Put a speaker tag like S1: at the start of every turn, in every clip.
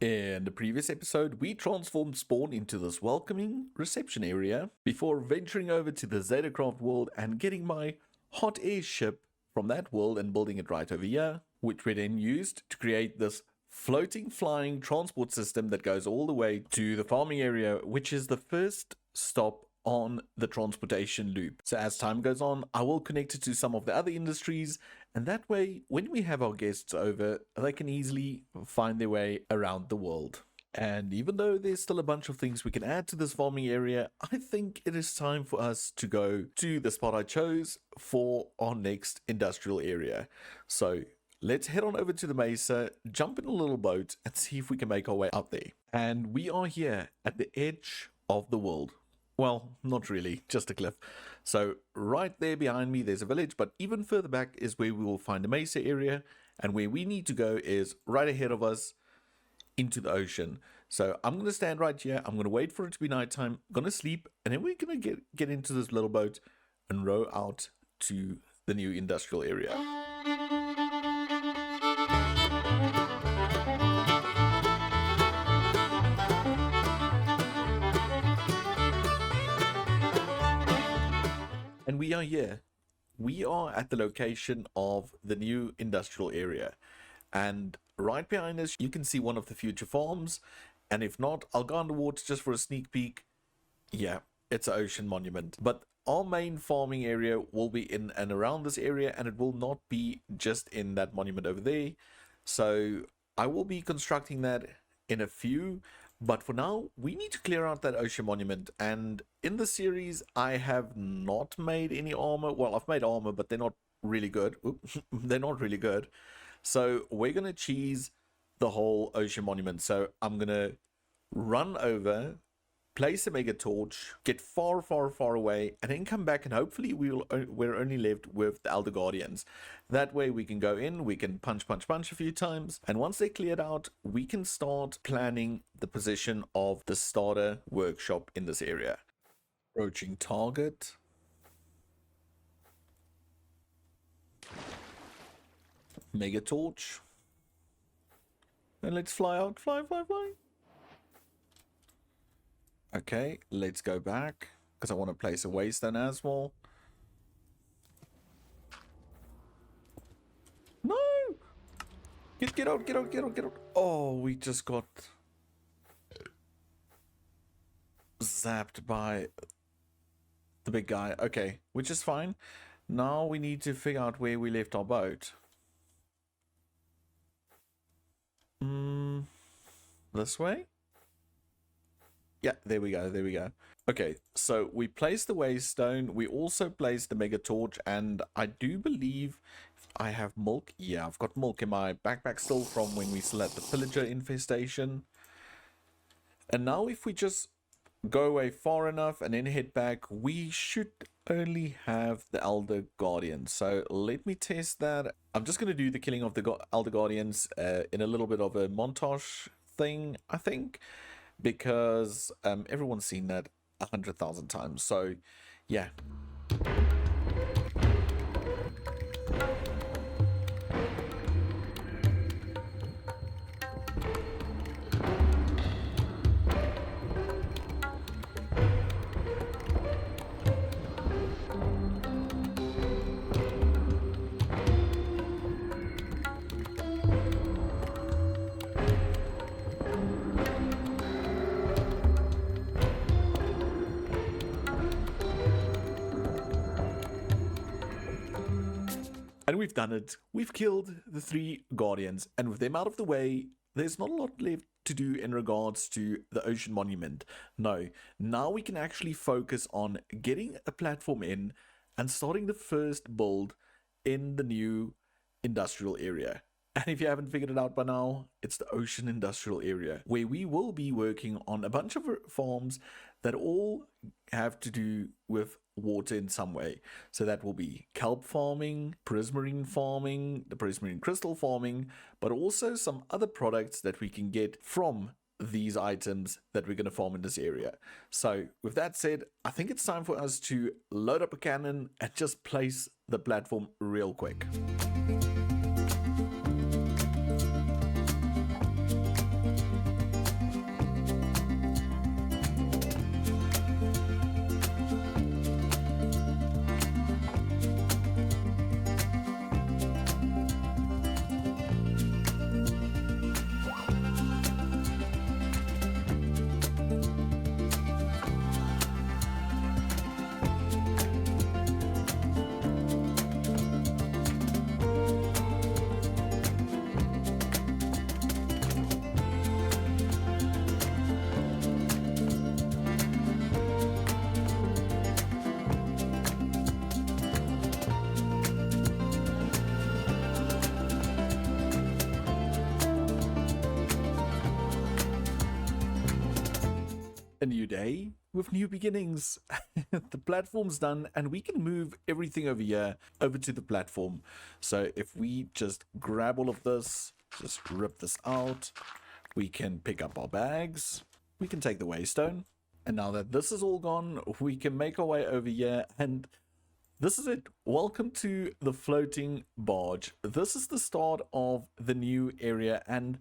S1: In the previous episode, we transformed Spawn into this welcoming reception area before venturing over to the Zetacraft world and getting my hot air ship from that world and building it right over here, which we then used to create this floating flying transport system that goes all the way to the farming area, which is the first stop on the transportation loop. So as time goes on, I will connect it to some of the other industries, and that way when we have our guests over, they can easily find their way around the world. And even though there's still a bunch of things we can add to this farming area, I think it is time for us to go to the spot I chose for our next industrial area. So let's head on over to the mesa, jump in a little boat, and see if we can make our way up there. And we are here at the edge of the world. Well, not really, just a cliff. So right there behind me, there's a village, but even further back is where we will find the mesa area, and where we need to go is right ahead of us into the ocean. So I'm going to stand right here. I'm going to wait for it to be nighttime. I'm going to sleep, and then we're going to get into this little boat and row out to the new industrial area. And we are here. We are at the location of the new industrial area. And right behind us, you can see one of the future farms. And if not, I'll go underwater just for a sneak peek. Yeah, it's an ocean monument. But our main farming area will be in and around this area, and it will not be just in that monument over there. So I will be constructing that in a few. But for now, we need to clear out that ocean monument. And in the series, I have not made any armor. Well, I've made armor, but they're not really good. They're not really good. So we're going to cheese the whole ocean monument. So I'm going to run over, place a mega torch, get far, far, far away, and then come back, and hopefully we're only left with the Elder Guardians. That way we can go in, we can punch a few times, and once they're cleared out, we can start planning the position of the starter workshop in this area. Approaching target. Mega torch. And let's fly out, fly. Okay, let's go back, because I want to place a waystone as well. No! Get out. Oh, we just got zapped by the big guy. Okay, which is fine. Now we need to figure out where we left our boat. This way? Yeah, there we go. Okay, so we placed the waystone. We also placed the mega torch, and I do believe I have milk. Yeah, I've got milk in my backpack still from when we still had the pillager infestation. And now if we just go away far enough and then head back, we should only have the Elder Guardians. So let me test that. I'm just going to do the killing of the Elder Guardians in a little bit of a montage thing, I think, because everyone's seen that 100,000 times. So yeah. And we've done it. We've killed the 3 Guardians, and with them out of the way, there's not a lot left to do in regards to the ocean monument. No, now we can actually focus on getting a platform in and starting the first build in the new industrial area. And if you haven't figured it out by now, it's the ocean industrial area, where we will be working on a bunch of farms that all have to do with water in some way. So that will be kelp farming, prismarine farming, the prismarine crystal farming, but also some other products that we can get from these items that we're going to farm in this area. So with that said, I think it's time for us to load up a cannon and just place the platform real quick. A new day with new beginnings. The platform's done and we can move everything over here over to the platform. So if we just grab all of this, just rip this out, we can pick up our bags, we can take the waystone, and now that this is all gone, we can make our way over here, and this is it. Welcome to the floating barge. This is the start of the new area, and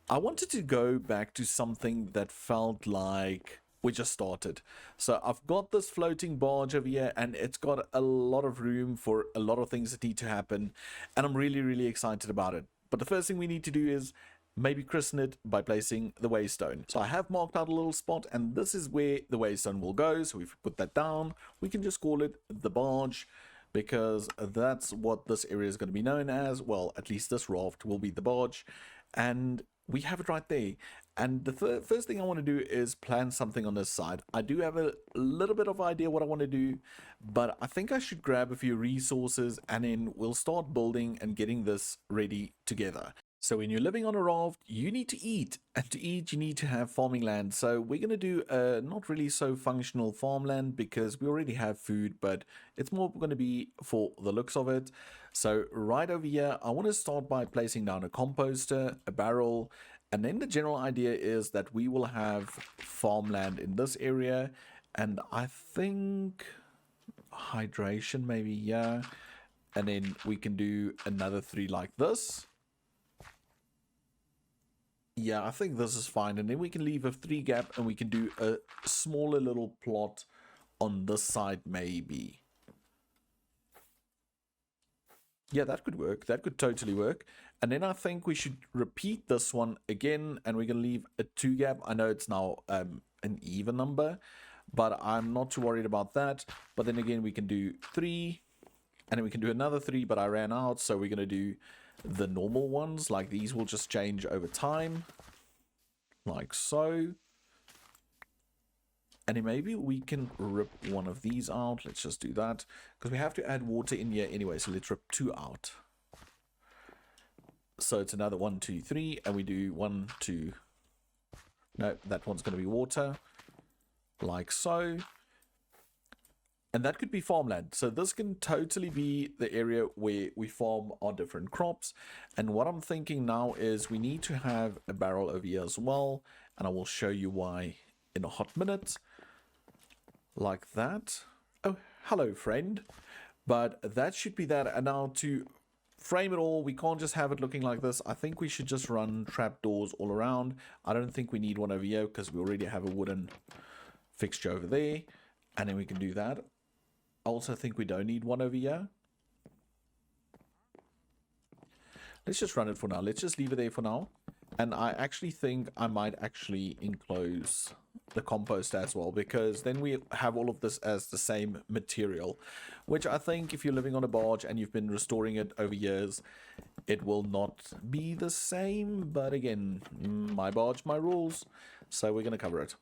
S1: I wanted to go back to something that felt like we just started. So I've got this floating barge over here, and it's got a lot of room for a lot of things that need to happen, and I'm really excited about it. But the first thing we need to do is maybe christen it by placing the waystone. So I have marked out a little spot, and this is where the waystone will go. So if we put that down, we can just call it the barge, because that's what this area is going to be known as. Well, at least this raft will be the barge, and we have it right there. And the first thing I want to do is plan something on this side. I do have a little bit of idea what I want to do, but I think I should grab a few resources and then we'll start building and getting this ready together. So when you're living on a raft, you need to eat, and to eat you need to have farming land. So we're going to do a not really so functional farmland because we already have food, but it's more going to be for the looks of it. So right over here, I want to start by placing down a composter, a barrel, and then the general idea is that we will have farmland in this area, and I think hydration maybe, yeah. And then we can do another 3 like this. Yeah, I think this is fine. And then we can leave a 3 gap and we can do a smaller little plot on this side maybe. Yeah, that could work. That could totally work. And then I think we should repeat this one again, and we can leave a 2 gap. I know it's now an even number, but I'm not too worried about that. But then again, we can do 3, and then we can do another 3, but I ran out, so we're going to do the normal ones. Like these will just change over time, like so. And then maybe we can rip one of these out. Let's just do that, because we have to add water in here anyway. So let's rip 2 out. So it's another 1, 2, 3, and we do 1, 2. No, that one's going to be water, like so. And that could be farmland. So this can totally be the area where we farm our different crops. And what I'm thinking now is we need to have a barrel over here as well. And I will show you why in a hot minute. Like that. Oh, hello, friend. But that should be that. And now to frame it all, we can't just have it looking like this. I think we should just run trapdoors all around. I don't think we need one over here because we already have a wooden fixture over there. And then we can do that. I also think we don't need one over here. Let's just run it for now. Let's just leave it there for now. And I actually think I might actually enclose the compost as well, because then we have all of this as the same material, which I think if you're living on a barge and you've been restoring it over years, it will not be the same. But again, my barge, my rules. So we're going to cover it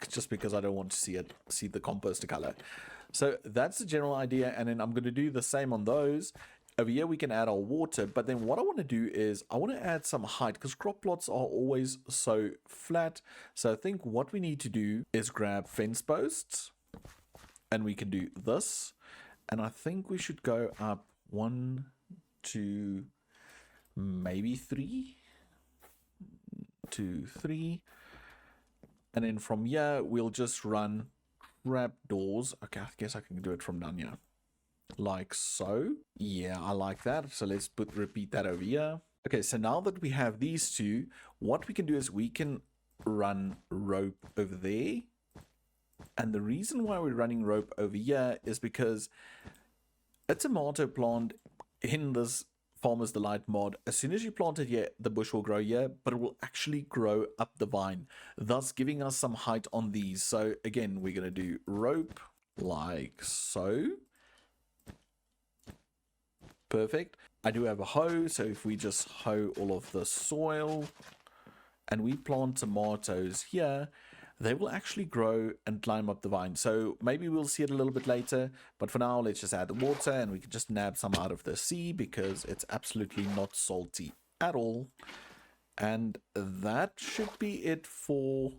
S1: just because I don't want to see the composter color. So that's the general idea. And then I'm going to do the same on those. Over here, we can add our water, but then what I want to do is I want to add some height because crop plots are always so flat. So I think what we need to do is grab fence posts, and we can do this. And I think we should go up 1, 2, maybe 3, 2, 3. And then from here, we'll just run trap doors. Okay, I guess I can do it from down here. Like so. Yeah, I like that. So let's repeat that over here. Okay, so now that we have these two, what we can do is we can run rope over there. And the reason why we're running rope over here is because a tomato plant in this Farmer's Delight mod, as soon as you plant it here, the bush will grow here, but it will actually grow up the vine, thus giving us some height on these. So again, we're going to do rope like so. Perfect. I do have a hoe, so if we just hoe all of the soil and we plant tomatoes here, they will actually grow and climb up the vine. So maybe we'll see it a little bit later, but for now, let's just add the water and we can just nab some out of the sea because it's absolutely not salty at all. And that should be it for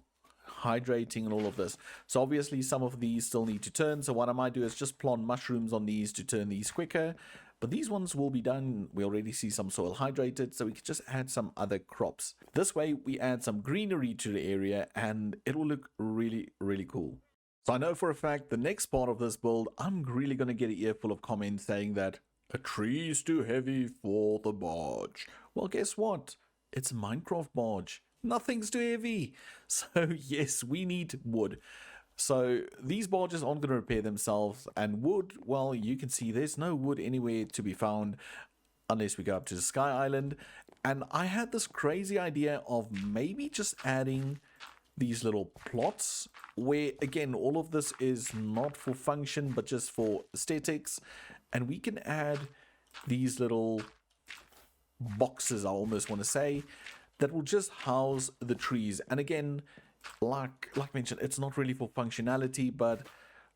S1: hydrating and all of this. So obviously some of these still need to turn. So what I might do is just plant mushrooms on these to turn these quicker. But these ones will be done. We already see some soil hydrated, so we can just add some other crops. This way we add some greenery to the area and it will look really, really cool. So I know for a fact the next part of this build, I'm really going to get an earful of comments saying that a tree is too heavy for the barge. Well, guess what? It's a Minecraft barge. Nothing's too heavy. So yes, we need wood. So these barges aren't going to repair themselves, and wood, well, you can see there's no wood anywhere to be found unless we go up to the Sky Island. And I had this crazy idea of maybe just adding these little plots where, again, all of this is not for function but just for aesthetics, and we can add these little boxes, I almost want to say, that will just house the trees. And again, like mentioned, it's not really for functionality but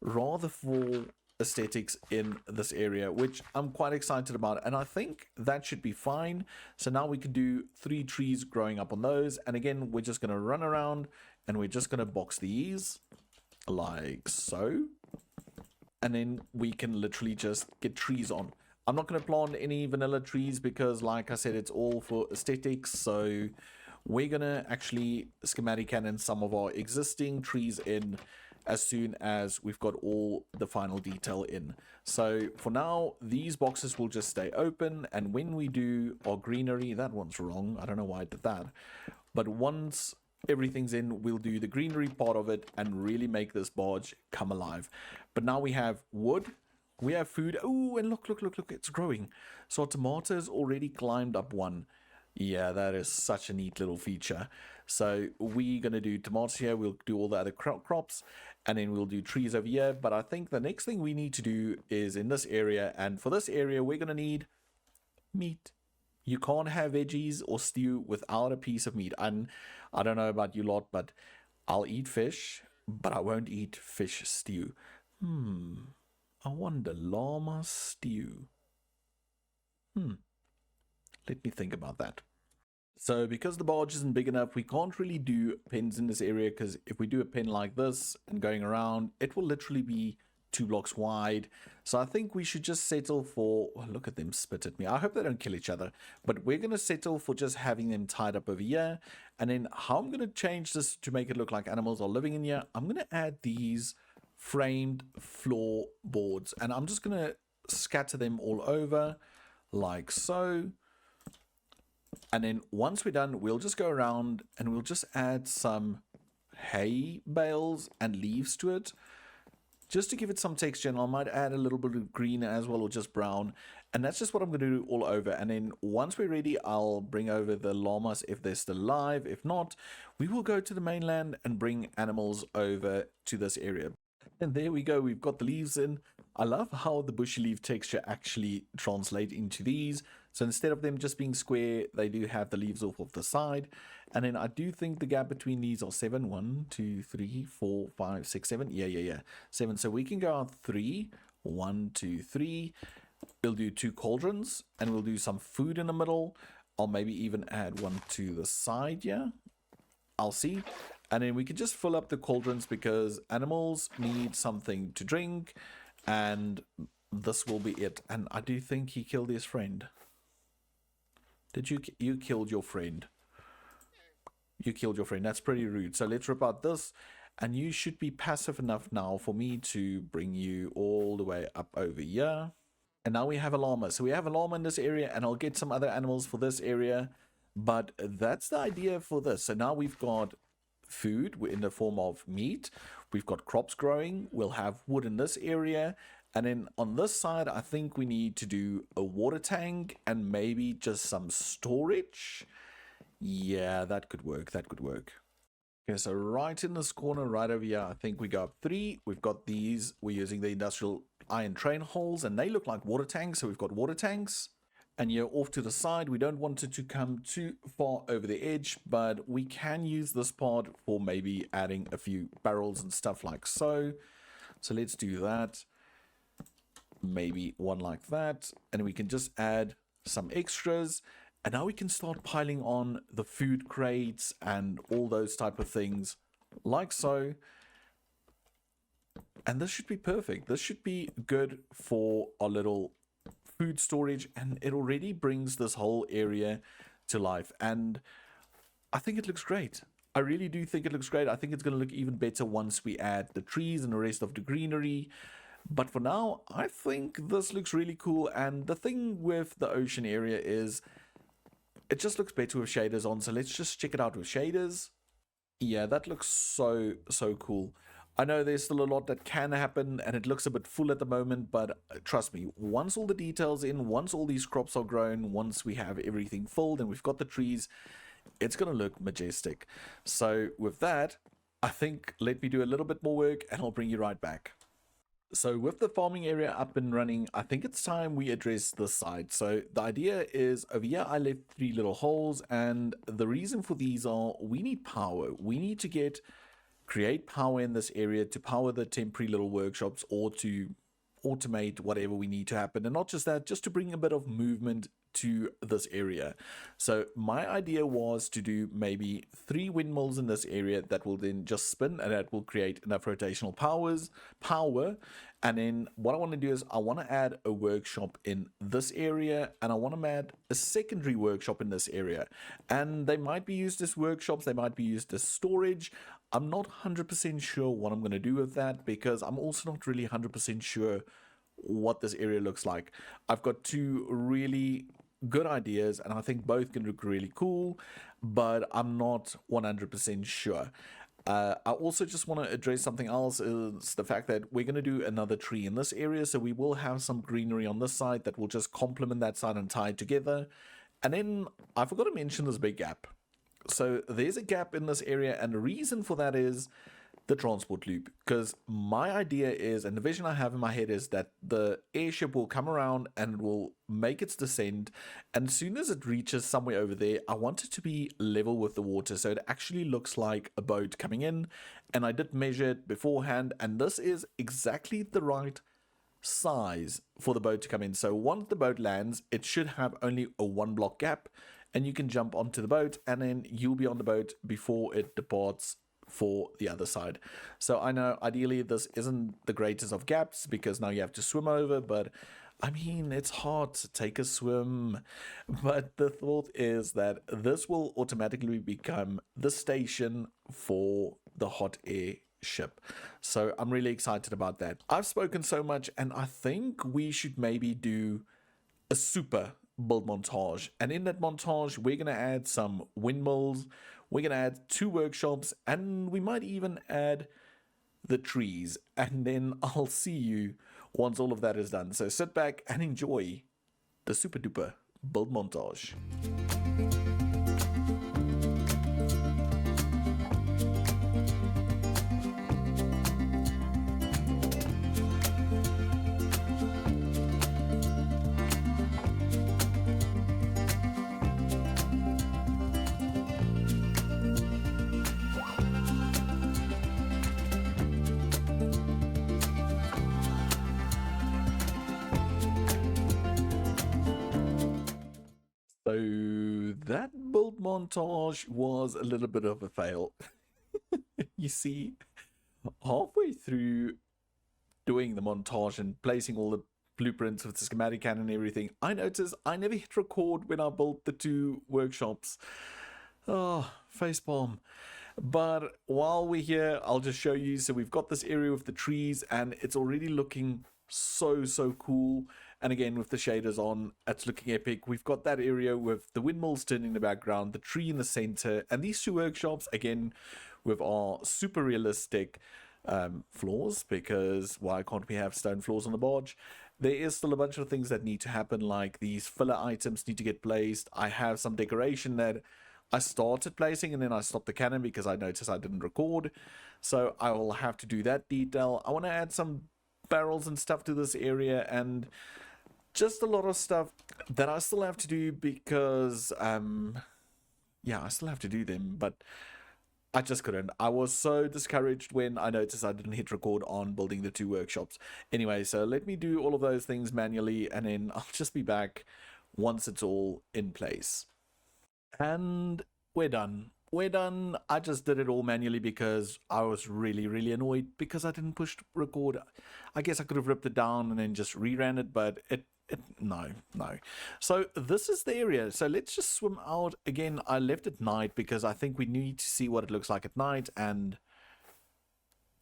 S1: rather for aesthetics in this area, which I'm quite excited about, and I think that should be fine. So now we can do 3 trees growing up on those, and again we're just going to run around and we're just going to box these like so, and then we can literally just get trees on. I'm not going to plant any vanilla trees because, like I said, it's all for aesthetics. So we're going to actually schematic cannon some of our existing trees in as soon as we've got all the final detail in. So for now, these boxes will just stay open, and when we do our greenery, that one's wrong, I don't know why I did that, but once everything's in, we'll do the greenery part of it and really make this barge come alive. But now we have wood, we have food. Oh, and look, it's growing. So our tomatoes already climbed up one. Yeah, that is such a neat little feature. So we're going to do tomatoes here, we'll do all the other crops, and then we'll do trees over here. But I think the next thing we need to do is in this area, and for this area we're going to need meat. You can't have veggies or stew without a piece of meat. And I don't know about you lot, but I'll eat fish, but I won't eat fish stew. I wonder, llama stew. Let me think about that. So because the barge isn't big enough, we can't really do pens in this area, because if we do a pen like this and going around, it will literally be 2 blocks wide. So I think we should just settle for, oh, look at them spit at me. I hope they don't kill each other, but we're going to settle for just having them tied up over here. And then how I'm going to change this to make it look like animals are living in here, I'm going to add these framed floor boards, and I'm just going to scatter them all over like so. And then once we're done, we'll just go around and we'll just add some hay bales and leaves to it, just to give it some texture. And I might add a little bit of green as well, or just brown. And that's just what I'm going to do all over. And then once we're ready, I'll bring over the llamas if they're still alive. If not, we will go to the mainland and bring animals over to this area. And there we go, we've got the leaves in. I love how the bushy leaf texture actually translates into these. So instead of them just being square, they do have the leaves off of the side. And then I do think the gap between these are 7. 1, 2, 3, 4, 5, 6, 7. Yeah. 7. So we can go out 3. 1, 2, 3. We'll do 2 cauldrons, and we'll do some food in the middle. I'll maybe even add one to the side, yeah. I'll see. And then we can just fill up the cauldrons because animals need something to drink, and this will be it. And I do think he killed his friend. Did you killed your friend? You killed your friend. That's pretty rude. So let's rip out this, and you should be passive enough now for me to bring you all the way up over here. And now we have a llama. So we have a llama in this area, and I'll get some other animals for this area. But that's the idea for this. So now we've got food in the form of meat. We've got crops growing. We'll have wood in this area. And then on this side, I think we need to do a water tank and maybe just some storage. Yeah, that could work. That could work. Okay, so right in this corner, right over here, I think we go up 3. We've got these. We're using the industrial iron train holes, and they look like water tanks. So we've got water tanks. And you're off to the side. We don't want it to come too far over the edge, but we can use this part for maybe adding a few barrels and stuff like so. So let's do that. Maybe one like that. And we can just add some extras. And now we can start piling on the food crates and all those type of things like so. And this should be perfect. This should be good for our little food storage, and it already brings this whole area to life. And I think it looks great. I really do think it looks great. I think it's going to look even better once we add the trees and the rest of the greenery. But for now, I think this looks really cool. And the thing with the ocean area is it just looks better with shaders on. So let's just check it out with shaders. Yeah, that looks so cool. I know there's still a lot that can happen and it looks a bit full at the moment, but trust me, once all the details in, once all these crops are grown, once we have everything filled and we've got the trees, it's going to look majestic. So with that, I think let me do a little bit more work and I'll bring you right back. So with the farming area up and running, I think it's time we address this side. So the idea is over here, I left 3 little holes, and the reason for these are we need power. We need to create power in this area to power the temporary little workshops or to automate whatever we need to happen. And not just that, just to bring a bit of movement to this area. So my idea was to do maybe 3 windmills in this area that will then just spin, and that will create enough rotational power. And then what I want to do is I want to add a workshop in this area, and I want to add a secondary workshop in this area. And they might be used as workshops, they might be used as storage. I'm not 100% sure what I'm going to do with that, because I'm also not really 100% sure what this area looks like. I've got 2 really good ideas, and I think both can look really cool, but I'm not 100% sure. I also just want to address something else, is the fact that we're going to do another tree in this area, so we will have some greenery on this side that will just complement that side and tie it together. And then I forgot to mention this big gap. So there's a gap in this area, and the reason for that is the transport loop, because my idea is, and the vision I have in my head is, that the airship will come around and it will make its descent, and as soon as it reaches somewhere over there, I want it to be level with the water, so it actually looks like a boat coming in. And I did measure it beforehand, and this is exactly the right size for the boat to come in. So once the boat lands, it should have only a 1 block gap, and you can jump onto the boat, and then you'll be on the boat before it departs for the other side. So I know ideally this isn't the greatest of gaps, because now you have to swim over, but I mean, it's hard to take a swim. But the thought is that this will automatically become the station for the hot air ship. So I'm really excited about that. I've spoken so much, and I think we should maybe do a super build montage, and in that montage we're going to add some windmills, we're going to add 2 workshops, and we might even add the trees. And then I'll see you once all of that is done. So sit back and enjoy the super duper build montage. So that build montage was a little bit of a fail. You see, halfway through doing the montage and placing all the blueprints with the schematic and everything, I noticed I never hit record when I built the 2 workshops. Oh, facepalm. But while we're here, I'll just show you. So we've got this area with the trees, and it's already looking so cool. And again, with the shaders on, it's looking epic. We've got that area with the windmills turning in the background, the tree in the center, and these 2 workshops, again, with our super realistic floors, because why can't we have stone floors on the barge? There is still a bunch of things that need to happen, like these filler items need to get placed. I have some decoration that I started placing, and then I stopped the cannon because I noticed I didn't record. So I will have to do that detail. I want to add some barrels and stuff to this area, and just a lot of stuff that I still have to do, because yeah, I still have to do them, but I just couldn't. I was so discouraged when I noticed I didn't hit record on building the 2 workshops. Anyway, so let me do all of those things manually, and then I'll just be back once it's all in place. And we're done. we're done. I just did it all manually because I was really annoyed because I didn't push record. I guess I could have ripped it down and then just reran it, but no. So this is the area. So let's just swim out again. I left at night because I think we need to see what it looks like at night. And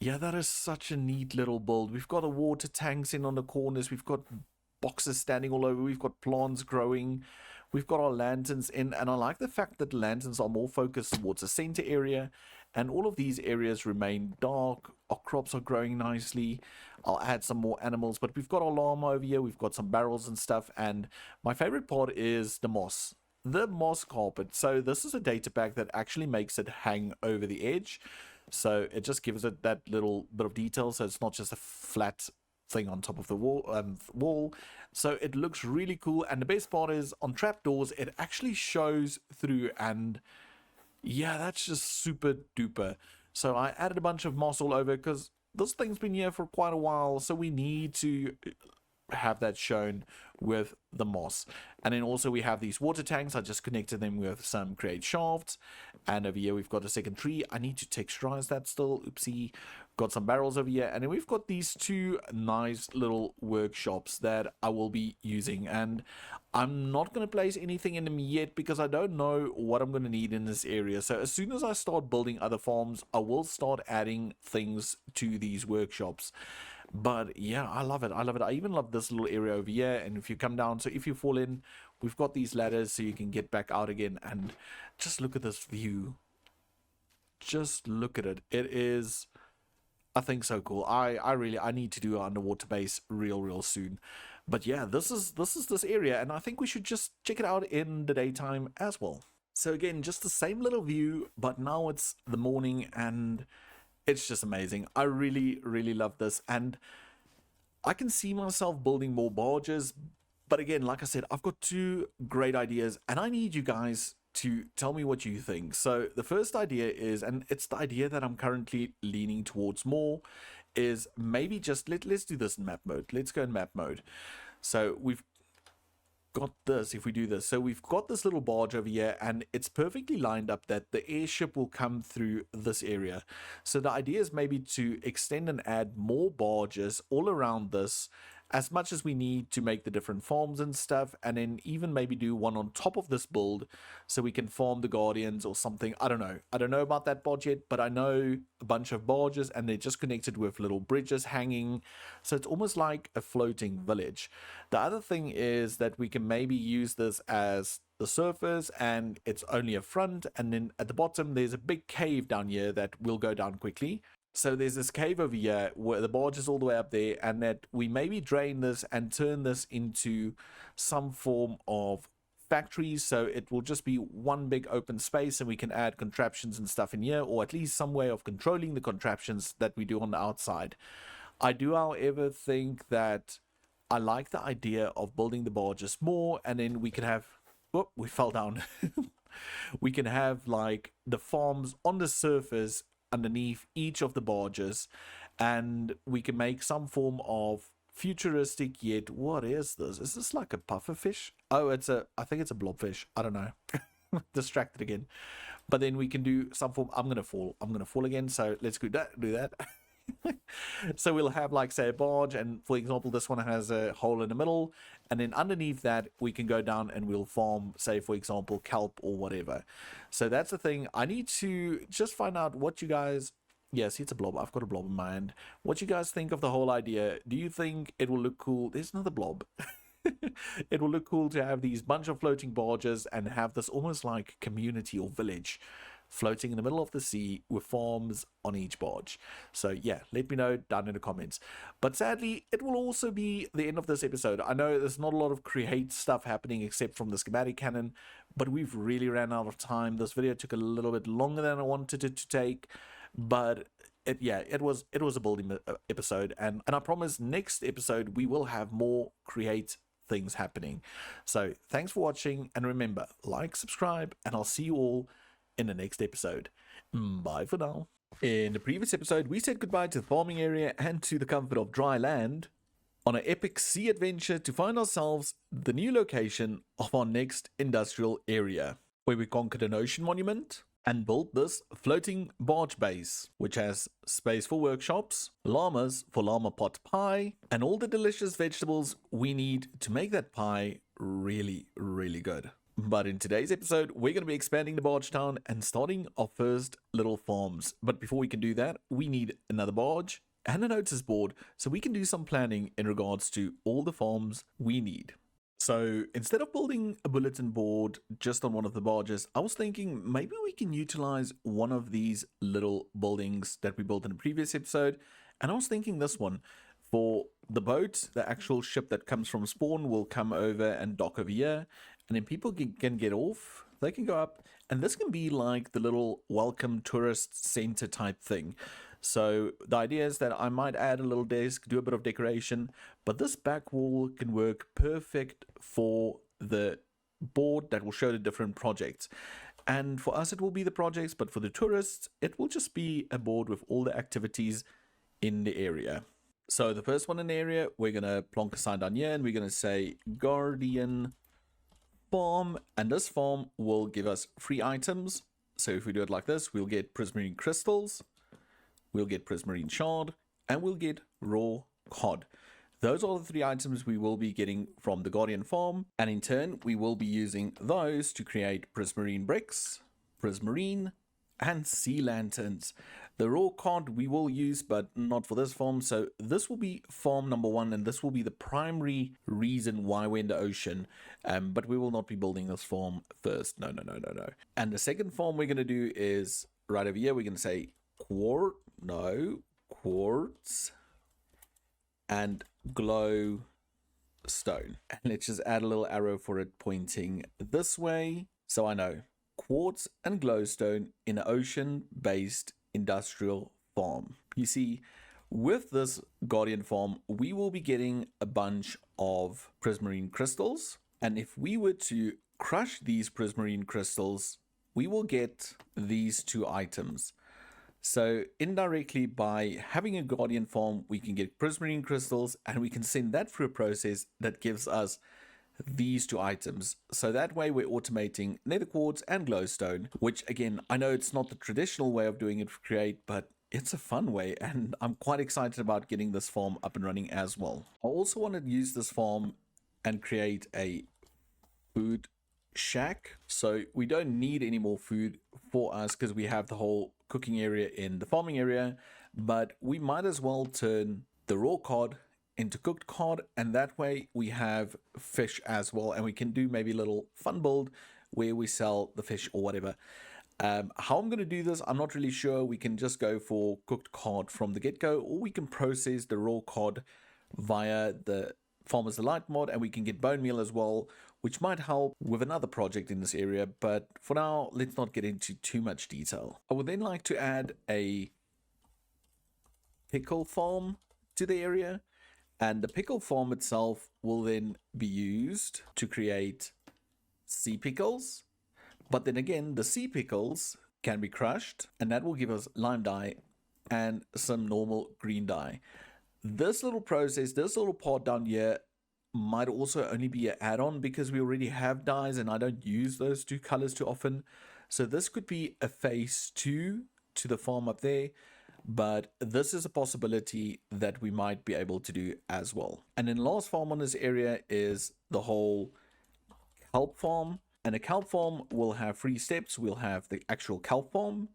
S1: yeah, that is such a neat little build. We've got a water tanks in on the corners. We've got boxes standing all over. We've got plants growing. We've got our lanterns in, and I like the fact that the lanterns are more focused towards the center area, and all of these areas remain dark. Our crops are growing nicely. I'll add some more animals, but we've got our llama over here. We've got some barrels and stuff, and my favorite part is the moss. The moss carpet. So this is a data pack that actually makes it hang over the edge. So it just gives it that little bit of detail, so it's not just a flat thing on top of the wall. So it looks really cool, and the best part is on trapdoors it actually shows through, and yeah, that's just super duper. So I added a bunch of moss all over because this thing's been here for quite a while, so we need to have that shown with the moss. And then also we have these water tanks. I just connected them with some create shafts, and over here we've got a second tree. I need to texturize that still. Oopsie. Got some barrels over here, and then we've got these two nice little workshops that I will be using, and I'm not going to place anything in them yet because I don't know what I'm going to need in this area. So as soon as I start building other farms, I will start adding things to these workshops. But yeah, I love it. I even love this little area over here. And if you come down, so if you fall in, we've got these ladders so you can get back out again. And just look at this view. Just look at it. It is, I think, so cool. I need to do an underwater base real soon. But yeah, this is this area, and I think we should just check it out in the daytime as well. So again, just the same little view, but now it's the morning, and it's just amazing. I really love this, and I can see myself building more barges. But again, like I said, I've got two great ideas, and I need you guys to tell me what you think. So the first idea is, and it's the idea that I'm currently leaning towards more, is maybe just let's do this in map mode. Let's go in map mode. So we've got this. If we do this, so we've got this little barge over here, and it's perfectly lined up that the airship will come through this area. So the idea is maybe to extend and add more barges all around this, as much as we need to make the different farms and stuff, and then even maybe do one on top of this build so we can farm the guardians or something. I don't know about that barge yet, but I know a bunch of barges, and they're just connected with little bridges hanging, so it's almost like a floating village. The other thing is that we can maybe use this as the surface, and it's only a front, and then at the bottom there's a big cave down here that will go down quickly. So there's this cave over here where the barge is all the way up there, and that we maybe drain this and turn this into some form of factory. So it will just be one big open space, and we can add contraptions and stuff in here, or at least some way of controlling the contraptions that we do on the outside. I do, however, think that I like the idea of building the barges more, and then we can have, oh, we fell down. We can have like the farms on the surface underneath each of the barges, and we can make some form of futuristic, yet what is this? Is this like a puffer fish? Oh, I think it's a blobfish. I don't know. Distracted again. But then we can do some form. I'm gonna fall again, so let's do that. So we'll have, like, say, a barge, and for example this one has a hole in the middle, and then underneath that we can go down and we'll farm, say, for example, kelp or whatever. So that's the thing. I need to just find out what you guys, yes, it's a blob. I've got a blob in my hand. What you guys think of the whole idea? Do you think it will look cool? There's another blob. It will look cool to have these bunch of floating barges and have this almost like community or village floating in the middle of the sea with farms on each barge. So yeah, let me know down in the comments. But sadly, it will also be the end of this episode. I know there's not a lot of create stuff happening except from the schematic cannon, but we've really ran out of time. This video took a little bit longer than I wanted it to take, but it was a building episode, and I promise next episode we will have more create things happening. So thanks for watching, and remember, like, subscribe, and I'll see you all in the next episode. Bye for now. In the previous episode, we said goodbye to the farming area and to the comfort of dry land on an epic sea adventure to find ourselves the new location of our next industrial area, where we conquered an ocean monument and built this floating barge base, which has space for workshops, llamas for llama pot pie, and all the delicious vegetables we need to make that pie really, really good. But in today's episode, we're going to be expanding the barge town and starting our first little farms. But before we can do that, we need another barge and a notice board so we can do some planning in regards to all the farms we need. So instead of building a bulletin board just on one of the barges, I was thinking maybe we can utilize one of these little buildings that we built in the previous episode. And I was thinking this one for the boat, the actual ship that comes from spawn will come over and dock over here. And then people can get off, they can go up. And this can be like the little welcome tourist center type thing. So the idea is that I might add a little desk, do a bit of decoration, but this back wall can work perfect for the board that will show the different projects. And for us, it will be the projects, but for the tourists, it will just be a board with all the activities in the area. So the first one in the area, we're going to plonk a sign down here and we're going to say Guardian Farm. And this farm will give us free items. So if we do it like this, we'll get prismarine crystals. We'll get prismarine shard, and we'll get raw cod. Those are the three items we will be getting from the Guardian farm, and in turn, we will be using those to create prismarine bricks, prismarine, and sea lanterns. The raw cod we will use, but not for this farm, so this will be farm number 1, and this will be the primary reason why we're in the ocean, but we will not be building this farm first. No. And the second farm we're going to do is right over here. We're going to say quartz and glowstone, and let's just add a little arrow for it pointing this way so I know quartz and glowstone in an ocean-based industrial farm. You see, with this Guardian farm we will be getting a bunch of prismarine crystals, and if we were to crush these prismarine crystals we will get these two items. So indirectly, by having a Guardian farm, we can get prismarine crystals and we can send that through a process that gives us these two items. So that way we're automating nether quartz and glowstone, which again, I know it's not the traditional way of doing it for Create, but it's a fun way and I'm quite excited about getting this farm up and running as well. I also want to use this farm and create a food shack. So we don't need any more food for us because we have the whole cooking area in the farming area, but we might as well turn the raw cod into cooked cod, and that way we have fish as well, and we can do maybe a little fun build where we sell the fish or whatever. How I'm going to do this, I'm not really sure. We can just go for cooked cod from the get-go, or we can process the raw cod via the Farmers Delight mod, and we can get bone meal as well, which might help with another project in this area, but for now, let's not get into too much detail. I would then like to add a pickle farm to the area, and the pickle farm itself will then be used to create sea pickles, but then again, the sea pickles can be crushed, and that will give us lime dye and some normal green dye. This little process, this little part down here might also only be an add-on because we already have dyes and I don't use those two colors too often. So this could be a phase 2 to the farm up there, but this is a possibility that we might be able to do as well. And then last farm on this area is the whole kelp farm, and a kelp farm will have 3 steps. We'll have the actual kelp farm,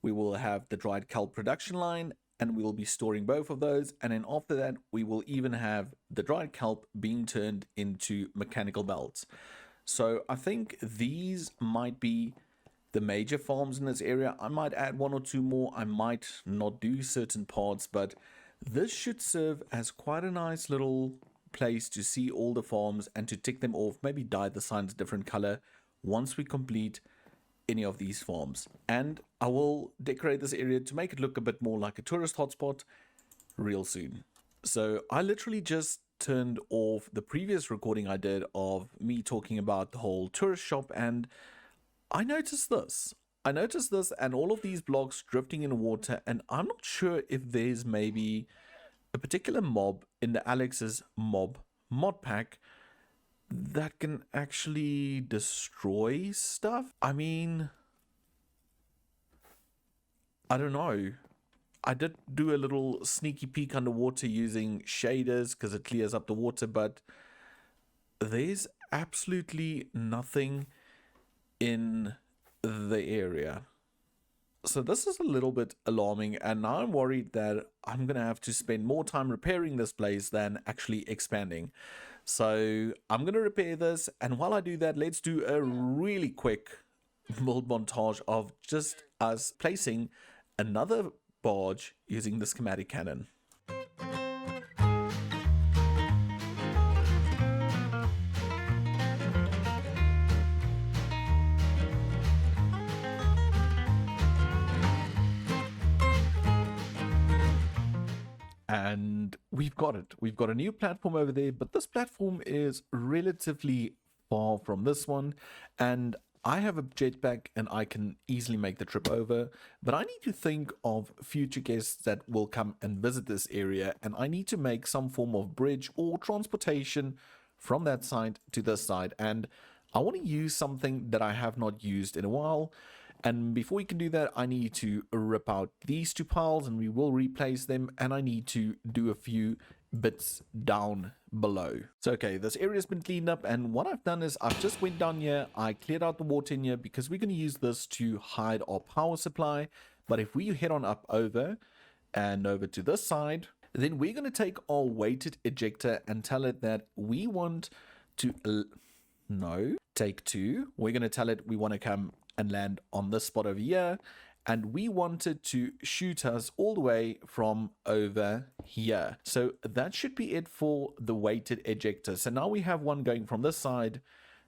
S1: we will have the dried kelp production line, and we will be storing both of those, and then after that we will even have the dried kelp being turned into mechanical belts. So I think these might be the major farms in this area. I might add 1 or 2 more, I might not do certain parts, but this should serve as quite a nice little place to see all the farms and to tick them off, maybe dye the signs a different color once we complete any of these farms. And I will decorate this area to make it look a bit more like a tourist hotspot real soon. So I literally just turned off the previous recording I did of me talking about the whole tourist shop, and I noticed this and all of these blocks drifting in the water, and I'm not sure if there's maybe a particular mob in the Alex's Modpack that can actually destroy stuff. I mean, I don't know. I did do a little sneaky peek underwater using shaders because it clears up the water, but there's absolutely nothing in the area. So this is a little bit alarming, and now I'm worried that I'm going to have to spend more time repairing this place than actually expanding. So I'm going to repair this, and while I do that, let's do a really quick build montage of just us placing another barge using the schematic cannon. And we've got it. We've got a new platform over there, but this platform is relatively far from this one. And I have a jetpack and I can easily make the trip over, but I need to think of future guests that will come and visit this area, and I need to make some form of bridge or transportation from that side to this side. And I want to use something that I have not used in a while. And before we can do that, I need to rip out these two piles and we will replace them. And I need to do a few bits down below. So, okay, this area has been cleaned up. And what I've done is I've just went down here. I cleared out the water in here because we're going to use this to hide our power supply. But if we head on up over and over to this side, then we're going to take our weighted ejector and tell it that we want to... No, take two. We're going to tell it we want to come and land on this spot over here, and we wanted to shoot us all the way from over here. So that should be it for the weighted ejector. So now we have one going from this side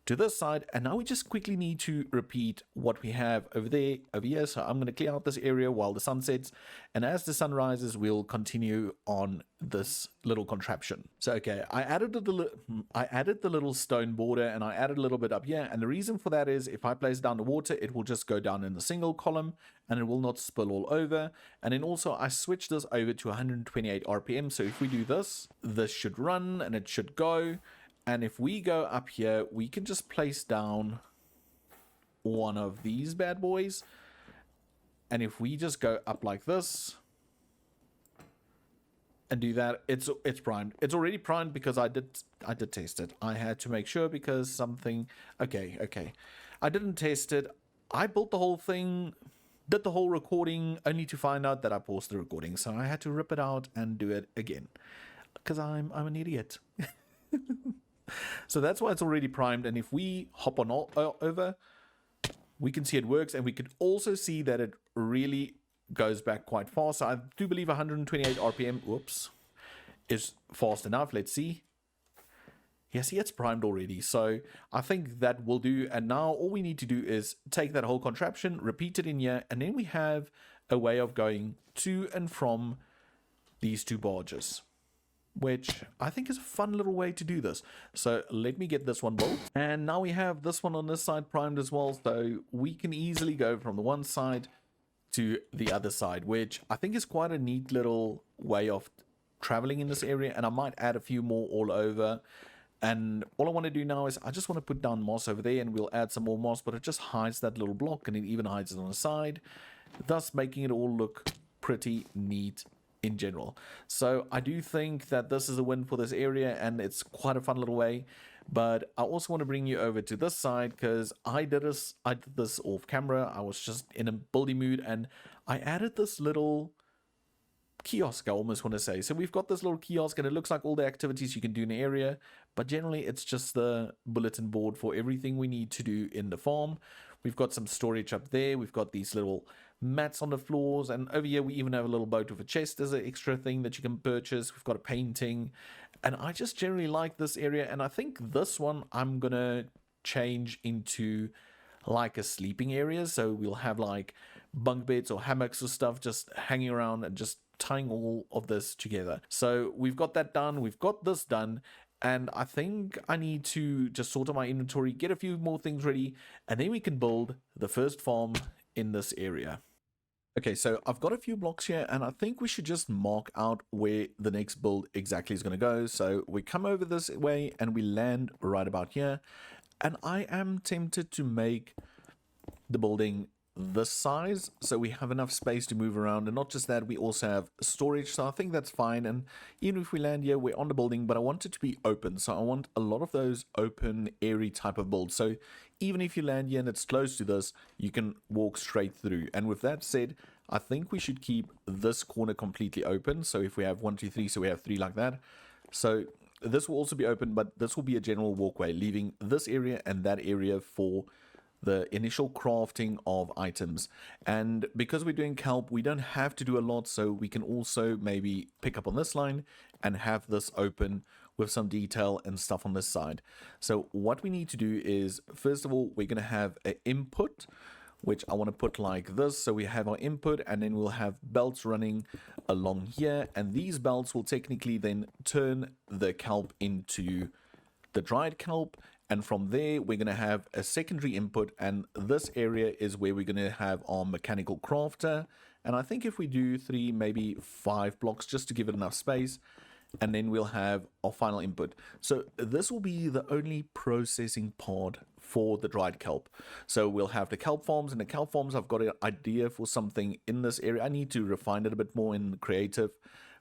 S1: to this side, and now we just quickly need to repeat what we have over there, over here. So I'm going to clear out this area while the sun sets, and as the sun rises, we'll continue on this little contraption. So okay, I added the little stone border, and I added a little bit up here, and the reason for that is if I place down the water, it will just go down in a single column, and it will not spill all over. And then also I switched this over to 128 RPM, so if we do this, this should run and it should go. And if we go up here, we can just place down one of these bad boys. And if we just go up like this and do that, it's primed. It's already primed because I did test it. I had to make sure because something... Okay. I didn't test it. I built the whole thing, did the whole recording, only to find out that I paused the recording. So I had to rip it out and do it again because I'm an idiot. So that's why it's already primed, and if we hop on over, we can see it works, and we can also see that it really goes back quite fast. So I do believe 128 RPM, whoops, is fast enough. Let's see. Yes, it's primed already, so I think that will do. And now all we need to do is take that whole contraption, repeat it in here, and then we have a way of going to and from these two barges, which I think is a fun little way to do this. So let me get this one built. And now we have this one on this side primed as well, so we can easily go from the one side to the other side, which I think is quite a neat little way of traveling in this area. And I might add a few more all over. And all I want to do now is I just want to put down moss over there, and we'll add some more moss, but it just hides that little block, and it even hides it on the side, thus making it all look pretty neat in general. So I do think that this is a win for this area, and it's quite a fun little way. But I also want to bring you over to this side because I did this off camera. I was just in a building mood, and I added this little kiosk, I almost want to say. So we've got this little kiosk, and it looks like all the activities you can do in the area, but generally it's just the bulletin board for everything we need to do in the farm. We've got some storage up there. We've got these little mats on the floors, and over here we even have a little boat with a chest as an extra thing that you can purchase. We've got a painting, and I just generally like this area, and I think this one I'm gonna change into like a sleeping area. So we'll have like bunk beds or hammocks or stuff just hanging around and just tying all of this together. So we've got that done, we've got this done, and I think I need to just sort out my inventory, get a few more things ready, and then we can build the first farm in this area. Okay, so I've got a few blocks here, and I think we should just mark out where the next build exactly is going to go. So we come over this way and we land right about here, and I am tempted to make the building this size, so we have enough space to move around. And not just that, we also have storage, so I think that's fine. And even if we land here, we're on the building, but I want it to be open, so I want a lot of those open, airy type of builds. So even if you land here and it's close to this, you can walk straight through. And with that said, I think we should keep this corner completely open. So if we have 1 2 3, so we have 3 like that. So this will also be open, but this will be a general walkway, leaving this area and that area for the initial crafting of items. And because we're doing kelp, we don't have to do a lot, so we can also maybe pick up on this line and have this open with some detail and stuff on this side. So what we need to do is, first of all, we're going to have an input, which I want to put like this. So we have our input, and then we'll have belts running along here, and these belts will technically then turn the kelp into the dried kelp. And from there, we're going to have a secondary input, and this area is where we're going to have our mechanical crafter. And I think if we do 3, maybe 5 blocks, just to give it enough space, and then we'll have our final input. So this will be the only processing pod for the dried kelp. So we'll have the kelp farms, and the kelp farms, I've got an idea for something in this area. I need to refine it a bit more in creative.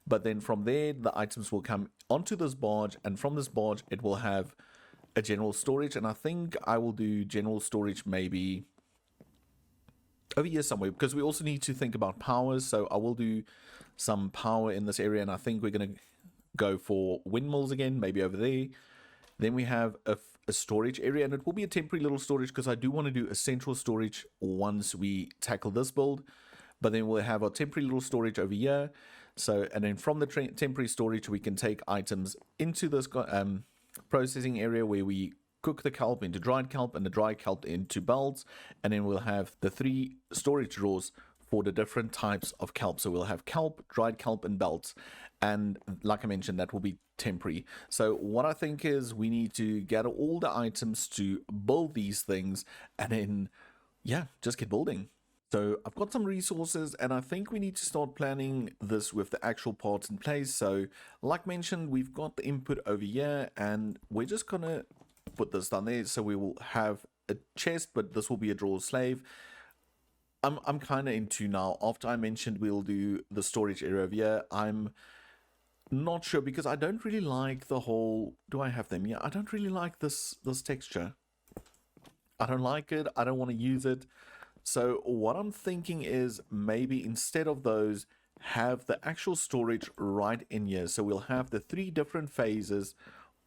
S1: But then from there, the items will come onto this barge, and from this barge, it will have a general storage. And I think I will do general storage maybe over here somewhere, because we also need to think about powers. So I will do some power in this area, and I think we're going to go for windmills again, maybe over there. Then we have a storage area, and it will be a temporary little storage, because I do want to do a central storage once we tackle this build. But then we'll have our temporary little storage over here. So, and then from the temporary storage, we can take items into this processing area where we cook the kelp into dried kelp, and the dried kelp into belts. And then we'll have the 3 storage drawers for the different types of kelp. So we'll have kelp, dried kelp, and belts. And like I mentioned, that will be temporary. So what I think is we need to gather all the items to build these things, and then, yeah, just get building. So I've got some resources, and I think we need to start planning this with the actual parts in place. So like mentioned, we've got the input over here, and we're just going to put this down there. So we will have a chest, but this will be a drawer slave. I'm kind of into now, after I mentioned we'll do the storage area over here, I'm not sure, because I don't really like the whole, do I have them? Yeah, I don't really like this texture. I don't like it. I don't want to use it. So what I'm thinking is maybe instead of those, have the actual storage right in here. So we'll have the 3 different phases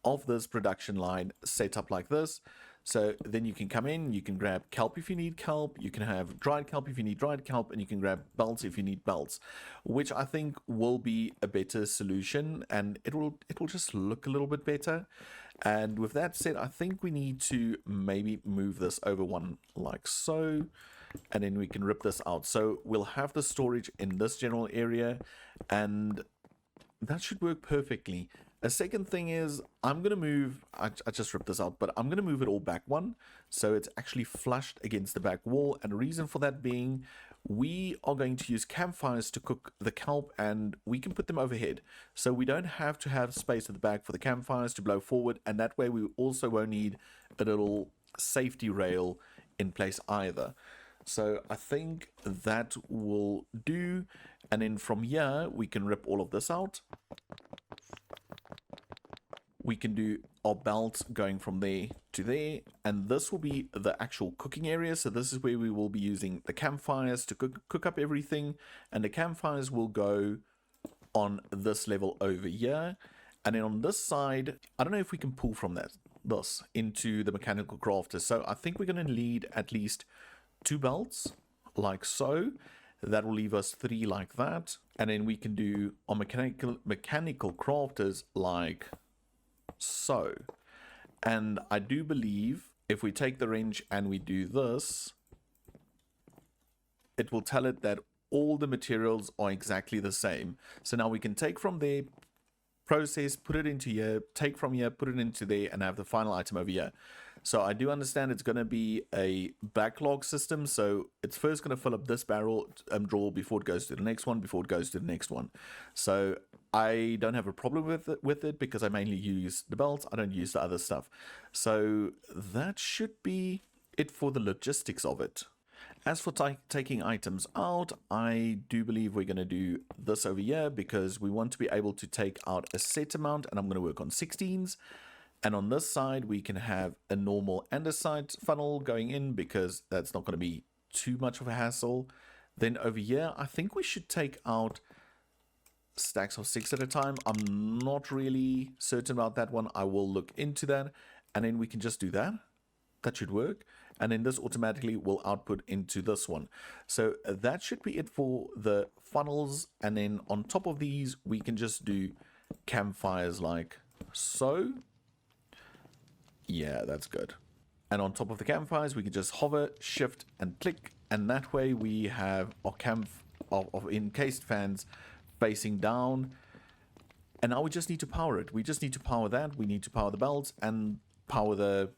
S1: of this production line set up like this. So then you can come in, you can grab kelp if you need kelp, you can have dried kelp if you need dried kelp, and you can grab belts if you need belts, which I think will be a better solution, and it will just look a little bit better. And with that said, I think we need to maybe move this over one like so, and then we can rip this out. So we'll have the storage in this general area, and that should work perfectly. A second thing is I'm going to move, I just ripped this out, but I'm going to move it all back one, so it's actually flushed against the back wall. And the reason for that being, we are going to use campfires to cook the kelp, and we can put them overhead. So we don't have to have space at the back for the campfires to blow forward, and that way we also won't need a little safety rail in place either. So I think that will do. And then from here, we can rip all of this out. We can do our belts going from there to there, and this will be the actual cooking area. So this is where we will be using the campfires to cook up everything, and the campfires will go on this level over here. And then on this side, I don't know if we can pull from this into the mechanical crafter. So I think we're going to need at least 2 belts like so. That will leave us 3 like that, and then we can do our mechanical crafters like so. And I do believe if we take the wrench and we do this, it will tell it that all the materials are exactly the same. So now we can take from there, process, put it into here, take from here, put it into there, and have the final item over here. So I do understand it's going to be a backlog system. So it's first going to fill up this barrel drawer before it goes to the next one, before it goes to the next one. So I don't have a problem with it because I mainly use the belts. I don't use the other stuff. So that should be it for the logistics of it. As for taking items out, I do believe we're going to do this over here because we want to be able to take out a set amount, and I'm going to work on 16s. And on this side, we can have a normal andesite funnel going in because that's not going to be too much of a hassle. Then over here, I think we should take out stacks of 6 at a time. I'm not really certain about that one. I will look into that, and then we can just do that. That should work. And then this automatically will output into this one. So that should be it for the funnels. And then on top of these, we can just do campfires like so. Yeah, that's good. And on top of the campfires, we can just hover, shift, and click. And that way we have our camp of encased fans facing down. And now we just need to power it. We just need to power that. We need to power the belts and power the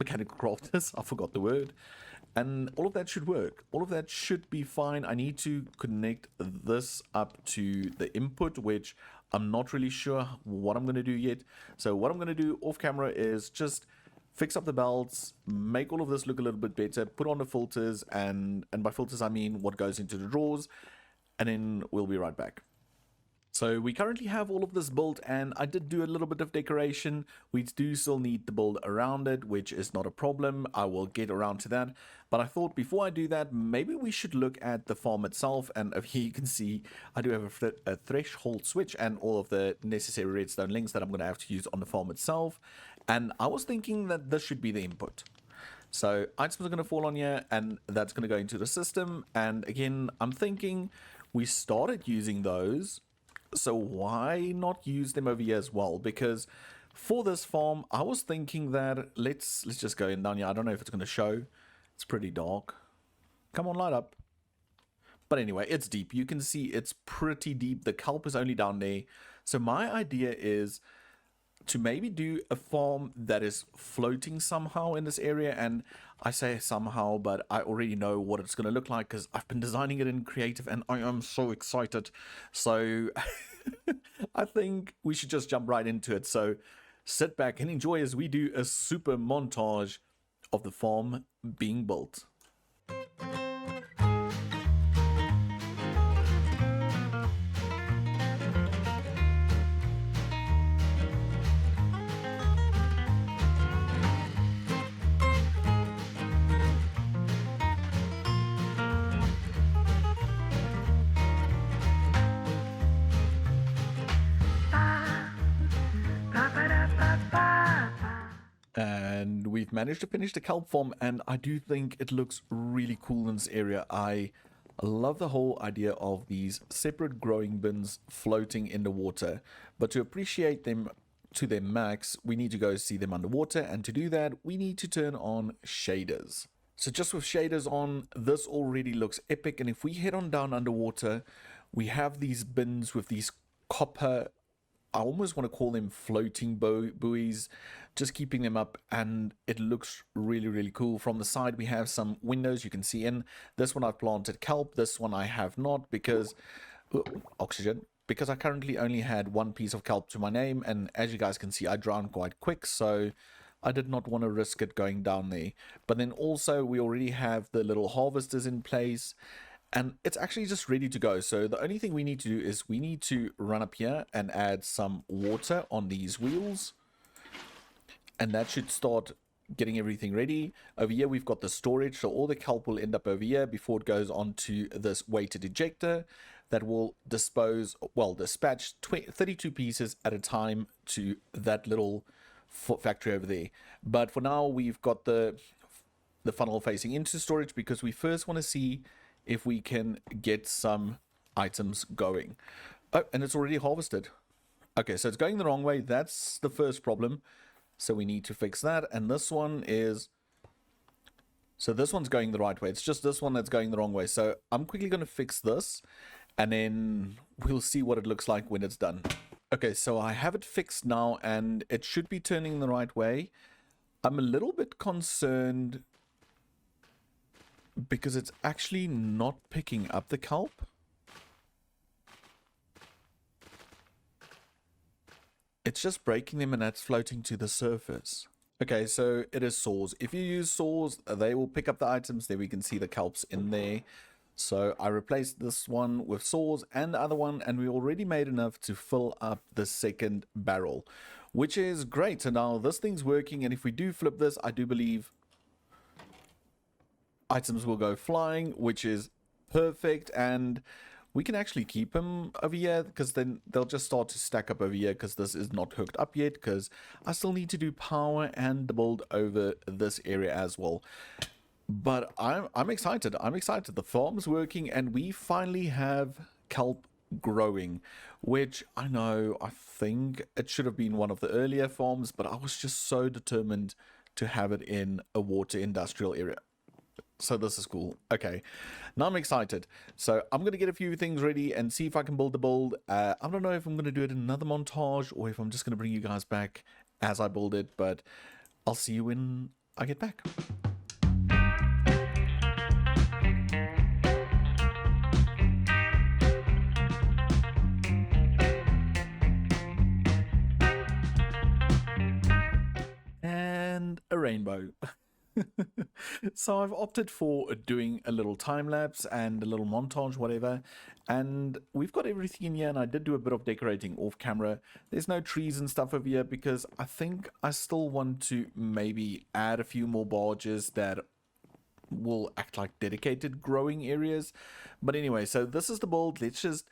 S1: mechanical crafters. I forgot the word. And all of that should work. All of that should be fine. I need to connect this up to the input, which I'm not really sure what I'm going to do yet. So what I'm going to do off camera is just fix up the belts, make all of this look a little bit better, put on the filters, and by filters I mean what goes into the drawers, and then we'll be right back. So we currently have all of this built, and I did do a little bit of decoration. We do still need the build around it, which is not a problem. I will get around to that. But I thought before I do that, maybe we should look at the farm itself. And over here you can see I do have a threshold switch and all of the necessary redstone links that I'm going to have to use on the farm itself. And I was thinking that this should be the input. So items are going to fall on here, and that's going to go into the system. And again, I'm thinking we started using those. So why not use them over here as well? Because for this farm, I was thinking that let's just go in down here. I don't know if it's going to show. It's pretty dark. Come on, light up. But anyway, it's deep. You can see it's pretty deep. The kelp is only down there. So my idea is to maybe do a farm that is floating somehow in this area. And I say somehow, but I already know what it's going to look like because I've been designing it in creative and I am so excited. So I think we should just jump right into it. So sit back and enjoy as we do a super montage of the farm being built. And we've managed to finish the kelp farm, and I do think it looks really cool in this area. I love the whole idea of these separate growing bins floating in the water, but to appreciate them to their max, we need to go see them underwater, and to do that, we need to turn on shaders. So just with shaders on, this already looks epic, and if we head on down underwater, we have these bins with these copper, I almost want to call them floating buoys, just keeping them up, and it looks really, really cool. From the side, we have some windows you can see in. This one I've planted kelp, this one I have not because, oxygen, because I currently only had one piece of kelp to my name, and as you guys can see, I drowned quite quick, so I did not want to risk it going down there. But then also, we already have the little harvesters in place, and it's actually just ready to go. So the only thing we need to do is we need to run up here and add some water on these wheels. And that should start getting everything ready. Over here we've got the storage. So all the kelp will end up over here before it goes on to this weighted ejector that will dispatch 32 pieces at a time to that little factory over there. But for now we've got the funnel facing into storage because we first want to see if we can get some items going. Oh, and it's already harvested. Okay, so it's going the wrong way. That's the first problem. So we need to fix that. And this one is... So this one's going the right way. It's just this one that's going the wrong way. So I'm quickly going to fix this. And then we'll see what it looks like when it's done. Okay, so I have it fixed now. And it should be turning the right way. I'm a little bit concerned because it's actually not picking up the kelp. It's just breaking them and that's floating to the surface. Okay, so it is saws. If you use saws, they will pick up the items. There we can see the kelps in there. So I replaced this one with saws and the other one, and we already made enough to fill up the second barrel, which is great. So now this thing's working, and if we do flip this, I do believe items will go flying, which is perfect. And we can actually keep them over here, because then they'll just start to stack up over here, because this is not hooked up yet, because I still need to do power and the build over this area as well. But I'm excited. I'm excited. The farm's working, and we finally have kelp growing, which I know, I think it should have been one of the earlier farms, but I was just so determined to have it in a water industrial area. So this is cool. Okay, now I'm excited. So I'm going to get a few things ready and see if I can build the build. I don't know if I'm going to do it in another montage or if I'm just going to bring you guys back as I build it, but I'll see you when I get back. And a rainbow. So I've opted for doing a little time lapse and a little montage, whatever, and we've got everything in here. And I did do a bit of decorating off camera. There's no trees and stuff over here because I think I still want to maybe add a few more barges that will act like dedicated growing areas. But anyway, so this is the build. Let's just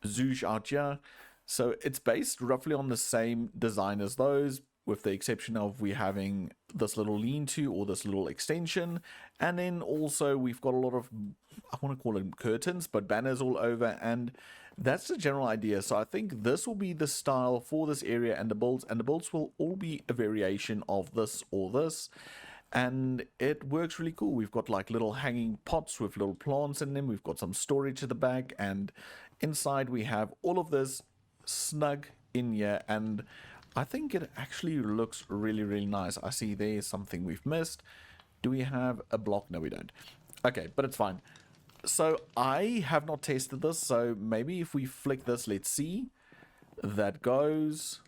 S1: zoosh out here. So it's based roughly on the same design as those, with the exception of we having this little lean-to or this little extension, and then also we've got a lot of, I want to call them curtains, but banners all over, and that's the general idea. So I think this will be the style for this area, and the builds will all be a variation of this or this, and it works really cool. We've got like little hanging pots with little plants in them. We've got some storage at the back, and inside we have all of this snug in here, and I think it actually looks really, really nice. I see there's something we've missed. Do we have a block? No, we don't. Okay, but it's fine. So I have not tested this, so maybe if we flick this, let's see. That goes.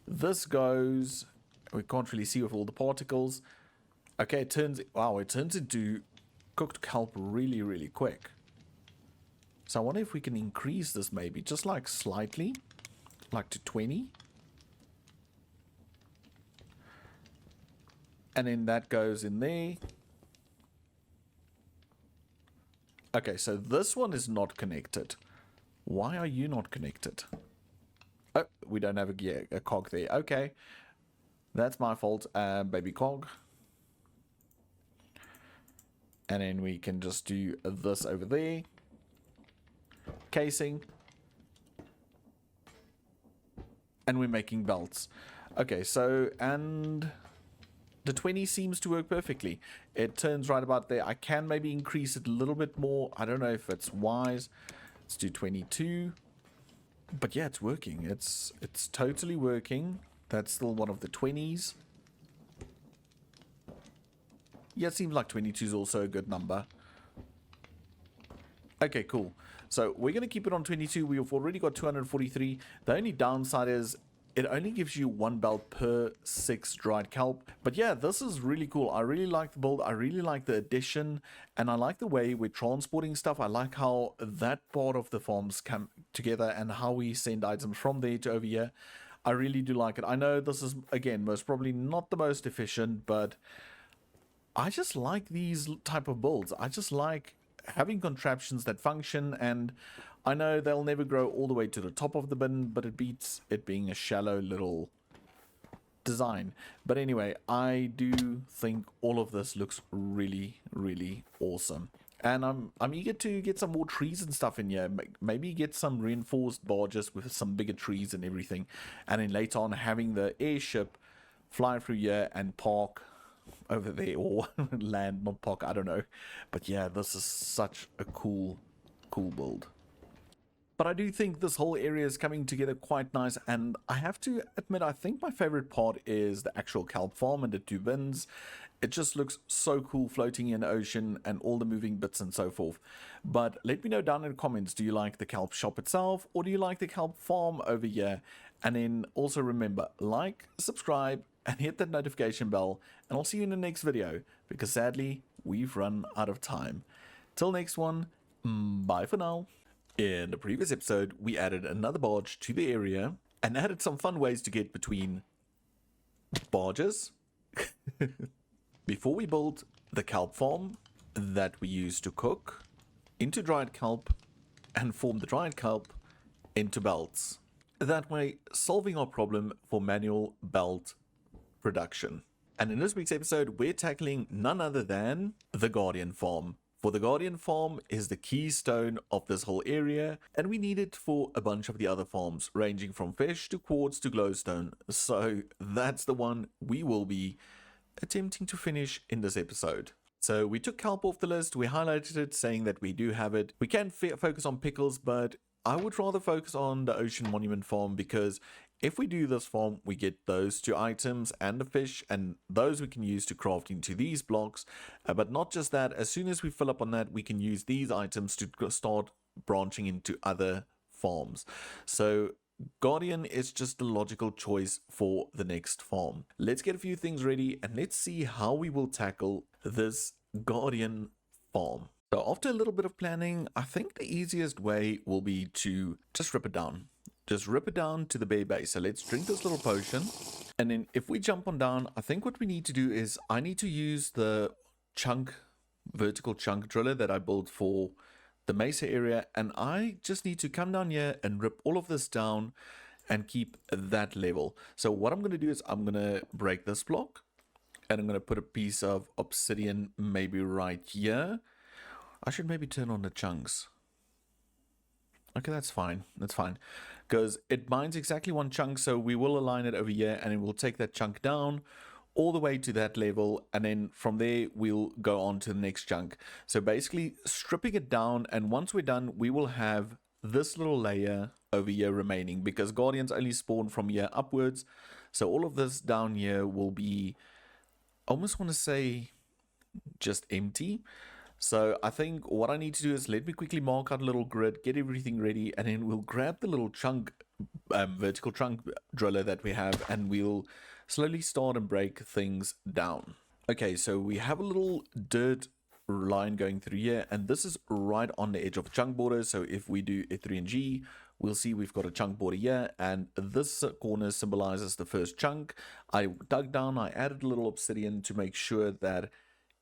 S1: This goes. We can't really see with all the particles. Okay, it turns into cooked kelp really, really quick. So I wonder if we can increase this maybe, just like slightly, like to 20. And then that goes in there. Okay, so this one is not connected. Why are you not connected? Oh, we don't have a cog there. Okay, that's my fault, baby cog. And then we can just do this over there. Casing. And we're making belts. Okay, so, and the 20 seems to work perfectly. It turns right about there. I can maybe increase it a little bit more. I don't know if it's wise. Let's do 22. But yeah, it's working. It's totally working. That's still one of the 20s. Yeah, it seems like 22 is also a good number. Okay, cool. So we're going to keep it on 22. We've already got 243. The only downside is it only gives you 1 belt per 6 dried kelp. But yeah, this is really cool. I really like the build. I really like the addition. And I like the way we're transporting stuff. I like how that part of the farms come together and how we send items from there to over here. I really do like it. I know this is, again, most probably not the most efficient, but I just like these type of builds. I just like having contraptions that function, and I know they'll never grow all the way to the top of the bin, but it beats it being a shallow little design. But anyway, I do think all of this looks really, really awesome. And I'm eager to get some more trees and stuff in here. Maybe get some reinforced barges with some bigger trees and everything. And then later on having the airship fly through here and park over there, or land, not park, I don't know. But yeah, this is such a cool build. But I do think this whole area is coming together quite nice, and I have to admit, I think my favorite part is the actual kelp farm and the 2 bins. It just looks so cool floating in the ocean and all the moving bits and so forth. But let me know down in the comments, do you like the kelp shop itself, or do you like the kelp farm over here? And then also remember, like, subscribe, and hit that notification bell, and I'll see you in the next video, because sadly, we've run out of time. Till next one, bye for now. In the previous episode, we added another barge to the area and added some fun ways to get between barges. Before we built the kelp farm that we used to cook into dried kelp and form the dried kelp into belts. That way, solving our problem for manual belt production. And in this week's episode, we're tackling none other than the Guardian farm. For the Guardian farm is the keystone of this whole area, and we need it for a bunch of the other farms, ranging from fish to quartz to glowstone. So that's the one we will be attempting to finish in this episode. So we took kelp off the list, we highlighted it saying that we do have it. We can focus on pickles, but I would rather focus on the Ocean Monument farm, because if we do this farm, we get those 2 items and the fish, and those we can use to craft into these blocks. But not just that, as soon as we fill up on that, we can use these items to start branching into other farms. So Guardian is just the logical choice for the next farm. Let's get a few things ready, and let's see how we will tackle this Guardian farm. So after a little bit of planning, I think the easiest way will be to just rip it down. Just rip it down to the bare base. So let's drink this little potion. And then if we jump on down, I think what we need to do is I need to use the vertical chunk driller that I built for the mesa area. And I just need to come down here and rip all of this down and keep that level. So what I'm going to do is I'm going to break this block. And I'm going to put a piece of obsidian maybe right here. I should maybe turn on the chunks. Okay, that's fine. That's fine. Because it binds exactly 1 chunk, so we will align it over here, and it will take that chunk down all the way to that level, and then from there we'll go on to the next chunk. So basically stripping it down, and once we're done, we will have this little layer over here remaining, because Guardians only spawn from here upwards. So all of this down here will be, I almost want to say, just empty. So I think what I need to do is let me quickly mark out a little grid, get everything ready, and then we'll grab the little chunk, vertical chunk driller that we have, and we'll slowly start and break things down. Okay, so we have a little dirt line going through here, and this is right on the edge of chunk border. So if we do a 3 and G, we'll see we've got a chunk border here, and this corner symbolizes the first chunk. I dug down, I added a little obsidian to make sure that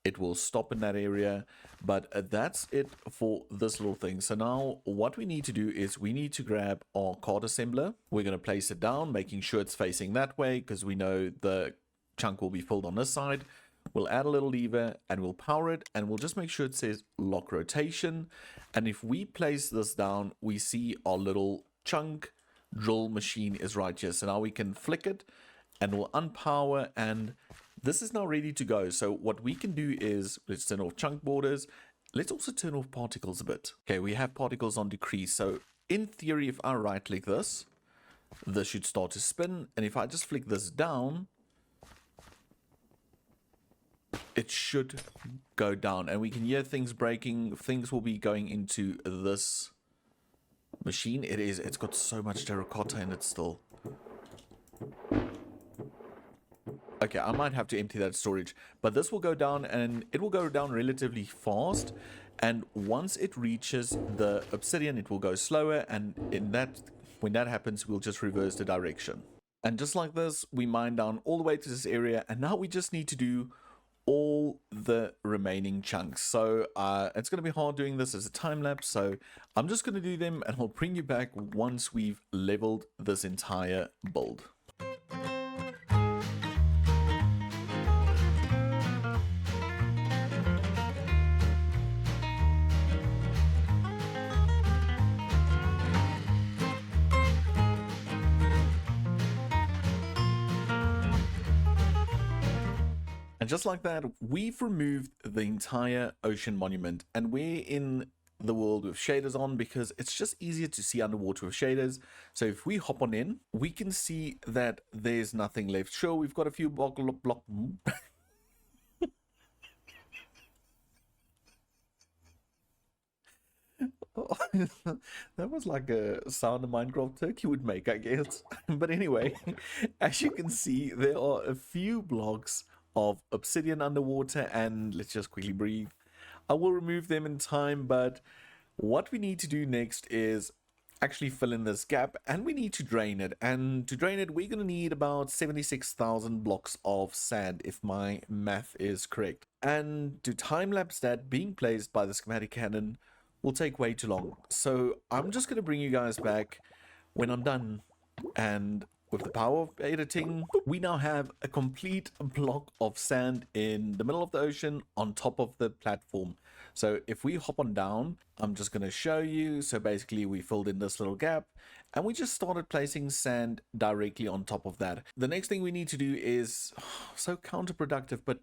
S1: it will stop in that area, but that's it for this little thing. So now what we need to do is we need to grab our card assembler. We're going to place it down, making sure it's facing that way, because we know the chunk will be filled on this side. We'll add a little lever and we'll power it, and we'll just make sure it says lock rotation. And if we place this down, we see our little chunk drill machine is right here. So now we can flick it and we'll unpower, and this is now ready to go. So what we can do is, let's turn off chunk borders. Let's also turn off particles a bit. Okay, we have particles on decrease. So in theory, if I right click this should start to spin. And if I just flick this down, it should go down. And we can hear things breaking. Things will be going into this machine. It's got so much terracotta in it still. Okay, I might have to empty that storage, but this will go down, and it will go down relatively fast. And once it reaches the obsidian, it will go slower. And when that happens, we'll just reverse the direction. And just like this, we mine down all the way to this area. And now we just need to do all the remaining chunks. So it's going to be hard doing this as a time lapse. So I'm just going to do them, and I'll bring you back once we've leveled this entire build. And just like that, we've removed the entire ocean monument, and we're in the world with shaders on because it's just easier to see underwater with shaders. So if we hop on in, we can see that there's nothing left. Sure, we've got a few block that was like a sound a Minecraft turkey would make, I guess. But anyway, as you can see, there are a few blocks of obsidian underwater, and let's just quickly breathe. I will remove them in time, but what we need to do next is actually fill in this gap, and we need to drain it. And to drain it, we're going to need about 76,000 blocks of sand, if my math is correct. And to time-lapse that being placed by the schematic cannon will take way too long. So I'm just going to bring you guys back when I'm done. And with the power of editing, we now have a complete block of sand in the middle of the ocean on top of the platform. So if we hop on down, I'm just going to show you. So basically we filled in this little gap and we just started placing sand directly on top of that. The next thing we need to do is so counterproductive, but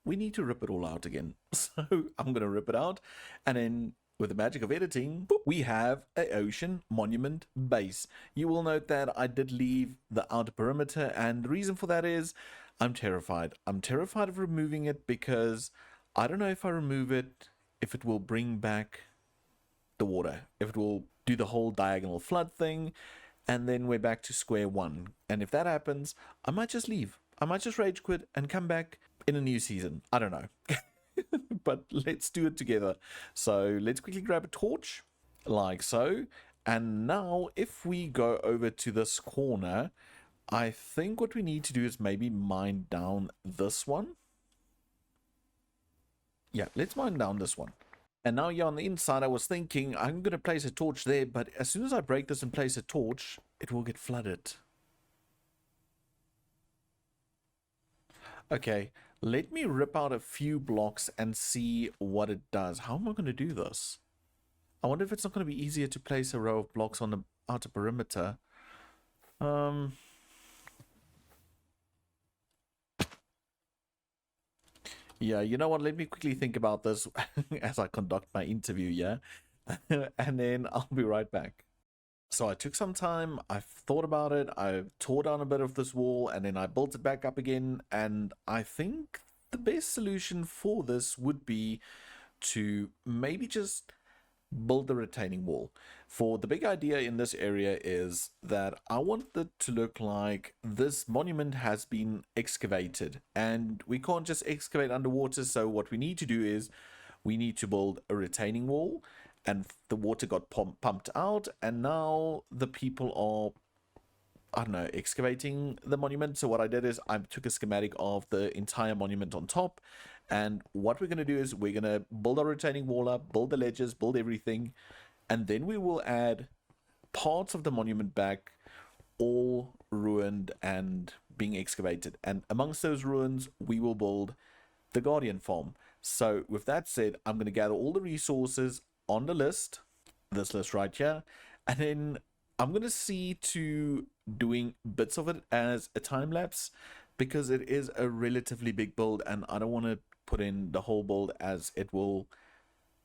S1: we need to rip it all out again. So I'm going to rip it out, and then with the magic of editing, we have an ocean monument base. You will note that I did leave the outer perimeter, and the reason for that is I'm terrified. I'm terrified of removing it because I don't know if I remove it, if it will bring back the water, if it will do the whole diagonal flood thing, and then we're back to square one. And if that happens, I might just leave. I might just rage quit and come back in a new season. I don't know. But let's do it together. So let's quickly grab a torch like so. And now if we go over to this corner, I think what we need to do is maybe mine down this one. Yeah, let's mine down this one. And now here on the inside, I was thinking I'm going to place a torch there, but as soon as I break this and place a torch, it will get flooded. Okay, let me rip out a few blocks and see what it does. How am I going to do this? I wonder if it's not going to be easier to place a row of blocks on the outer perimeter. Yeah, you know what? Let me quickly think about this as I conduct my interview, yeah? And then I'll be right back. So I took some time, I've thought about it, I tore down a bit of this wall, and then I built it back up again, and I think the best solution for this would be to maybe just build the retaining wall. For the big idea in this area is that I want it to look like this monument has been excavated, and we can't just excavate underwater, so what we need to do is we need to build a retaining wall. And the water got pumped out, and now the people are, I don't know, excavating the monument. So what I did is I took a schematic of the entire monument on top, and what we're going to do is we're going to build our retaining wall up, build the ledges, build everything, and then we will add parts of the monument back, all ruined and being excavated. And amongst those ruins, we will build the Guardian farm. So with that said, I'm going to gather all the resources on the list, this list right here, and then I'm going to see to doing bits of it as a time lapse because it is a relatively big build and I don't want to put in the whole build as it will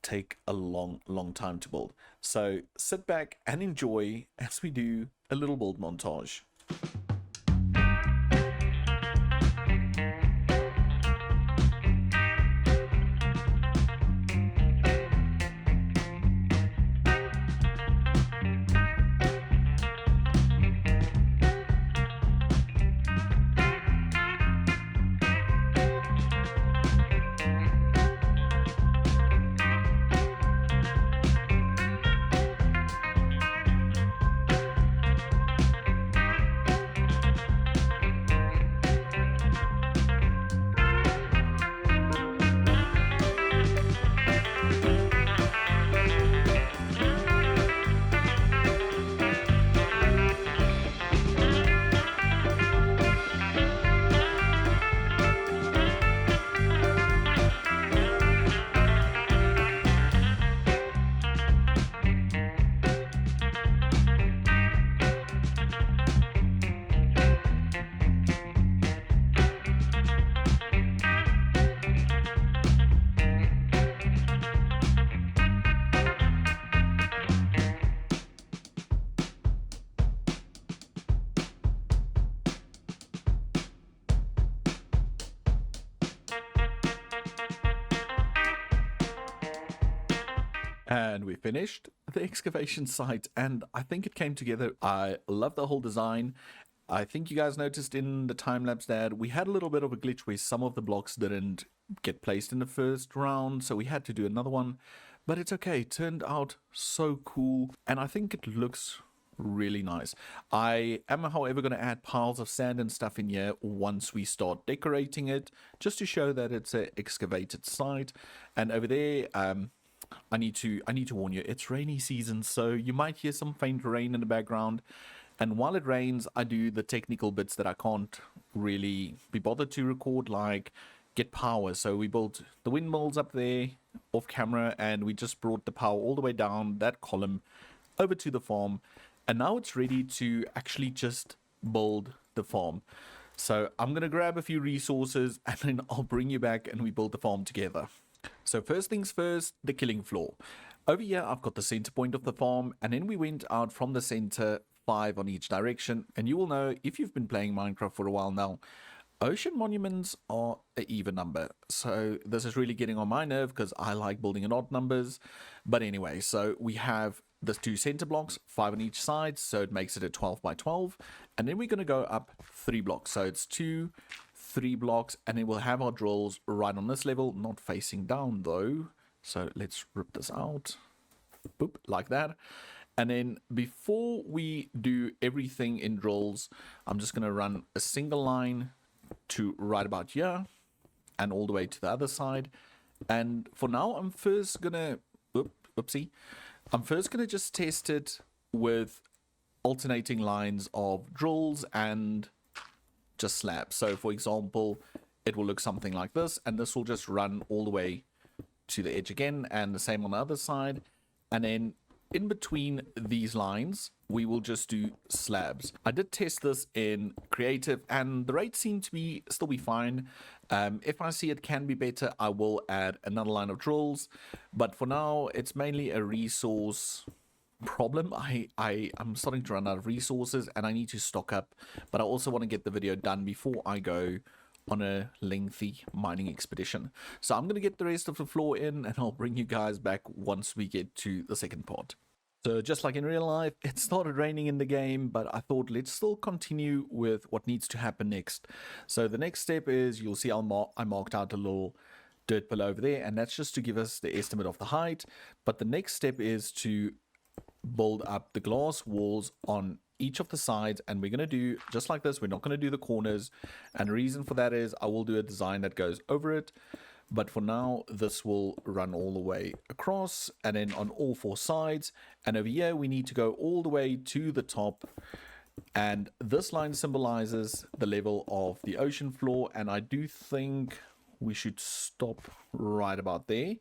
S1: take a long time to build. So sit back and enjoy as we do a little build montage. And we finished the excavation site, and I think it came together. I love the whole design. I think you guys noticed in the time lapse that we had a little bit of a glitch where some of the blocks didn't get placed in the first round, so we had to do another one. But it's okay, it turned out so cool, and I think it looks really nice. I am, however, going to add piles of sand and stuff in here once we start decorating it, just to show that it's an excavated site. And over there, I need to warn you, it's rainy season, so you might hear some faint rain in the background. And while it rains, I do the technical bits that I can't really be bothered to record, like get power. So we built the windmills up there off camera, and we just brought the power all the way down that column over to the farm. And now it's ready to actually just build the farm. So I'm going to grab a few resources, and then I'll bring you back and we build the farm together. So first things first, the killing floor. Over here, I've got the center point of the farm, and then we went out from the center, 5 on each direction. And you will know, if you've been playing Minecraft for a while now, ocean monuments are an even number. So this is really getting on my nerve because I like building in odd numbers. But anyway, so we have the 2 center blocks, 5 on each side, so it makes it a 12 by 12. And then we're going to go up 3 blocks. So it's 2, 3 blocks, and then we'll have our drills right on this level, not facing down though. So let's rip this out. Boop, like that. And then before we do everything in drills, I'm just going to run a single line to right about here and all the way to the other side. And for now, I'm first going to, I'm first going to just test it with alternating lines of drills and just slabs. So for example, it will look something like this, and this will just run all the way to the edge again, and the same on the other side. And then in between these lines, we will just do slabs. I did test this in creative, and the rates seem to still be fine. If I see it can be better, I will add another line of drills. But for now, it's mainly a resource problem. I'm starting to run out of resources, and I need to stock up. But I also want to get the video done before I go on a lengthy mining expedition. So I'm going to get the rest of the floor in, and I'll bring you guys back once we get to the second part. So just like in real life, it started raining in the game, but I thought let's still continue with what needs to happen next. So the next step is, you'll see I marked out a little dirt pillar over there, and that's just to give us the estimate of the height. But the next step is to build up the glass walls on each of the sides, and we're going to do just like this. We're not going to do the corners, and the reason for that is I will do a design that goes over it. But for now, this will run all the way across, and then on all 4 sides. And over here, we need to go all the way to the top. And this line symbolizes the level of the ocean floor. And I do think we should stop right about there.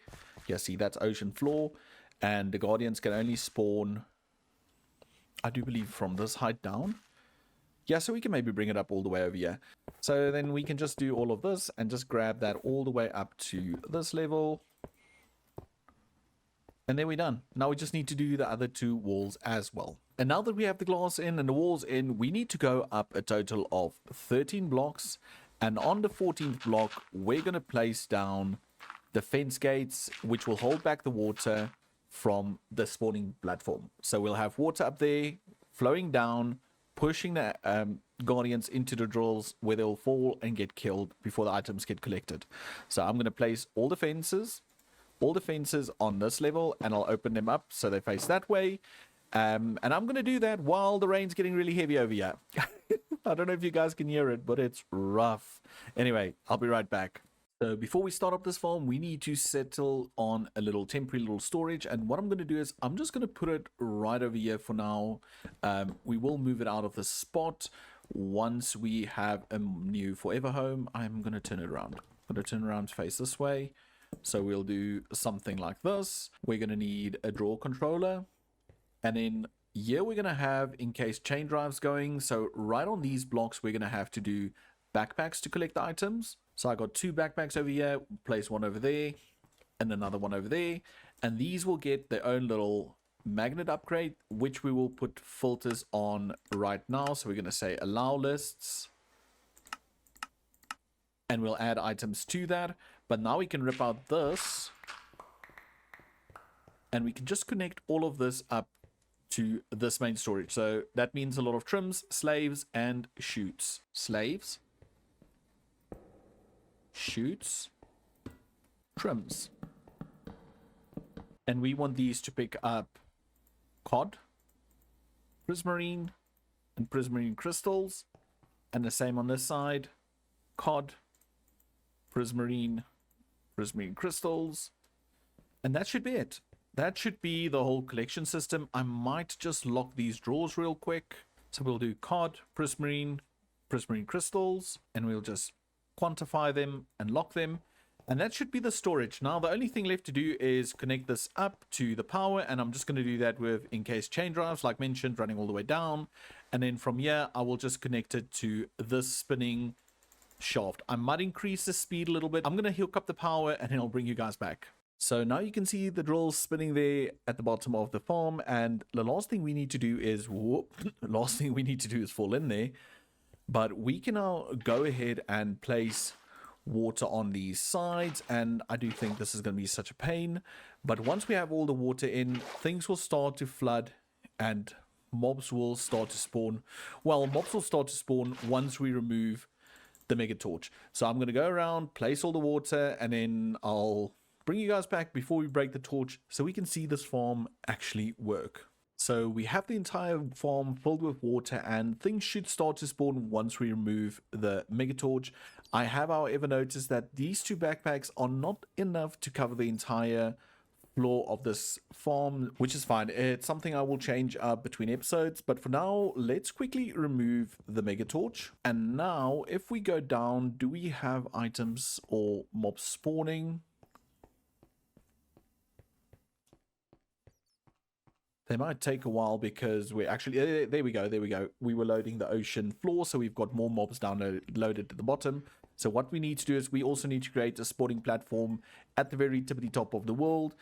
S1: Yeah, see, that's ocean floor. And the guardians can only spawn, I do believe, from this height down. Yeah, so we can maybe bring it up all the way over here. So then we can just do all of this and just grab that all the way up to this level. And then we're done. Now we just need to do the other 2 walls as well. And now that we have the glass in and the walls in, we need to go up a total of 13 blocks. And on the 14th block, we're going to place down the fence gates, which will hold back the water from the spawning platform. So we'll have water up there flowing down, pushing the guardians into the drills where they'll fall and get killed before the items get collected. So I'm going to place all the fences on this level, and I'll open them up so they face that way. And I'm going to do that while the rain's getting really heavy over here. I don't know if you guys can hear it, but it's rough. Anyway, I'll be right back. So before we start up this farm, we need to settle on a temporary little storage. And what I'm going to do is I'm just going to put it right over here for now. We will move it out of the spot once we have a new forever home. I'm going to turn it around. I'm going to turn around to face this way. So we'll do something like this. We're going to need a draw controller. And then here we're going to have, in case chain drive's going. So right on these blocks, we're going to have to do backpacks to collect the items. So I got 2 backpacks over here, place one over there and another one over there, and these will get their own little magnet upgrade, which we will put filters on right now. So we're going to say allow lists, and we'll add items to that. But now we can rip out this and we can just connect all of this up to this main storage. So that means a lot of trims, slaves, and chutes. Slaves, chutes, trims. And we want these to pick up cod, prismarine, and prismarine crystals. And the same on this side. Cod, prismarine, prismarine crystals. And that should be it. That should be the whole collection system. I might just lock these drawers real quick. So we'll do cod, prismarine, prismarine crystals, and we'll just quantify them and lock them. And that should be the storage. Now, the only thing left to do is connect this up to the power, and I'm just going to do that with in-case chain drives, like mentioned, running all the way down. And then from here, I will just connect it to this spinning shaft. I might increase the speed a little bit. I'm going to hook up the power, and then I'll bring you guys back. So now you can see the drills spinning there at the bottom of the farm, and the last thing we need to do is fall in there. But we can now go ahead and place water on these sides, and I do think this is going to be such a pain. But once we have all the water in, things will start to flood and mobs will start to spawn. Well, mobs will start to spawn once we remove the mega torch. So I'm going to go around, place all the water, and then I'll bring you guys back before we break the torch so we can see this farm actually work. So we have the entire farm filled with water, and things should start to spawn once we remove the mega torch. I have, however, noticed that these two backpacks are not enough to cover the entire floor of this farm, which is fine. It's something I will change up between episodes, but for now, let's quickly remove the mega torch. And now, if we go down, do we have items or mobs spawning? They might take a while because we're actually, there we go. We were loading the ocean floor, so we've got more mobs loaded at the bottom. So what we need to do is we also need to create a spawning platform at the very tippity top of the world.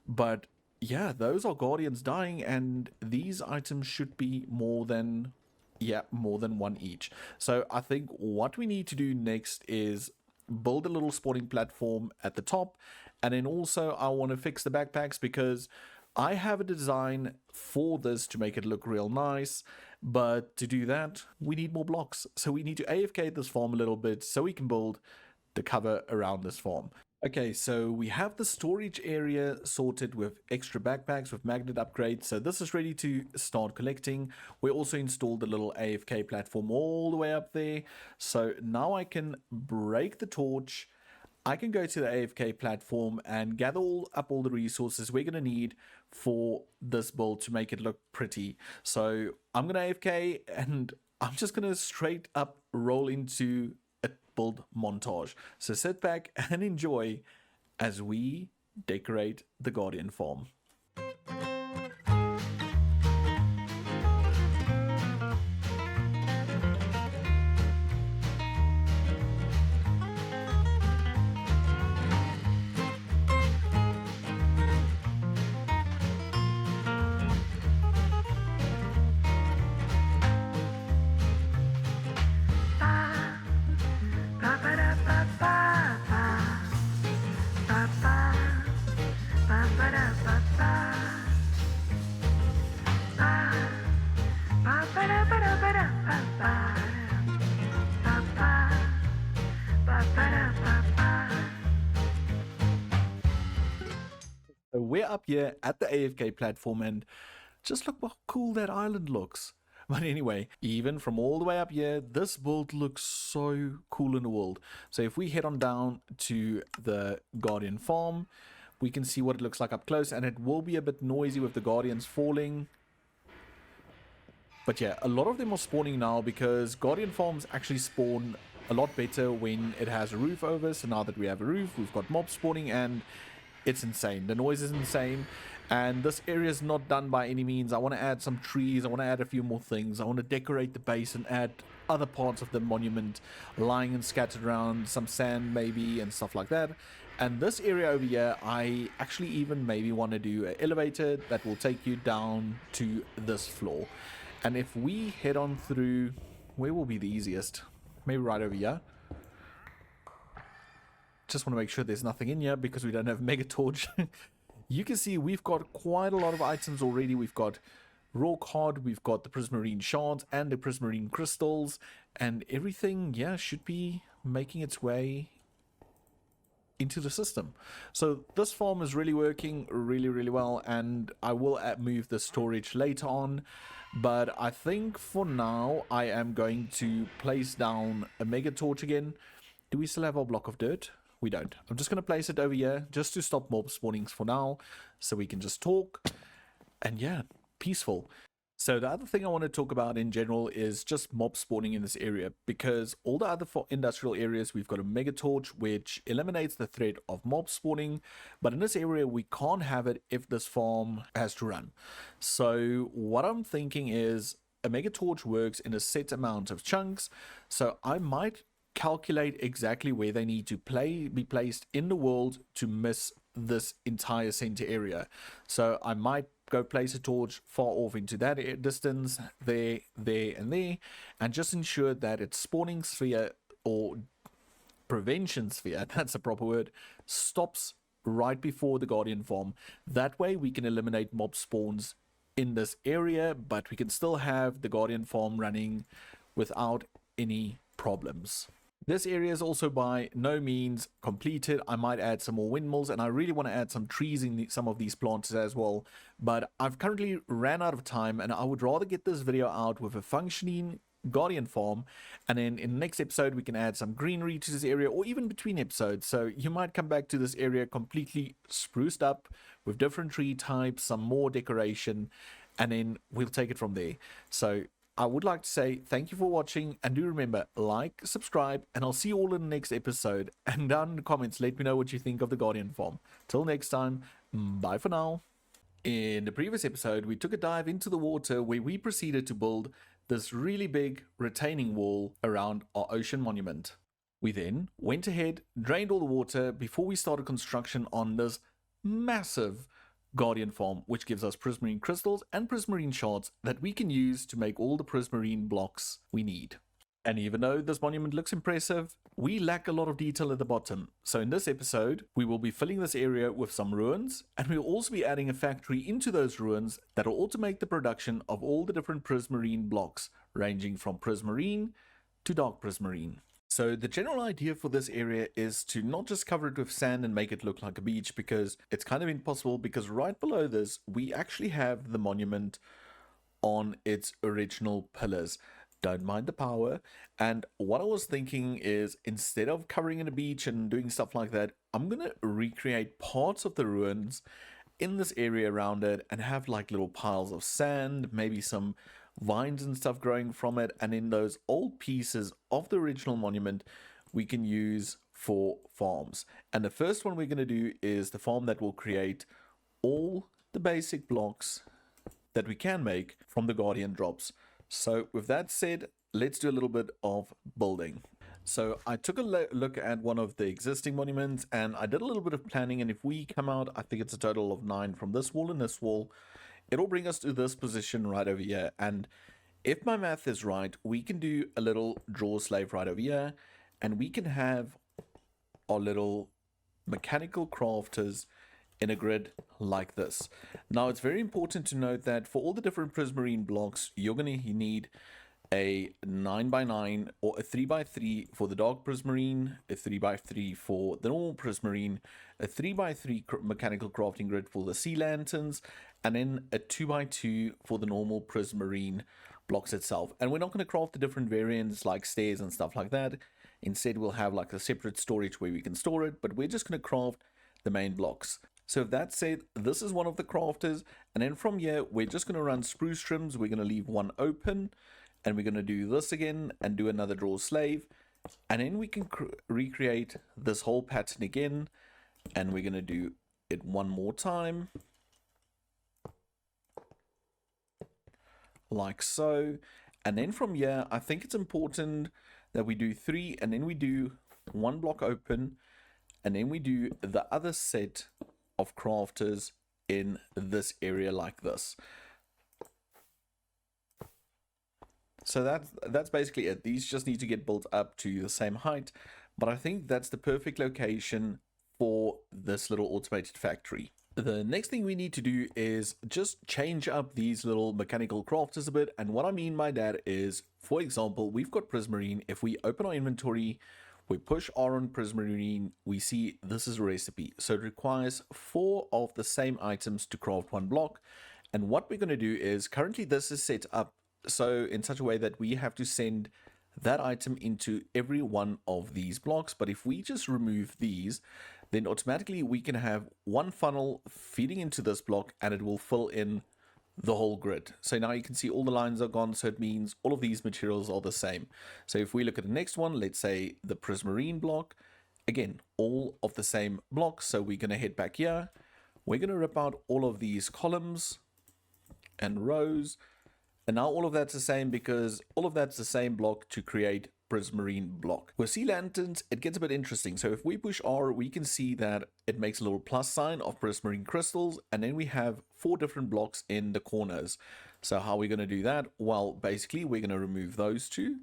S1: But yeah, those are guardians dying, and these items should be more than one each. So I think what we need to do next is build a little spawning platform at the top, and then also I want to fix the backpacks because I have a design for this to make it look real nice, but to do that, we need more blocks. So we need to AFK this farm a little bit so we can build the cover around this farm. Okay, so we have the storage area sorted with extra backpacks with magnet upgrades. So this is ready to start collecting. We also installed the little AFK platform all the way up there. So now I can break the torch. I can go to the AFK platform and gather up all the resources we're going to need for this build to make it look pretty. So I'm going to AFK and I'm just going to straight up roll into a build montage. So sit back and enjoy as we decorate the Guardian farm. So we're up here at the AFK platform, and just look how cool that island looks. But anyway, even from all the way up here, this build looks so cool in the world. So if we head on down to the Guardian farm, we can see what it looks like up close, and it will be a bit noisy with the Guardians falling. But yeah, a lot of them are spawning now because Guardian farms actually spawn a lot better when it has a roof over. So now that we have a roof, we've got mobs spawning, and it's insane. The noise is insane, and this area is not done by any means. I want to add some trees. I want to add a few more things. I want to decorate the base and add other parts of the monument lying and scattered around, some sand maybe and stuff like that. And this area over here, I actually even maybe want to do an elevator that will take you down to this floor. And if we head on through, where will be the easiest? Maybe right over here. Just want to make sure there's nothing in here because we don't have mega torch. you can see we've got quite a lot of items already. We've got raw cod, we've got the prismarine shards and the prismarine crystals, and everything, yeah, should be making its way into the system. So this farm is really working really well, and I will move the storage later on, but I think for now I am going to place down a mega torch again. Do we still have our block of dirt? We don't. I'm just going to place it over here just to stop mob spawnings for now, so we can just talk, and yeah, peaceful. So the other thing I want to talk about in general is just mob spawning in this area, because all the other industrial areas we've got a mega torch which eliminates the threat of mob spawning, but in this area we can't have it if this farm has to run. So what I'm thinking is a mega torch works in a set amount of chunks, so I might calculate exactly where they need to be placed in the world to miss this entire center area. So I might go place a torch far off into that distance, there, and there, and just ensure that its spawning sphere or prevention sphere, that's a proper word, stops right before the guardian farm. That way we can eliminate mob spawns in this area, but we can still have the guardian farm running without any problems. This area is also by no means completed. I might add some more windmills, and I really want to add some trees in some of these plants as well. But I've currently ran out of time, and I would rather get this video out with a functioning guardian farm, and then in the next episode we can add some greenery to this area, or even between episodes. So you might come back to this area completely spruced up with different tree types, some more decoration, and then we'll take it from there. So I would like to say thank you for watching, and do remember, like, subscribe, and I'll see you all in the next episode. And down in the comments, let me know what you think of the Guardian farm. Till next time, bye for now. In the previous episode, we took a dive into the water where we proceeded to build this really big retaining wall around our ocean monument. We then went ahead, drained all the water before we started construction on this massive guardian farm, which gives us prismarine crystals and prismarine shards that we can use to make all the prismarine blocks we need. And even though this monument looks impressive, we lack a lot of detail at the bottom. So in this episode, we will be filling this area with some ruins, and we will also be adding a factory into those ruins that will automate the production of all the different prismarine blocks, ranging from prismarine to dark prismarine. So the general idea for this area is to not just cover it with sand and make it look like a beach, because it's kind of impossible, because right below this we actually have the monument on its original pillars. Don't mind the power. And what I was thinking is, instead of covering in a beach and doing stuff like that, I'm gonna recreate parts of the ruins in this area around it and have like little piles of sand, maybe some vines and stuff growing from it, and in those old pieces of the original monument we can use for farms. And the first one we're going to do is the farm that will create all the basic blocks that we can make from the guardian drops. So with that said, let's do a little bit of building. So I took a look at one of the existing monuments, and I did a little bit of planning, and if we come out, I think it's a total of 9 from this wall and this wall, it'll bring us to this position right over here. And if my math is right, we can do a little draw slave right over here, and we can have our little mechanical crafters in a grid like this. Now it's very important to note that for all the different prismarine blocks, you're going to need a 9x9 or a 3x3 for the dark prismarine, a 3x3 for the normal prismarine, a 3x3 mechanical crafting grid for the sea lanterns, and then a 2x2 for the normal prismarine blocks itself. And we're not going to craft the different variants like stairs and stuff like that. Instead, we'll have like a separate storage where we can store it, but we're just going to craft the main blocks. So that said, this is one of the crafters, and then from here we're just going to run spruce trims. We're going to leave one open, and we're going to do this again and do another draw slave, and then we can recreate this whole pattern again, and we're going to do it one more time like so. And then from here, I think it's important that we do 3, and then we do one block open, and then we do the other set of crafters in this area like this. So that's basically it. These just need to get built up to the same height, but I think that's the perfect location for this little automated factory. The next thing we need to do is just change up these little mechanical crafters a bit. And what I mean by that is, for example, we've got Prismarine. If we open our inventory, we push R on Prismarine, we see this is a recipe. So it requires 4 of the same items to craft 1 block. And what we're going to do is, currently this is set up so in such a way that we have to send that item into every one of these blocks. But if we just remove these, then automatically we can have one funnel feeding into this block and it will fill in the whole grid. So now you can see all the lines are gone, so it means all of these materials are the same. So if we look at the next one, let's say the Prismarine block, again, all of the same blocks. So we're going to head back here. We're going to rip out all of these columns and rows. And now all of that's the same because all of that's the same block to create Prismarine block. With sea lanterns, it gets a bit interesting. So if we push R, we can see that it makes a little plus sign of Prismarine crystals, and then we have 4 different blocks in the corners. So how are we going to do that? Well, basically we're going to remove those 2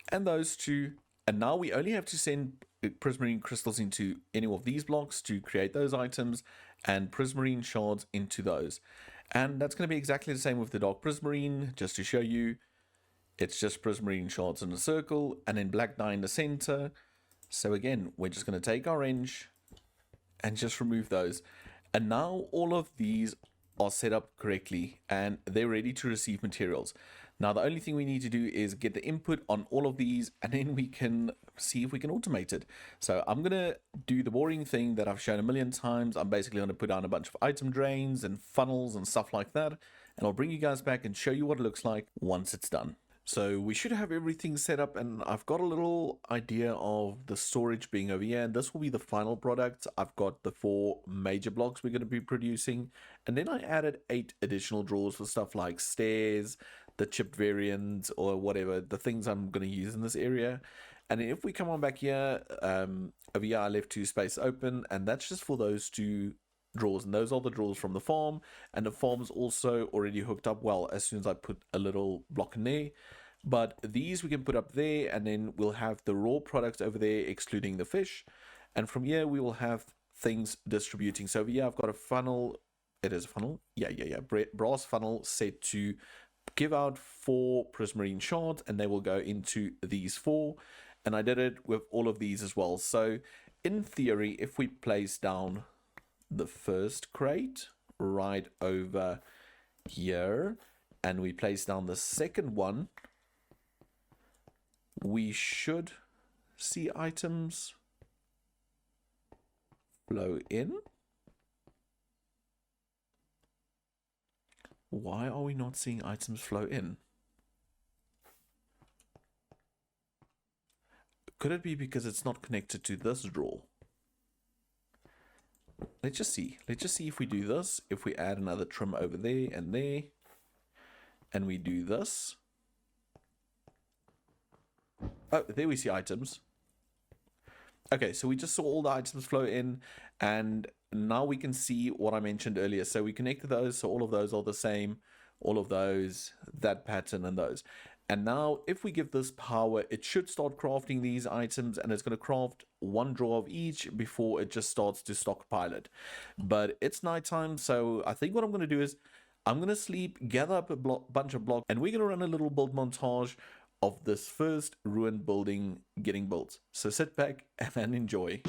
S1: and those 2, and now we only have to send Prismarine crystals into any of these blocks to create those items, and Prismarine shards into those. And that's going to be exactly the same with the dark Prismarine. Just to show you, it's just Prismarine shards in a circle and then black dye in the center. So again, we're just going to take our wrench and just remove those. And now all of these are set up correctly and they're ready to receive materials. Now the only thing we need to do is get the input on all of these, and then we can see if we can automate it. So I'm going to do the boring thing that I've shown a million times. I'm basically going to put down a bunch of item drains and funnels and stuff like that. And I'll bring you guys back and show you what it looks like once it's done. So we should have everything set up, and I've got a little idea of the storage being over here, and this will be the final product. I've got the 4 major blocks we're going to be producing, and then I added 8 additional drawers for stuff like stairs, the chipped variants, or whatever, the things I'm going to use in this area. And then if we come on back here, over here I left 2 spaces open, and that's just for those 2 drawers, and those are the drawers from the farm, and the farm's also already hooked up well as soon as I put a little block in there. But these we can put up there, and then we'll have the raw products over there excluding the fish, and from here we will have things distributing. So over here I've got a funnel. It is a funnel, yeah, brass funnel set to give out 4 Prismarine shards, and they will go into these 4, and I did it with all of these as well. So in theory, if we place down the first crate right over here and we place down the second one, we should see items flow in. Why are we not seeing items flow in? Could it be because it's not connected to this drawer? Let's just see. Let's just see if we do this. If we add another trim over there, and we do this. Oh, there we see items. Okay, so we just saw all the items flow in, and now we can see what I mentioned earlier. So we connected those, so all of those are the same. All of those, that pattern, and those. And now if we give this power, it should start crafting these items, and it's going to craft 1 drawer of each before it just starts to stockpile it. But it's nighttime, so I think what I'm going to do is I'm going to sleep, gather up a bunch of blocks, and we're going to run a little build montage of this first ruined building getting built. So sit back and enjoy.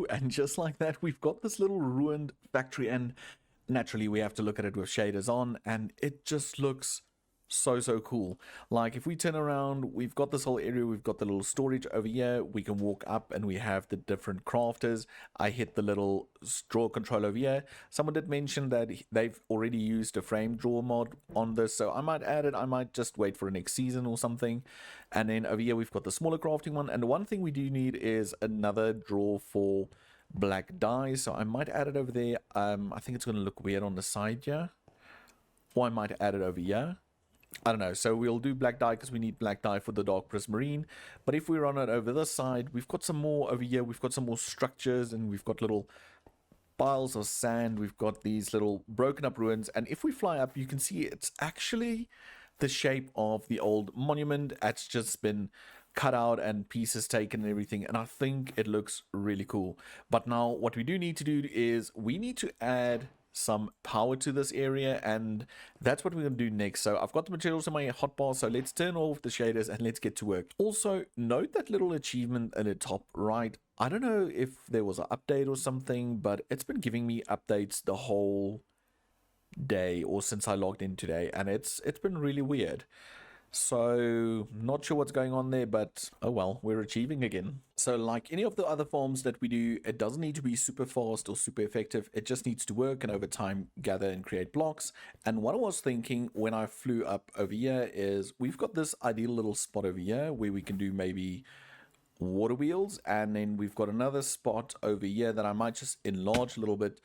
S1: and just like that, we've got this little ruined factory, and naturally we have to look at it with shaders on, and it just looks so cool. Like if we turn around, we've got this whole area, we've got the little storage over here, we can walk up and we have the different crafters. I hit the little draw control over here. Someone did mention that they've already used a frame draw mod on this, so I might add it. I might just wait for next season or something. And then over here we've got the smaller crafting one, and the one thing we do need is another draw for black dye, so I might add it over there. I think it's going to look weird on the side here, or I might add it over here. I don't know. So we'll do black dye because we need black dye for the dark prismarine. But if we run it over this side, we've got some more over here. We've got some more structures, and we've got little piles of sand. We've got these little broken up ruins. And if we fly up, you can see it's actually the shape of the old monument. It's just been cut out and pieces taken and everything. And I think it looks really cool. But now what we do need to do is we need to add some power to this area, and that's what we're going to do next. So I've got the materials in my hotbar, so let's turn off the shaders and let's get to work. Also, note that little achievement at the top right. I don't know if there was an update or something, but it's been giving me updates the whole day or since I logged in today, and it's been really weird. So not sure what's going on there, but oh well, we're achieving again. So like any of the other farms that we do, it doesn't need to be super fast or super effective. It just needs to work and over time gather and create blocks. And what I was thinking when I flew up over here is we've got this ideal little spot over here where we can do maybe water wheels, and then we've got another spot over here that I might just enlarge a little bit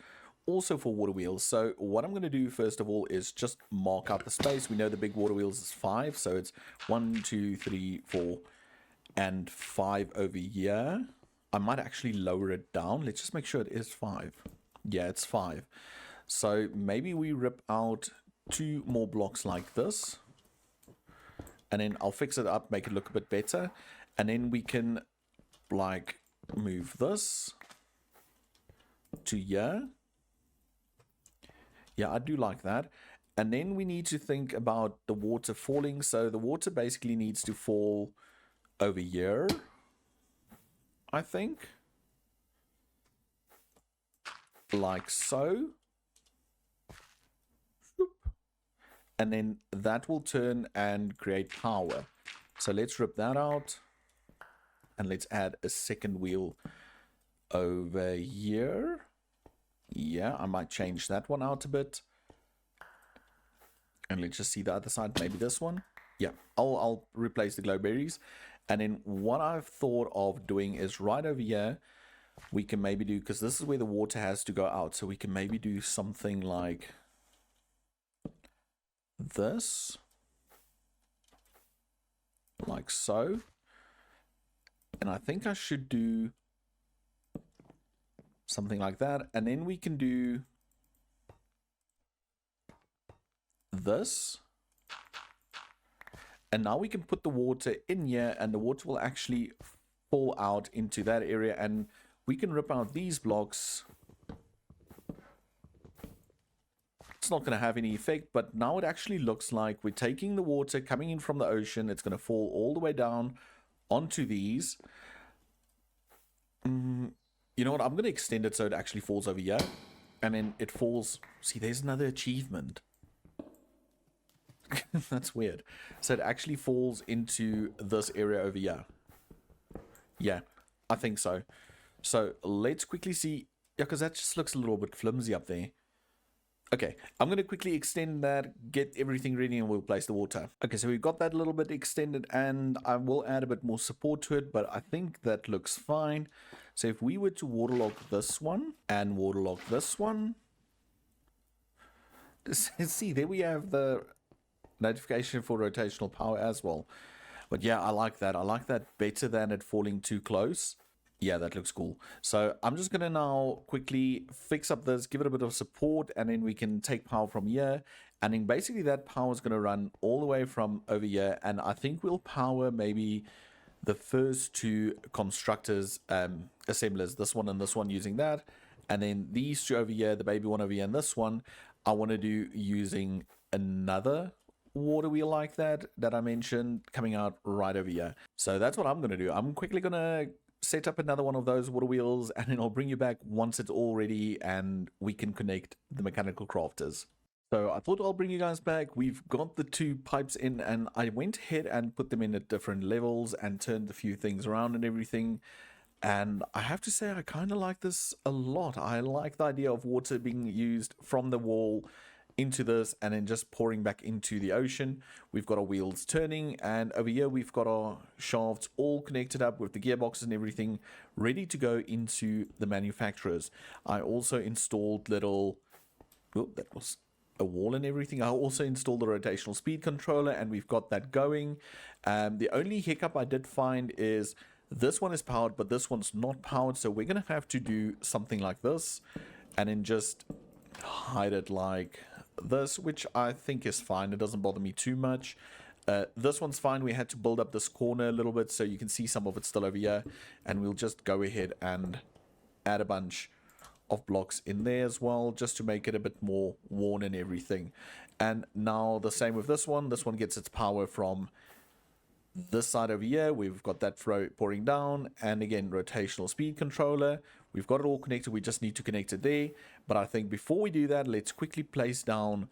S1: also for water wheels. So what I'm going to do first of all is just mark out the space. We know the big water wheels is 5, so it's 1 2 3 4 and 5 over here. I might actually lower it down. Let's just make sure it is 5. Yeah, it's 5. So maybe we rip out 2 more blocks like this, and then I'll fix it up, make it look a bit better, and then we can like move this to here. Yeah, I do like that. And then we need to think about the water falling. So the water basically needs to fall over here, I think. Like so. And then that will turn and create power. So let's rip that out. And let's add a second wheel over here. Yeah, I might change that one out a bit. And let's just see the other side, maybe this one. Yeah, I'll replace the glowberries. And then what I've thought of doing is right over here, we can maybe do, because this is where the water has to go out, so we can maybe do something like this. Like so. And I think I should do something like that, and then we can do this, and now we can put the water in here, and the water will actually fall out into that area, and we can rip out these blocks. It's not going to have any effect, but now it actually looks like we're taking the water coming in from the ocean. It's going to fall all the way down onto these. You know what, I'm going to extend it so it actually falls over here. And then it falls... See, there's another achievement. That's weird. So it actually falls into this area over here. Yeah, I think so. So let's quickly see... Yeah, because that just looks a little bit flimsy up there. Okay, I'm going to quickly extend that, get everything ready, and we'll place the water. Okay, so we've got that a little bit extended, and I will add a bit more support to it, but I think that looks fine. So if we were to waterlog this one, and waterlog this one, see, there we have the notification for rotational power as well. But yeah, I like that. I like that better than it falling too close. Yeah, that looks cool. So I'm just going to now quickly fix up this, give it a bit of support, and then we can take power from here. And then basically that power is going to run all the way from over here. And I think we'll power maybe the first 2 constructors, assemblers, this one and this one, using that. And then these 2 over here, the baby one over here and this one, I want to do using another water wheel like that I mentioned, coming out right over here. So that's what I'm going to do. I'm quickly going to set up another one of those water wheels, and then I'll bring you back once it's all ready and we can connect the mechanical crafters. So I thought I'll bring you guys back. We've got the 2 pipes in, and I went ahead and put them in at different levels and turned a few things around and everything. And I have to say, I kind of like this a lot. I like the idea of water being used from the wall into this and then just pouring back into the ocean. We've got our wheels turning, and over here we've got our shafts all connected up with the gearboxes and everything ready to go into the manufacturers. I also installed little, oh, that was a wall and everything. I also installed the rotational speed controller, and we've got that going. The only hiccup I did find is this one is powered, but this one's not powered, so we're gonna have to do something like this and then just hide it like this, which I think is fine. It doesn't bother me too much. This one's fine. We had to build up this corner a little bit, so you can see some of it still over here, and we'll just go ahead and add a bunch of blocks in there as well, just to make it a bit more worn and everything. And now the same with this one. This one gets its power from this side over here. We've got that pouring down, and again, rotational speed controller. We've got it all connected. We just need to connect it there. But I think before we do that, let's quickly place down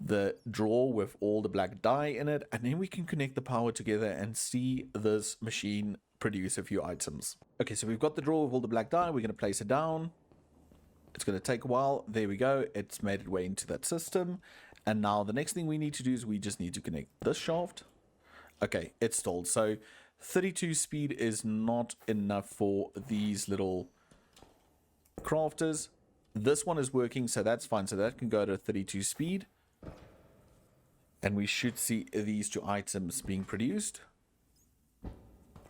S1: the drawer with all the black dye in it, and then we can connect the power together and see this machine produce a few items. Okay, so we've got the drawer with all the black dye. We're going to place it down. It's going to take a while. There we go. It's made its way into that system. And now the next thing we need to do is we just need to connect this shaft. Okay, it's stalled. So 32 speed is not enough for these little crafters. This one is working, so that's fine. So that can go to 32 speed. And we should see these 2 items being produced.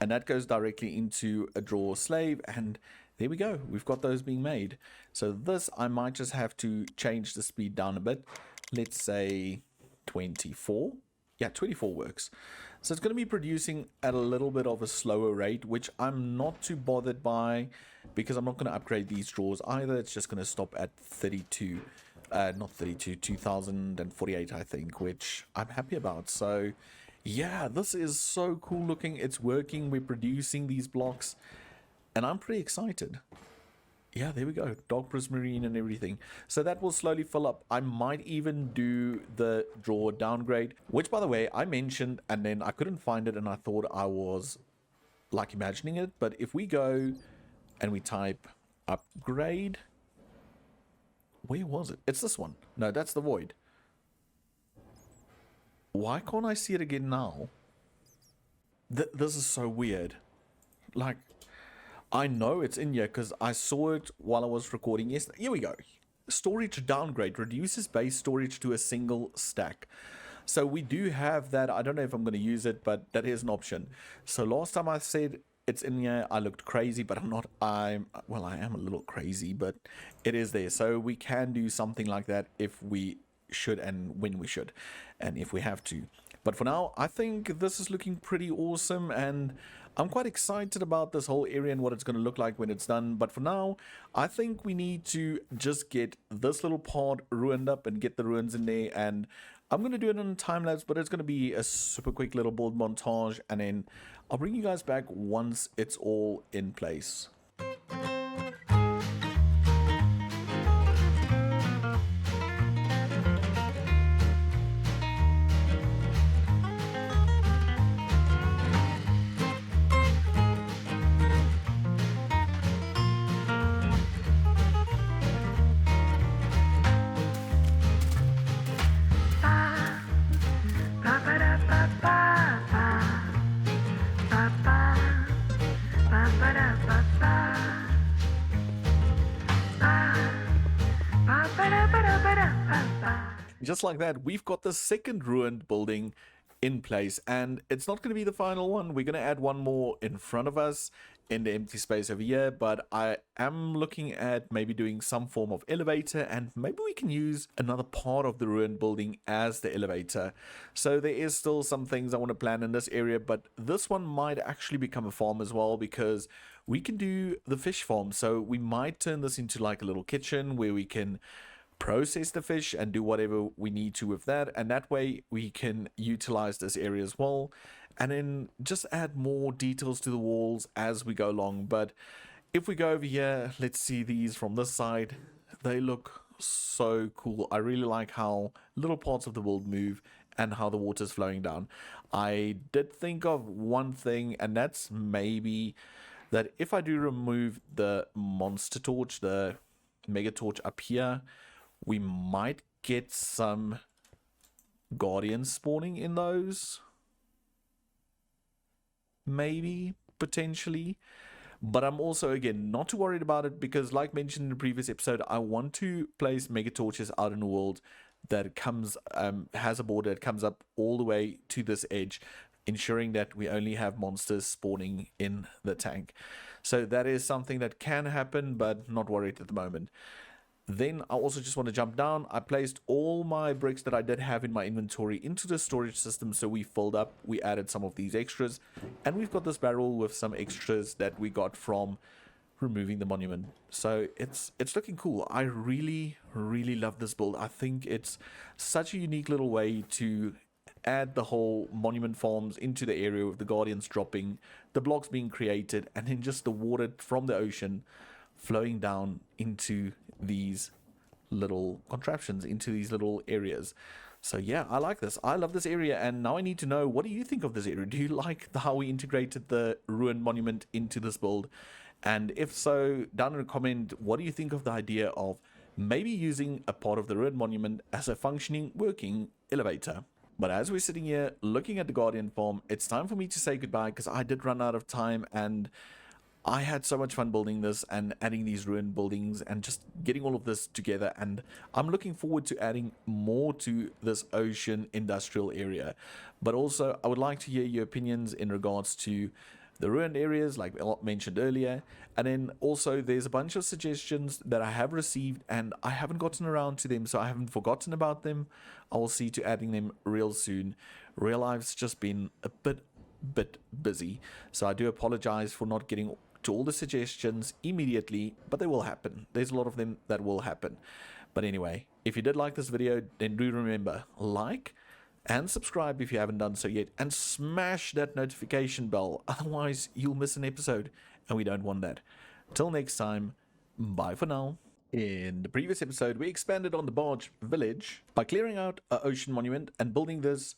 S1: And that goes directly into a drawer slave, and there we go. We've got those being made. So this, I might just have to change the speed down a bit. Let's say 24. Yeah, 24 works. So it's going to be producing at a little bit of a slower rate, which I'm not too bothered by, because I'm not going to upgrade these drawers either. It's just going to stop at 32. Not 32, 2048, I think, which I'm happy about. So yeah, this is so cool looking. It's working. We're producing these blocks, and I'm pretty excited. Yeah, there we go. Dark prismarine and everything. So that will slowly fill up. I might even do the drawer downgrade, which, by the way, I mentioned, and then I couldn't find it, and I thought I was like imagining it. But if we go and we type upgrade, where was it? It's this one. No, that's the void. Why can't I see it again now? This is so weird. Like, I know it's in here because I saw it while I was recording yesterday. Here we go. Storage downgrade reduces base storage to a single stack. So we do have that. I don't know if I'm going to use it, but that is an option. So last time I said it's in here, I looked crazy, but I'm not. Well, I am a little crazy, but it is there. So we can do something like that if we should, and when we should, and if we have to. But for now, I think this is looking pretty awesome, and I'm quite excited about this whole area and what it's going to look like when it's done. But for now, I think we need to just get this little part ruined up and get the ruins in there. And I'm going to do it on time lapse, but it's going to be a super quick little build montage, and then I'll bring you guys back once it's all in place. Just like that, we've got the second ruined building in place, and it's not going to be the final one. We're going to add one more in front of us in the empty space over here, but I am looking at maybe doing some form of elevator, and maybe we can use another part of the ruined building as the elevator. So there is still some things I want to plan in this area, but this one might actually become a farm as well, because we can do the fish farm. So we might turn this into like a little kitchen where we can process the fish and do whatever we need to with that, and that way we can utilize this area as well, and then just add more details to the walls as we go along. But if we go over here, let's see these from this side. They look so cool. I really like how little parts of the world move and how the water's flowing down. I did think of one thing, and that's maybe that if I do remove the monster torch, the mega torch up here, we might get some guardians spawning in those. Maybe, potentially. But I'm also, again, not too worried about it, because like mentioned in the previous episode, I want to place mega torches out in the world that comes has a border that comes up all the way to this edge, ensuring that we only have monsters spawning in the tank. So that is something that can happen, but not worried at the moment. Then I also just want to jump down. I placed all my bricks that I did have in my inventory into the storage system, so we filled up. We added some of these extras, and we've got this barrel with some extras that we got from removing the monument. So it's looking cool. I really love this build. I think it's such a unique little way to add the whole monument farms into the area with the guardians dropping, the blocks being created, and then just the water from the ocean flowing down into these little contraptions, into these little areas. So yeah, I like this. I love this area, and now I need to know, what do you think of this area? Do you like how we integrated the ruined monument into this build? And if so, down in the comment, what do you think of the idea of maybe using a part of the ruined monument as a functioning, working elevator? But as we're sitting here looking at the guardian farm, it's time for me to say goodbye, because I did run out of time, and I had so much fun building this and adding these ruined buildings and just getting all of this together, and I'm looking forward to adding more to this ocean industrial area. But also, I would like to hear your opinions in regards to the ruined areas, like I mentioned earlier, and then also there's a bunch of suggestions that I have received and I haven't gotten around to them, so I haven't forgotten about them. I will see to adding them real soon. Real life's just been a bit busy, so I do apologize for not getting to all the suggestions immediately, but they will happen. There's a lot of them that will happen. But anyway, if you did like this video, then do remember, like and subscribe if you haven't done so yet, and smash that notification bell, otherwise you'll miss an episode, and we don't want that. Till next time, bye for now. In the previous episode, we expanded on the barge village by clearing out an ocean monument and building this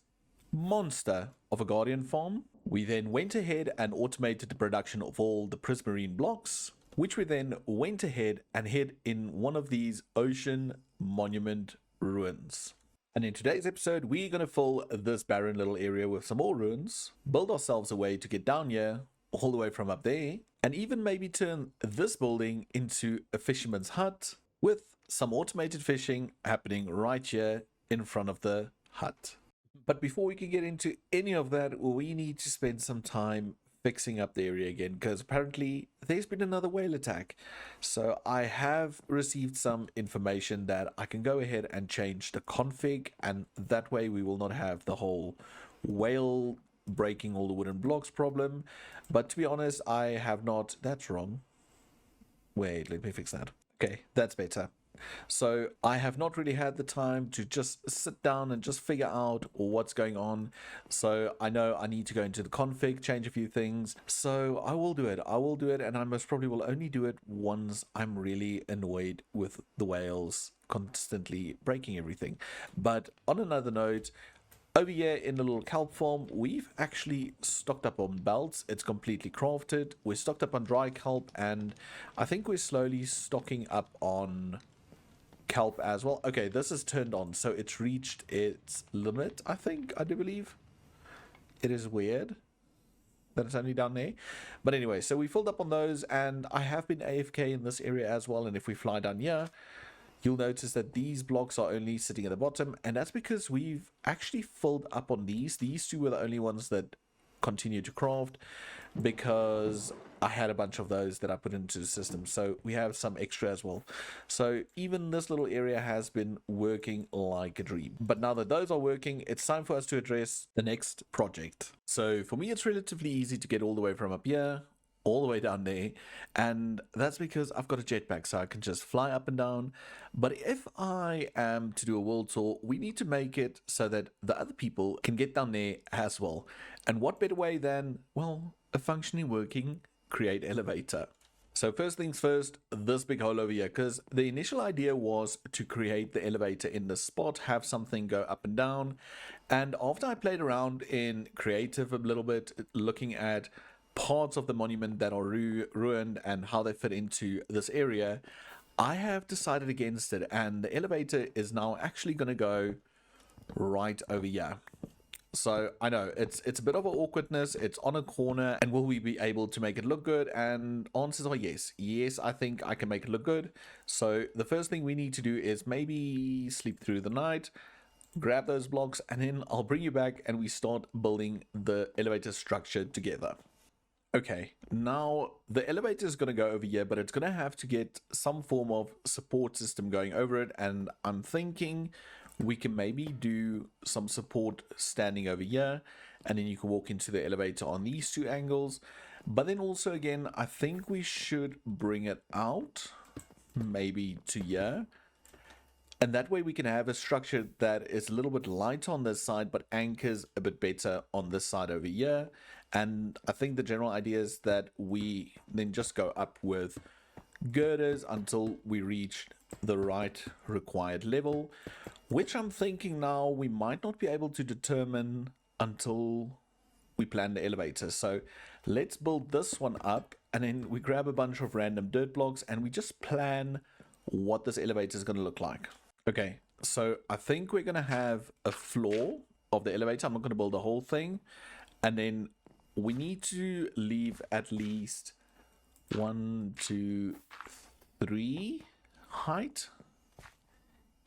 S1: monster of a guardian farm. We then went ahead and automated the production of all the prismarine blocks, which we then went ahead and hid in one of these ocean monument ruins. And in today's episode, we're going to fill this barren little area with some more ruins, build ourselves a way to get down here, all the way from up there, and even maybe turn this building into a fisherman's hut with some automated fishing happening right here in front of the hut. But before we can get into any of that, we need to spend some time fixing up the area again, because apparently there's been another whale attack. So I have received some information that I can go ahead and change the config, and that way we will not have the whole whale breaking all the wooden blocks problem. But to be honest, I have not. That's wrong. Wait, let me fix that. Okay, that's better. So I have not really had the time to just sit down and just figure out what's going on. So I know I need to go into the config, change a few things. So I will do it. And I most probably will only do it once I'm really annoyed with the whales constantly breaking everything. But on another note, over here in the little kelp farm, we've actually stocked up on belts. It's completely crafted. We're stocked up on dry kelp, and I think we're slowly stocking up on kelp as well. Okay, this is turned on, so it's reached its limit, I do believe. It is weird that it's only down there. But anyway, so we filled up on those, and I have been AFK in this area as well. And if we fly down here, you'll notice that these blocks are only sitting at the bottom, and that's because we've actually filled up on these. These two were the only ones that continue to craft, because I had a bunch of those that I put into the system, so we have some extra as well. So even this little area has been working like a dream. But now that those are working, it's time for us to address the next project. So for me, it's relatively easy to get all the way from up here all the way down there, and that's because I've got a jetpack, so I can just fly up and down. But if I am to do a world tour, we need to make it so that the other people can get down there as well. And what better way than, well, a functioning, working create elevator. So first things first, this big hole over here, because the initial idea was to create the elevator in this spot, have something go up and down. And after I played around in creative a little bit, looking at parts of the monument that are ruined and how they fit into this area, I have decided against it, and the elevator is now actually going to go right over here. So I know it's a bit of an awkwardness, it's on a corner, and will we be able to make it look good? And answers are yes, I think I can make it look good. So the first thing we need to do is maybe sleep through the night, grab those blocks, and then I'll bring you back and we start building the elevator structure together. Okay, now the elevator is going to go over here, but it's going to have to get some form of support system going over it. And I'm thinking we can maybe do some support standing over here, and then you can walk into the elevator on these two angles. But then also again, I think we should bring it out maybe to here. And that way we can have a structure that is a little bit light on this side, but anchors a bit better on this side over here. And I think the general idea is that we then just go up with girders until we reach the right required level, which I'm thinking now we might not be able to determine until we plan the elevator. So let's build this one up, and then we grab a bunch of random dirt blocks and we just plan what this elevator is going to look like. Okay, so I think we're going to have a floor of the elevator. I'm not going to build the whole thing. And then we need to leave at least 1, 2, 3 height.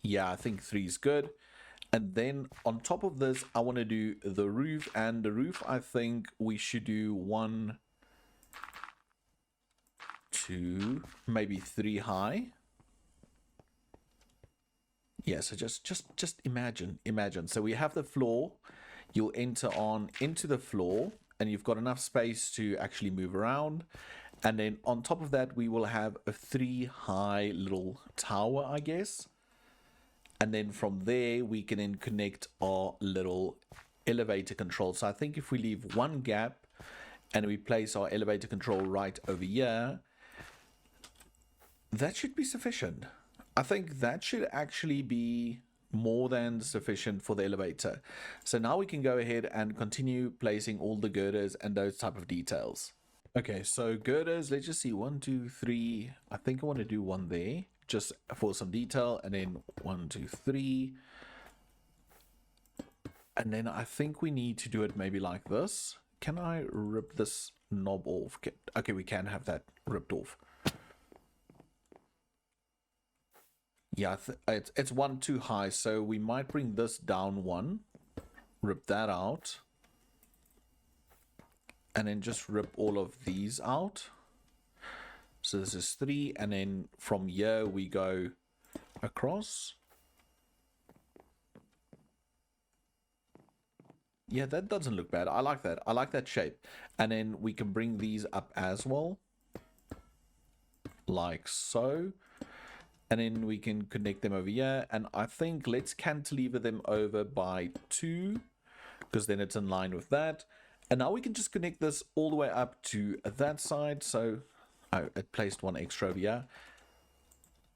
S1: Yeah, I think 3 is good. And then on top of this, I want to do the roof. And the roof, I think we should do 1, 2, maybe 3 high. Yeah, so just imagine. So we have the floor. You'll enter on into the floor, and you've got enough space to actually move around. And then on top of that, we will have a 3 high little tower, I guess. And then from there, we can then connect our little elevator control. So I think if we leave one gap and we place our elevator control right over here, that should be sufficient. I think that should actually be more than sufficient for the elevator. So now we can go ahead and continue placing all the girders and those type of details. Okay, so girders, let's just see, 1, 2, 3. I think I want to do one there just for some detail, and then 1, 2, 3. And then I think we need to do it maybe like this. Can I rip this knob off? Okay, we can have that ripped off. Yeah, it's 1 too high, so we might bring this down 1, rip that out, and then just rip all of these out. So this is 3, and then from here we go across. Yeah, that doesn't look bad. I like that. I like that shape. And then we can bring these up as well, like so. And then we can connect them over here. And I think let's cantilever them over by 2, because then it's in line with that. And now we can just connect this all the way up to that side. So it placed 1 extra over here.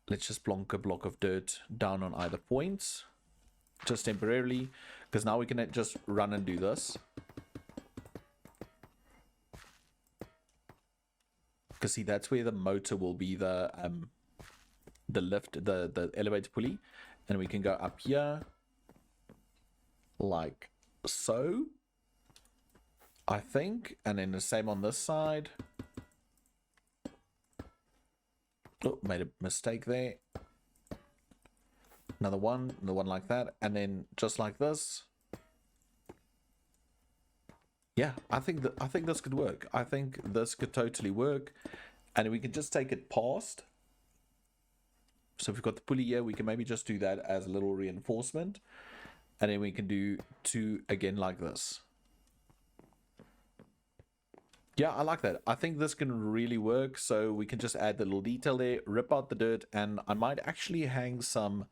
S1: Let's just plonk a block of dirt down on either points, just temporarily, because now we can just run and do this. Because see, that's where the motor will be, the lift, the elevator pulley, and we can go up here like so, I think, and then the same on this side. Oh, made a mistake there. Another one like that, and then just like this. Yeah, I think this could work. I think this could totally work, and we can just take it past. So if we've got the pulley here, we can maybe just do that as a little reinforcement. And then we can do 2 again like this. Yeah, I like that. I think this can really work. So we can just add the little detail there, rip out the dirt, and I might actually hang some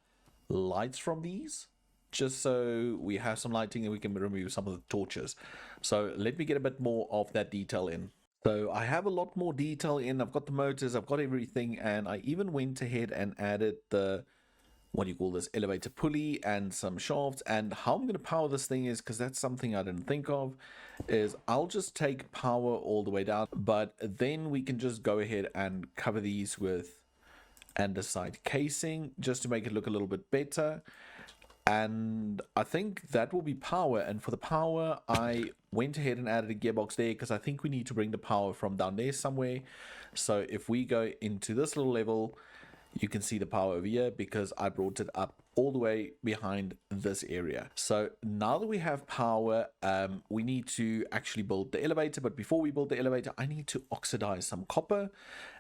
S1: lights from these just so we have some lighting and we can remove some of the torches. So let me get a bit more of that detail in. So I have a lot more detail in. I've got the motors, I've got everything, and I even went ahead and added the, what do you call this, elevator pulley and some shafts. And how I'm going to power this thing is, because that's something I didn't think of, is I'll just take power all the way down, but then we can just go ahead and cover these with andesite casing just to make it look a little bit better. And I think that will be power. And for the power, I went ahead and added a gearbox there because I think we need to bring the power from down there somewhere. So if we go into this little level, you can see the power over here because I brought it up all the way behind this area. So now that we have power, we need to actually build the elevator. But before we build the elevator, I need to oxidize some copper.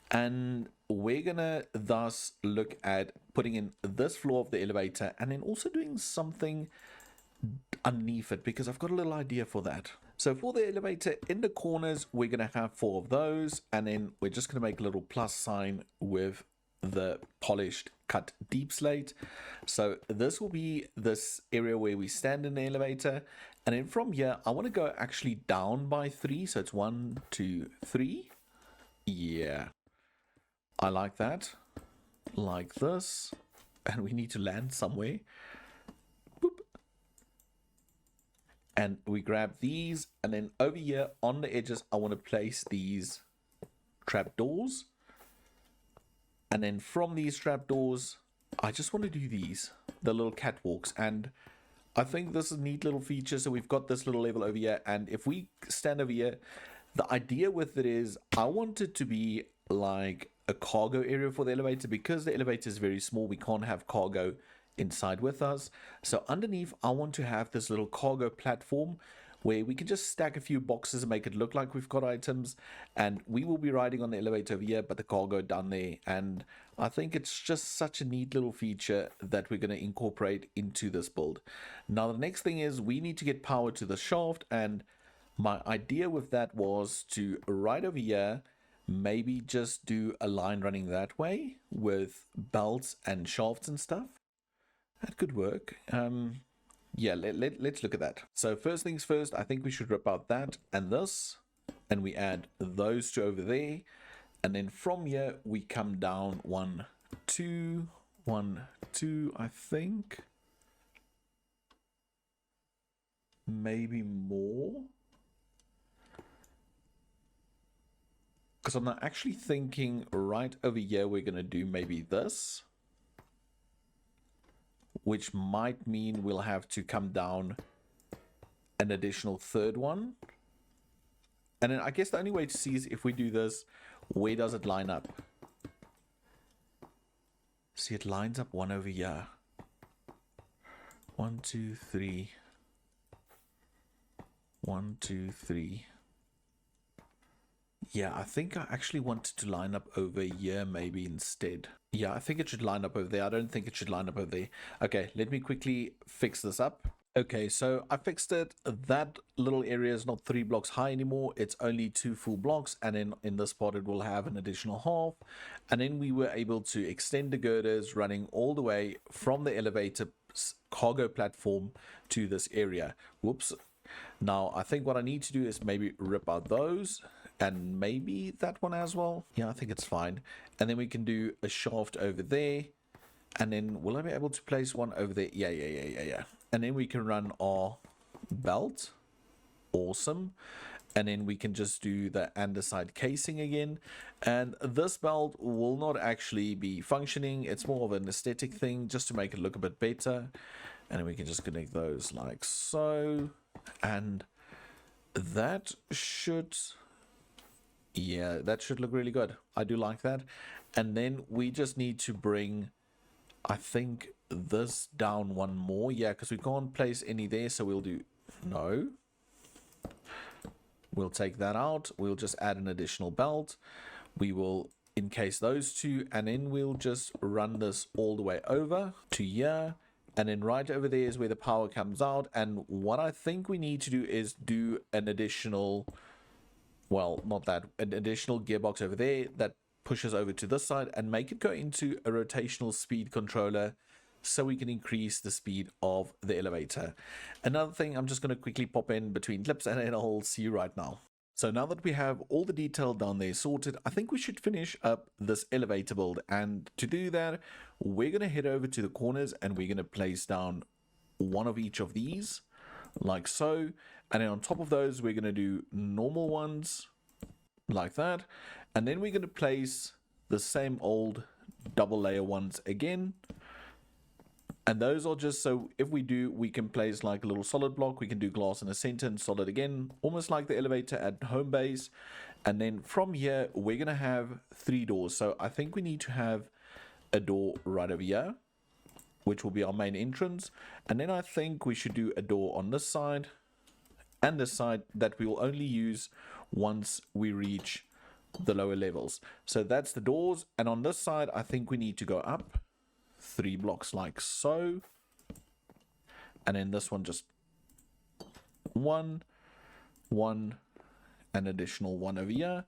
S1: And we're gonna thus look at putting in this floor of the elevator and then also doing something underneath it because I've got a little idea for that. So for the elevator in the corners, we're gonna have 4 of those, and then we're just gonna make a little plus sign with the polished cut deep slate. So this will be this area where we stand in the elevator, and then from here I want to go actually down by 3, so it's 1 2 3. Yeah, I like that, like this, and we need to land somewhere. Boop. And we grab these, and then over here on the edges I want to place these trapdoors. And then from these trapdoors, I just want to do these, the little catwalks. And I think this is a neat little feature. So we've got this little level over here. And if we stand over here, the idea with it is I want it to be like a cargo area for the elevator. Because the elevator is very small, we can't have cargo inside with us. So underneath, I want to have this little cargo platform where we can just stack a few boxes and make it look like we've got items, and we will be riding on the elevator over here, but the cargo down there. And I think it's just such a neat little feature that we're going to incorporate into this build. Now the next thing is we need to get power to the shaft, and my idea with that was to right over here maybe just do a line running that way with belts and shafts and stuff. That could work. Yeah, let's look at that. So first things first, I think we should rip out that and this, and we add those 2 over there, and then from here we come down 1 2 1 2, I think, maybe more, because I'm not actually thinking right over here we're gonna do maybe this, which might mean we'll have to come down an additional 3rd one. And then I guess the only way to see is if we do this, where does it line up? See, it lines up 1 over here. 1 2 3. 1 2 3. Yeah, I think I actually wanted to line up over here maybe instead. Yeah, I think it should line up over there. I don't think it should line up over there. Okay, let me quickly fix this up. Okay, so I fixed it. That little area is not 3 blocks high anymore. It's only 2 full blocks. And then in this part, it will have an additional half. And then we were able to extend the girders running all the way from the elevator cargo platform to this area. Whoops. Now, I think what I need to do is maybe rip out those. And maybe that one as well. Yeah, I think it's fine. And then we can do a shaft over there. And then will I be able to place one over there? Yeah. And then we can run our belt. Awesome. And then we can just do the andesite casing again. And this belt will not actually be functioning. It's more of an aesthetic thing just to make it look a bit better. And then we can just connect those like so. And that should... yeah, that should look really good. I do like that. And then we just need to bring, I think, this down 1 more. Yeah, because we can't place any there. So we'll do, no. We'll take that out. We'll just add an additional belt. We will encase those 2. And then we'll just run this all the way over to here. And then right over there is where the power comes out. And what I think we need to do is do an additional... well, not that, an additional gearbox over there that pushes over to this side and make it go into a rotational speed controller so we can increase the speed of the elevator. Another thing, I'm just going to quickly pop in between clips and then I'll see you right now. So now that we have all the detail down there sorted, I think we should finish up this elevator build. And to do that, we're going to head over to the corners and we're going to place down one of each of these, like so. And then on top of those, we're going to do normal ones, like that. And then we're going to place the same old double layer ones again. And those are just so if we do, we can place like a little solid block. We can do glass in the center and solid again, almost like the elevator at home base. And then from here, we're going to have 3 doors. So I think we need to have a door right over here, which will be our main entrance. And then I think we should do a door on this side and this side that we will only use once we reach the lower levels. So that's the doors. And on this side, I think we need to go up 3 blocks like so, and then this one just 1, an additional 1 over here,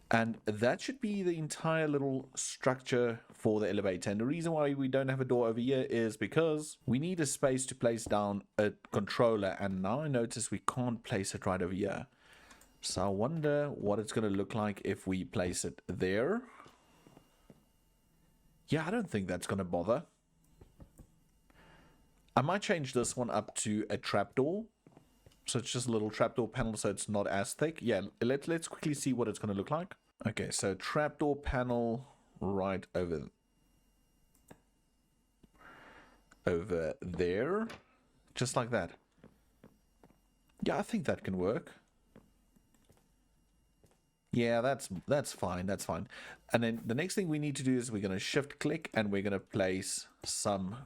S1: and that should be the entire little structure for the elevator. And the reason why we don't have a door over here is because we need a space to place down a controller, and now I notice we can't place it right over here. So I wonder what it's going to look like if we place it there. Yeah, I don't think that's going to bother. I might change this one up to a trapdoor. So it's just a little trapdoor panel, so it's not as thick. Yeah, let's quickly see what it's going to look like. Okay, so trapdoor panel right over there. Just like that. Yeah, I think that can work. Yeah, that's fine, that's fine. And then the next thing we need to do is we're going to shift click and we're going to place some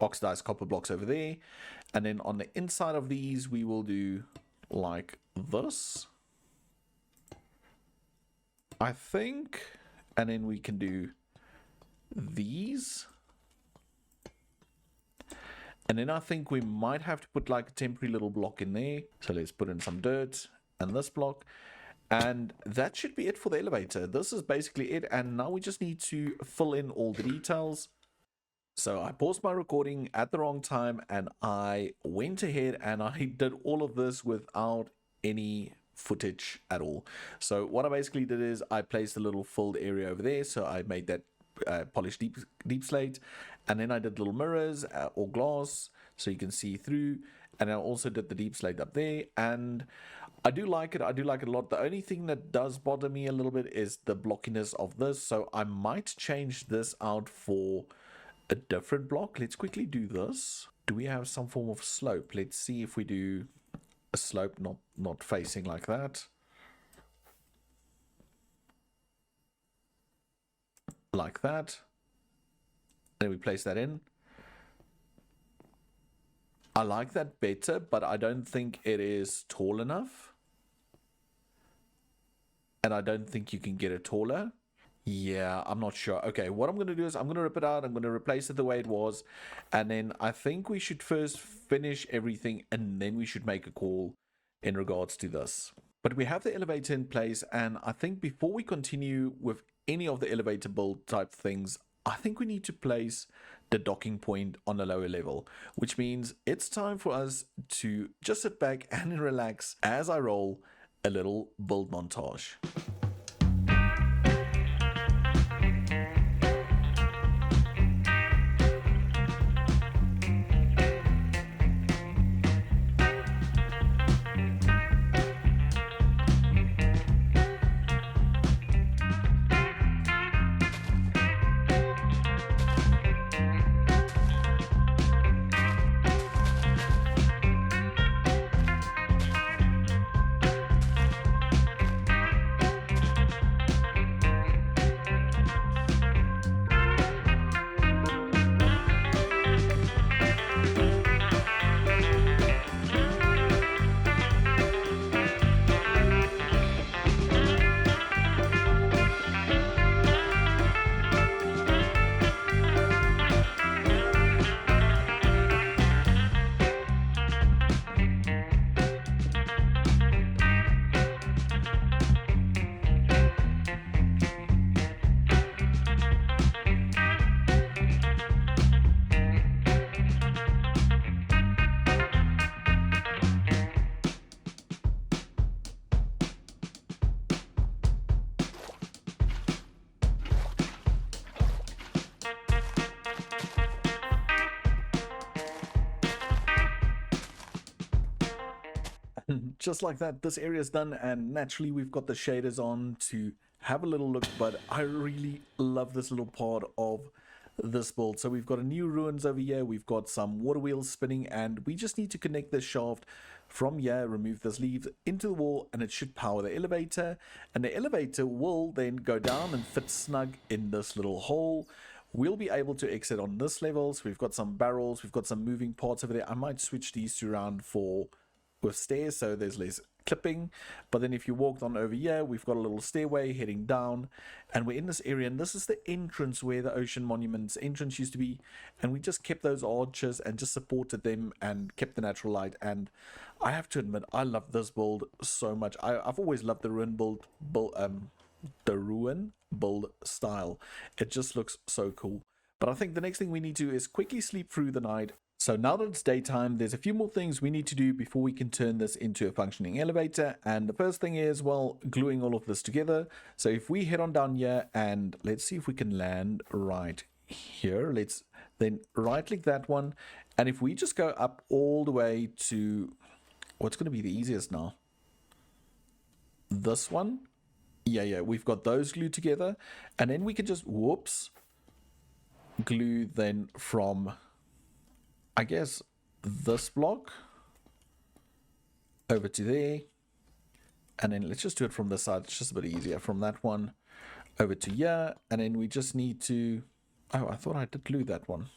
S1: oxidized copper blocks over there. And then on the inside of these, we will do like this, I think. And then we can do these. And then I think we might have to put like a temporary little block in there. So let's put in some dirt and this block. And that should be it for the elevator. This is basically it. And now we just need to fill in all the details. So I paused my recording at the wrong time and I went ahead and I did all of this without any footage at all. So what I basically did is I placed a little filled area over there. So I made that polished deep slate. And then I did little mirrors or glass so you can see through. And I also did the deep slate up there. And I do like it. I do like it a lot. The only thing that does bother me a little bit is the blockiness of this. So I might change this out for a different block. Let's quickly do this. Do we have some form of slope? Let's see if we do a slope not facing like that. Like that. Then we place that in. I like that better, but I don't think it is tall enough. And I don't think you can get it taller. Yeah, I'm not sure. Okay, what I'm going to do is I'm going to rip it out. I'm going to replace it the way it was. And then I think we should first finish everything and then we should make a call in regards to this. But we have the elevator in place. And I think before we continue with any of the elevator build type things, I think we need to place the docking point on a lower level, which means it's time for us to just sit back and relax as I roll a little build montage. Just like that, this area is done, and naturally we've got the shaders on to have a little look, but I really love this little part of this build. So we've got a new ruins over here, we've got some water wheels spinning, and we just need to connect this shaft from here, remove this leaf into the wall, and it should power the elevator, and the elevator will then go down and fit snug in this little hole. We'll be able to exit on this level. So we've got some barrels, we've got some moving parts over there. I might switch these two around for with stairs so there's less clipping. But then if you walked on over here, we've got a little stairway heading down, and we're in this area, and this is the entrance where the Ocean Monument's entrance used to be, and we just kept those arches and just supported them and kept the natural light. And I have to admit, I love this build so much. I've always loved the ruin build style. It just looks so cool. But I think the next thing we need to do is quickly sleep through the night. So now that it's daytime, there's a few more things we need to do before we can turn this into a functioning elevator. And the first thing is, well, gluing all of this together. So if we head on down here, and let's see if we can land right here. Let's then right click that one. And if we just go up all the way to what's going to be the easiest now, this one. Yeah, we've got those glued together, and then we can just, whoops, glue then from, I guess, this block over to there, and then let's just do it from this side. It's just a bit easier. From that one over to here, and then we just need to, oh, I thought I did glue that one.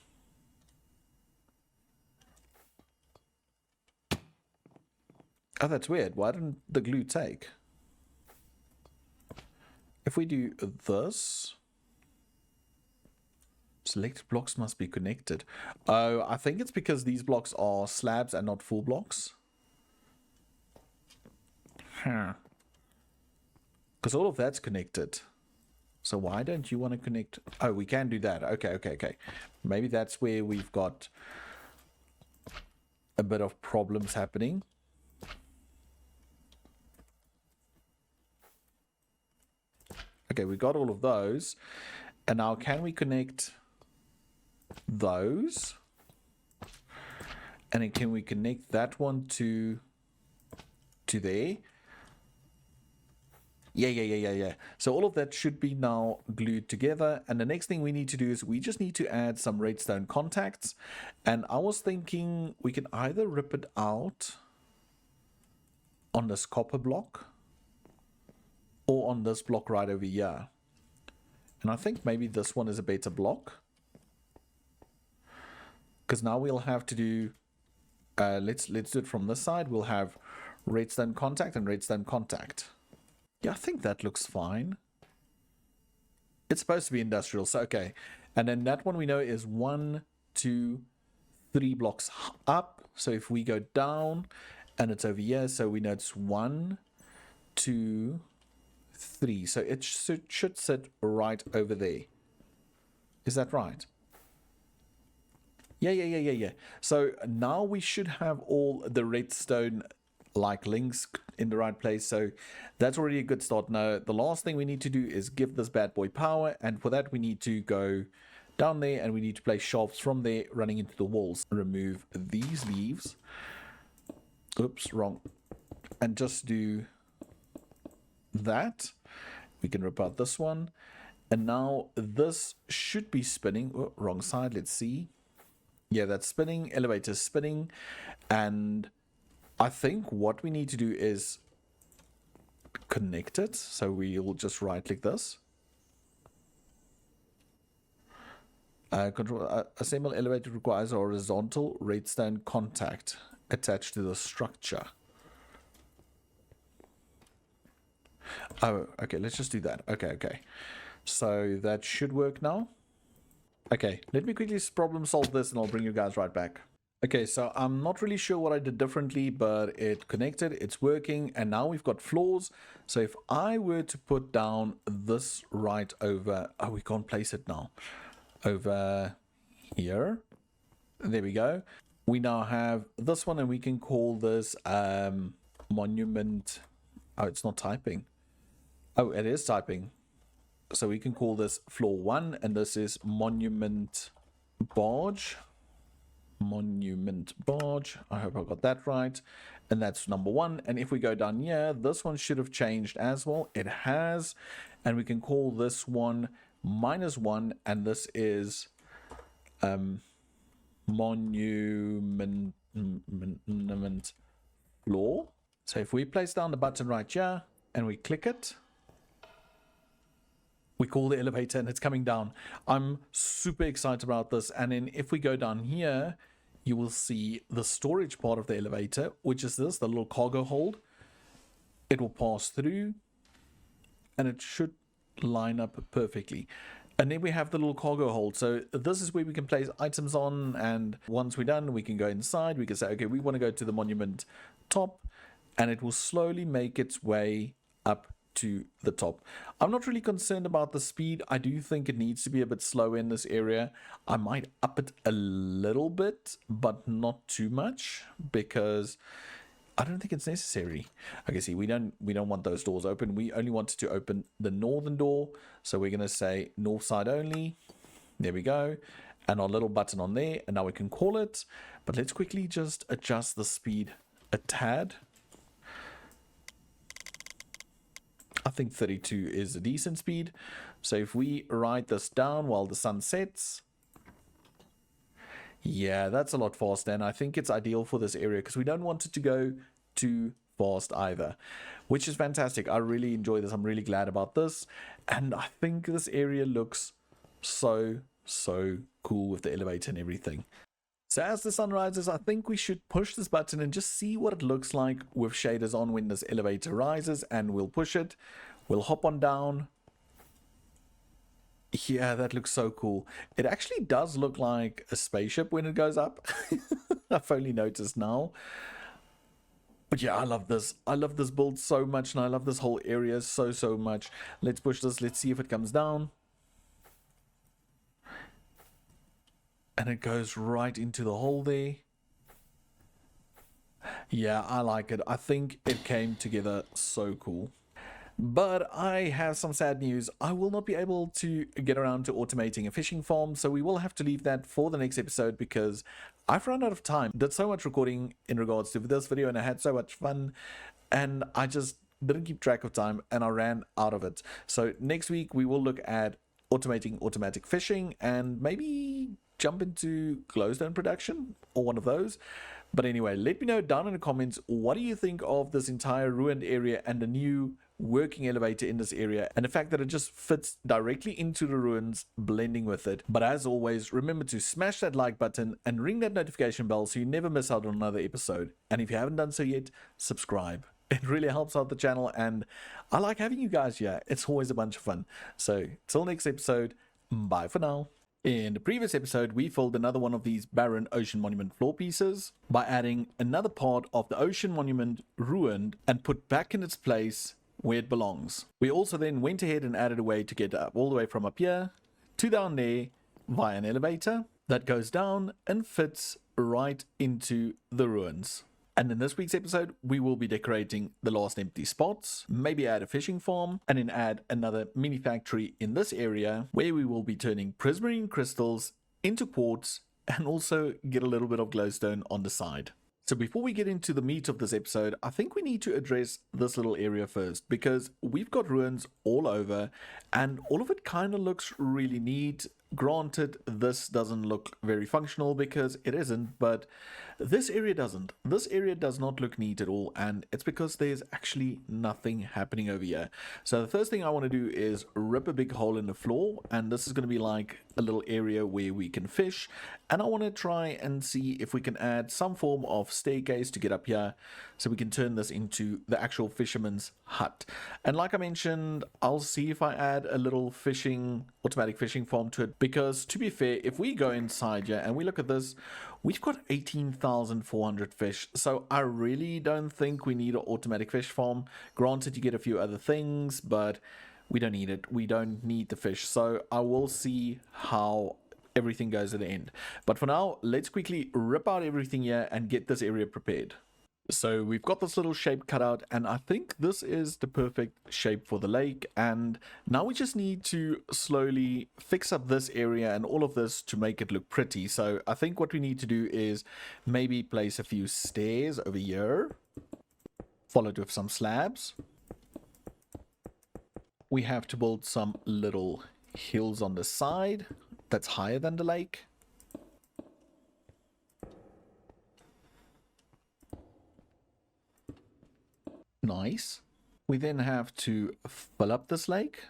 S1: Oh, that's weird. Why didn't the glue take? If we do this, selected blocks must be connected. Oh, I think it's because these blocks are slabs and not full blocks. Because all of that's connected. So why don't you want to connect? Oh, we can do that. Okay. Maybe that's where we've got a bit of problems happening. Okay, we got all of those. And now can we connect those? And then can we connect that one to there? Yeah. So all of that should be now glued together. And the next thing we need to do is we just need to add some redstone contacts. And I was thinking we can either rip it out on this copper block or on this block right over here. And I think maybe this one is a better block, because now we'll have to do let's do it from this side. We'll have redstone contact and redstone contact. Yeah, I think that looks fine. It's supposed to be industrial, so okay. And then that one we know is 1, 2, 3 blocks up. So if we go down and it's over here, so we know it's 1, 2, 3. So it should sit right over there. Is that right? Yeah. So now we should have all the redstone like links in the right place. So that's already a good start. Now the last thing we need to do is give this bad boy power, and for that we need to go down there and we need to place shafts from there running into the walls. Remove these leaves. Oops, wrong. And just do that. We can rip out this one, and now this should be spinning. Oh, wrong side. Let's see. Yeah, that's spinning. Elevator's spinning. And I think what we need to do is connect it. So we'll just right click this. Control assemble elevator requires a horizontal redstone contact attached to the structure. Oh, okay, let's just do that. Okay. So that should work now. Okay, let me quickly problem solve this and I'll bring you guys right back. Okay, so I'm not really sure what I did differently, but it connected, it's working, and now we've got floors. So if I were to put down this right over, oh, we can't place it now, over here. There we go. We now have this one, and we can call this monument. Oh, it's not typing. Oh, it is typing. So we can call this floor 1, and this is monument barge. Monument barge. I hope I got that right. And that's number one. And if we go down here, this one should have changed as well. It has. And we can call this one -1. And this is monument floor. So if we place down the button right here and we click it, we call the elevator and it's coming down. I'm super excited about this. And then if we go down here, you will see the storage part of the elevator, which is this, the little cargo hold. It will pass through and it should line up perfectly. And then we have the little cargo hold. So this is where we can place items on. And once we're done, we can go inside. We can say, okay, we want to go to the monument top, and it will slowly make its way up to the top. I'm not really concerned about the speed. I do think it needs to be a bit slow in this area. I might up it a little bit, but not too much, because I don't think it's necessary. Okay, see, we don't want those doors open. We only wanted to open the northern door. So we're going to say north side only. There we go. And our little button on there. And now we can call it. But let's quickly just adjust the speed a tad. I think 32 is a decent speed. So if we write this down while the sun sets, yeah, that's a lot faster. And I think it's ideal for this area because we don't want it to go too fast either, which is fantastic. I really enjoy this. I'm really glad about this. And I think this area looks so cool with the elevator and everything. So as the sun rises, I think we should push this button and just see what it looks like with shaders on when this elevator rises, and we'll push it. We'll hop on down. Yeah, that looks so cool. It actually does look like a spaceship when it goes up. I've only noticed now. But yeah, I love this. I love this build so much, and I love this whole area so much. Let's push this. Let's see if it comes down. And it goes right into the hole there. Yeah, I like it. I think it came together so cool. But I have some sad news. I will not be able to get around to automating a fishing farm, so we will have to leave that for the next episode because I've run out of time. Did so much recording in regards to this video and I had so much fun, and I just didn't keep track of time and I ran out of it. So next week we will look at automating automatic fishing and maybe jump into glowstone production or one of those. But anyway, let me know down in the comments, what do you think of this entire ruined area and the new working elevator in this area, and the fact that it just fits directly into the ruins, blending with it. But as always, remember to smash that like button and ring that notification bell so you never miss out on another episode. And if you haven't done so yet, subscribe. It really helps out the channel, and I like having you guys here. It's always a bunch of fun. So till next episode, bye for now. In the previous episode, we filled another one of these barren ocean monument floor pieces by adding another part of the ocean monument ruined and put back in its place where it belongs. We also then went ahead and added a way to get up all the way from up here to down there via an elevator that goes down and fits right into the ruins. And in this week's episode, we will be decorating the last empty spots, maybe add a fishing farm, and then add another mini factory in this area where we will be turning prismarine crystals into quartz and also get a little bit of glowstone on the side. So before we get into the meat of this episode, I think we need to address this little area first, because we've got ruins all over and all of it kind of looks really neat. Granted, this doesn't look very functional because it isn't, but this area doesn't. This area does not look neat at all, and it's because there's actually nothing happening over here. So the first thing I want to do is rip a big hole in the floor, and this is going to be like a little area where we can fish, and I want to try and see if we can add some form of staircase to get up here so we can turn this into the actual fisherman's hut. And like I mentioned, I'll see if I add a little automatic fishing farm to it, because to be fair, if we go inside here and we look at this, we've got 18,400 fish. So I really don't think we need an automatic fish farm. Granted, you get a few other things, but we don't need it. We don't need the fish. So I will see how everything goes at the end. But for now, let's quickly rip out everything here and get this area prepared. So we've got this little shape cut out, and I think this is the perfect shape for the lake. And now we just need to slowly fix up this area and all of this to make it look pretty. So I think what we need to do is maybe place a few stairs over here. followed with some slabs. We have to build some little hills on the side that's higher than the lake. Nice. We then have to fill up this lake.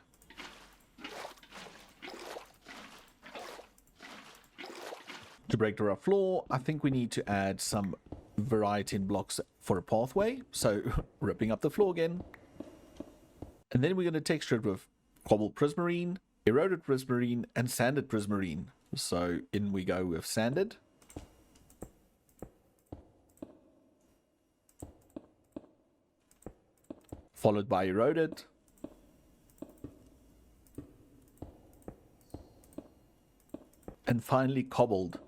S1: To break the rough floor, I think we need to add some variety in blocks for a pathway. So ripping up the floor again. And then we're going to texture it with cobbled prismarine, eroded prismarine, and sanded prismarine. So in we go with sanded. Followed by eroded. And finally cobbled.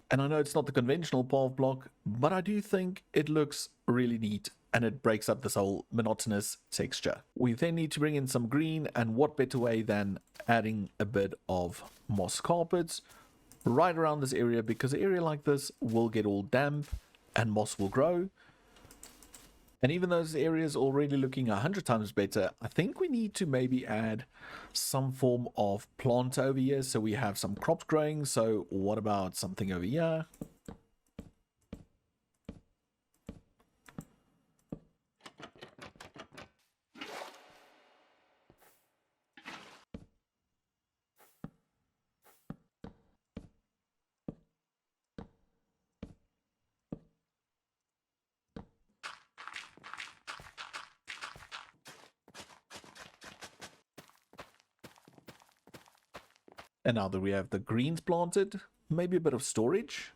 S1: And I know it's not the conventional path block, but I do think it looks really neat and it breaks up this whole monotonous texture. We then need to bring in some green, and what better way than adding a bit of moss carpets right around this area, because an area like this will get all damp and moss will grow. And even though this area is already looking 100 times better, I think we need to maybe add some form of plant over here so we have some crops growing. So what about something over here? And now that we have the greens planted, maybe a bit of storage.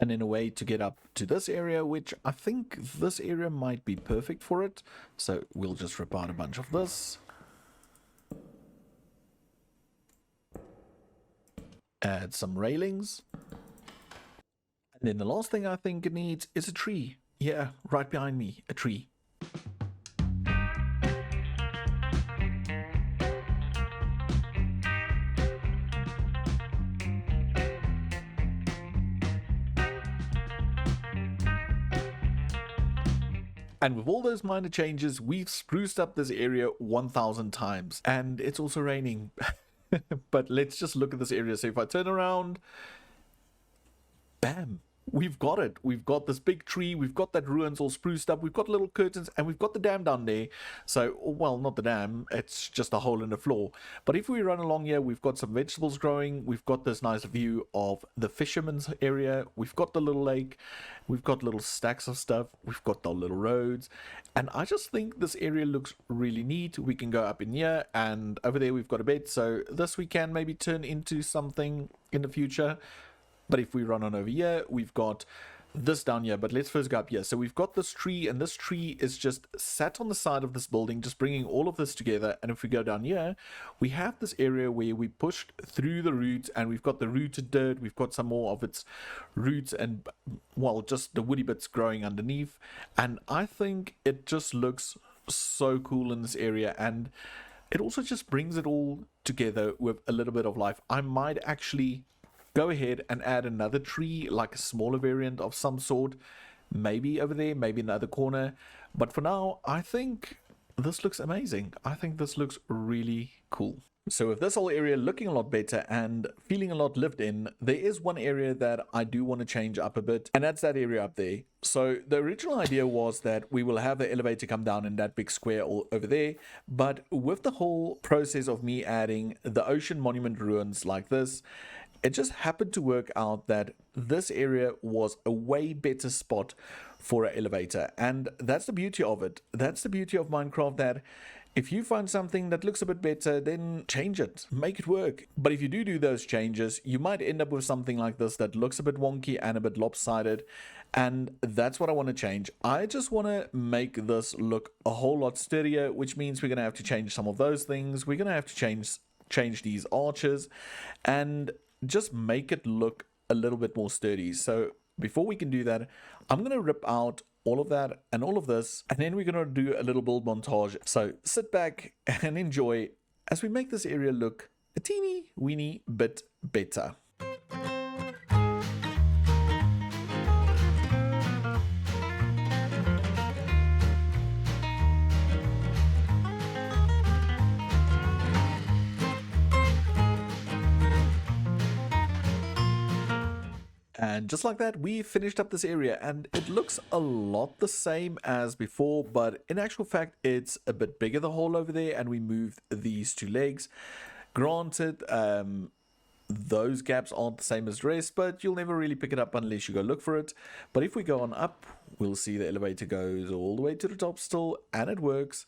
S1: And in a way to get up to this area, which I think this area might be perfect for it. So we'll just rip out a bunch of this. Add some railings. And then the last thing I think it needs is a tree. Yeah, right behind me, a tree. And with all those minor changes, we've spruced up this area 1000 times. And it's also raining. But let's just look at this area. So if I turn around, bam. We've got it. We've got this big tree. We've got that ruins all spruced up. We've got little curtains and we've got the dam down there. So, well, not the dam. It's just a hole in the floor. But if we run along here, we've got some vegetables growing. We've got this nice view of the fisherman's area. We've got the little lake. We've got little stacks of stuff. We've got the little roads. And I just think this area looks really neat. We can go up in here and over there we've got a bed. So this we can maybe turn into something in the future. But if we run on over here, we've got this down here. But let's first go up here. So we've got this tree, and this tree is just sat on the side of this building, just bringing all of this together. And if we go down here, we have this area where we pushed through the roots, and we've got the rooted dirt. We've got some more of its roots and, well, just the woody bits growing underneath. And I think it just looks so cool in this area. And it also just brings it all together with a little bit of life. I might actually go ahead and add another tree, like a smaller variant of some sort, maybe over there, maybe in the other corner. But for now, I think this looks amazing. I think this looks really cool. So with this whole area looking a lot better and feeling a lot lived in, there is one area that I do want to change up a bit, and that's that area up there. So the original idea was that we will have the elevator come down in that big square all over there, but with the whole process of me adding the ocean monument ruins like this, it just happened to work out that this area was a way better spot for an elevator. And that's the beauty of it. That's the beauty of Minecraft, that if you find something that looks a bit better, then change it, make it work. But if you do those changes, you might end up with something like this that looks a bit wonky and a bit lopsided. And that's what I want to change. I just want to make this look a whole lot sturdier, which means we're going to have to change some of those things. We're going to have to change these arches and just make it look a little bit more sturdy. So before we can do that, I'm going to rip out all of that and all of this, and then we're going to do a little build montage. So sit back and enjoy as we make this area look a teeny weeny bit better. And just like that, we finished up this area, and it looks a lot the same as before, but in actual fact, it's a bit bigger, the hole over there, and we moved these two legs. Granted, those gaps aren't the same as the rest, but you'll never really pick it up unless you go look for it. But if we go on up, we'll see the elevator goes all the way to the top still, and it works.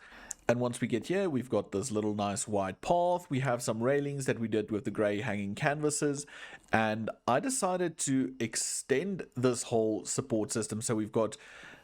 S1: And once we get here, we've got this little nice wide path. We have some railings that we did with the grey hanging canvases. And I decided to extend this whole support system. So we've got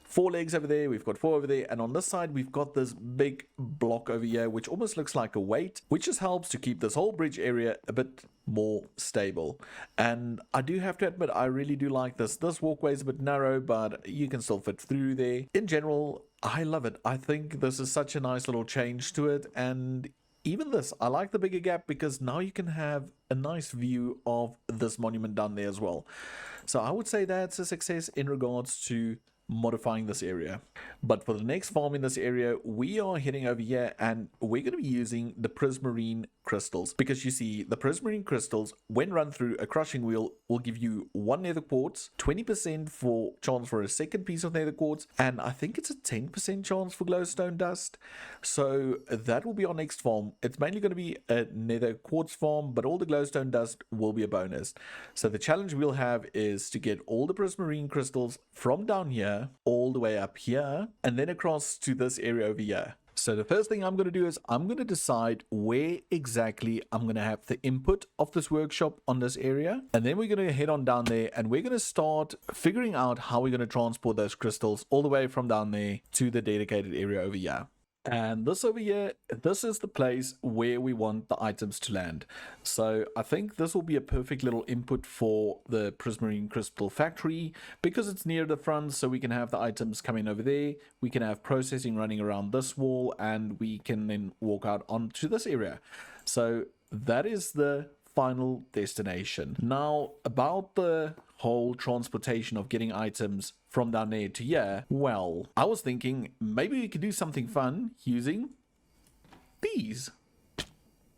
S1: 4 legs over there, we've got 4 over there, and on this side we've got this big block over here which almost looks like a weight, which just helps to keep this whole bridge area a bit more stable. And I do have to admit, I really do like this. This walkway is a bit narrow, but you can still fit through there. In general, I love it. I think this is such a nice little change to it, and even this, I like the bigger gap because now you can have a nice view of this monument down there as well. So I would say that's a success in regards to modifying this area. But for the next farm in this area, we are heading over here, and we're going to be using the PRISMARINE crystals, because you see the PRISMARINE crystals, when run through a crushing wheel, will give you 1 nether quartz, 20% for chance for a second piece of nether quartz, and I think it's a 10% chance for glowstone dust. So that will be our next farm. It's mainly going to be a nether quartz farm, but all the glowstone dust will be a bonus. So the challenge we'll have is to get all the PRISMARINE crystals from down here all the way up here, and then across to this area over here. So the first thing I'm going to do is I'm going to decide where exactly I'm going to have the input of this workshop on this area, and then we're going to head on down there and we're going to start figuring out how we're going to transport those crystals all the way from down there to the dedicated area over here. And this over here, this is the place where we want the items to land. So I think this will be a perfect little input for the PRISMARINE crystal factory, because it's near the front, so we can have the items coming over there. We can have processing running around this wall, and we can then walk out onto this area. So that is the final destination. Now, about the whole transportation of getting items from down there to here, well, I was thinking maybe we could do something fun using these.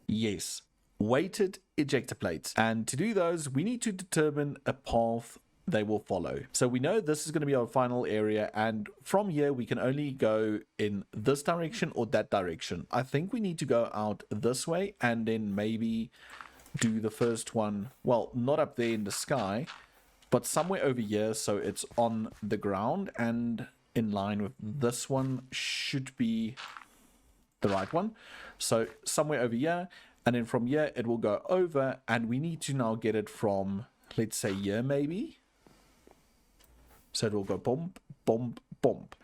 S1: Yes, weighted ejector plates. And to do those, we need to determine a path they will follow. So we know this is going to be our final area, and from here we can only go in this direction or that direction. I think we need to go out this way and then maybe do the first one, well, not up there in the sky, but somewhere over here, so it's on the ground and in line with this one should be the right one. So somewhere over here, and then from here it will go over, and we need to now get it from, let's say, here maybe. So it will go bump, bump, bump,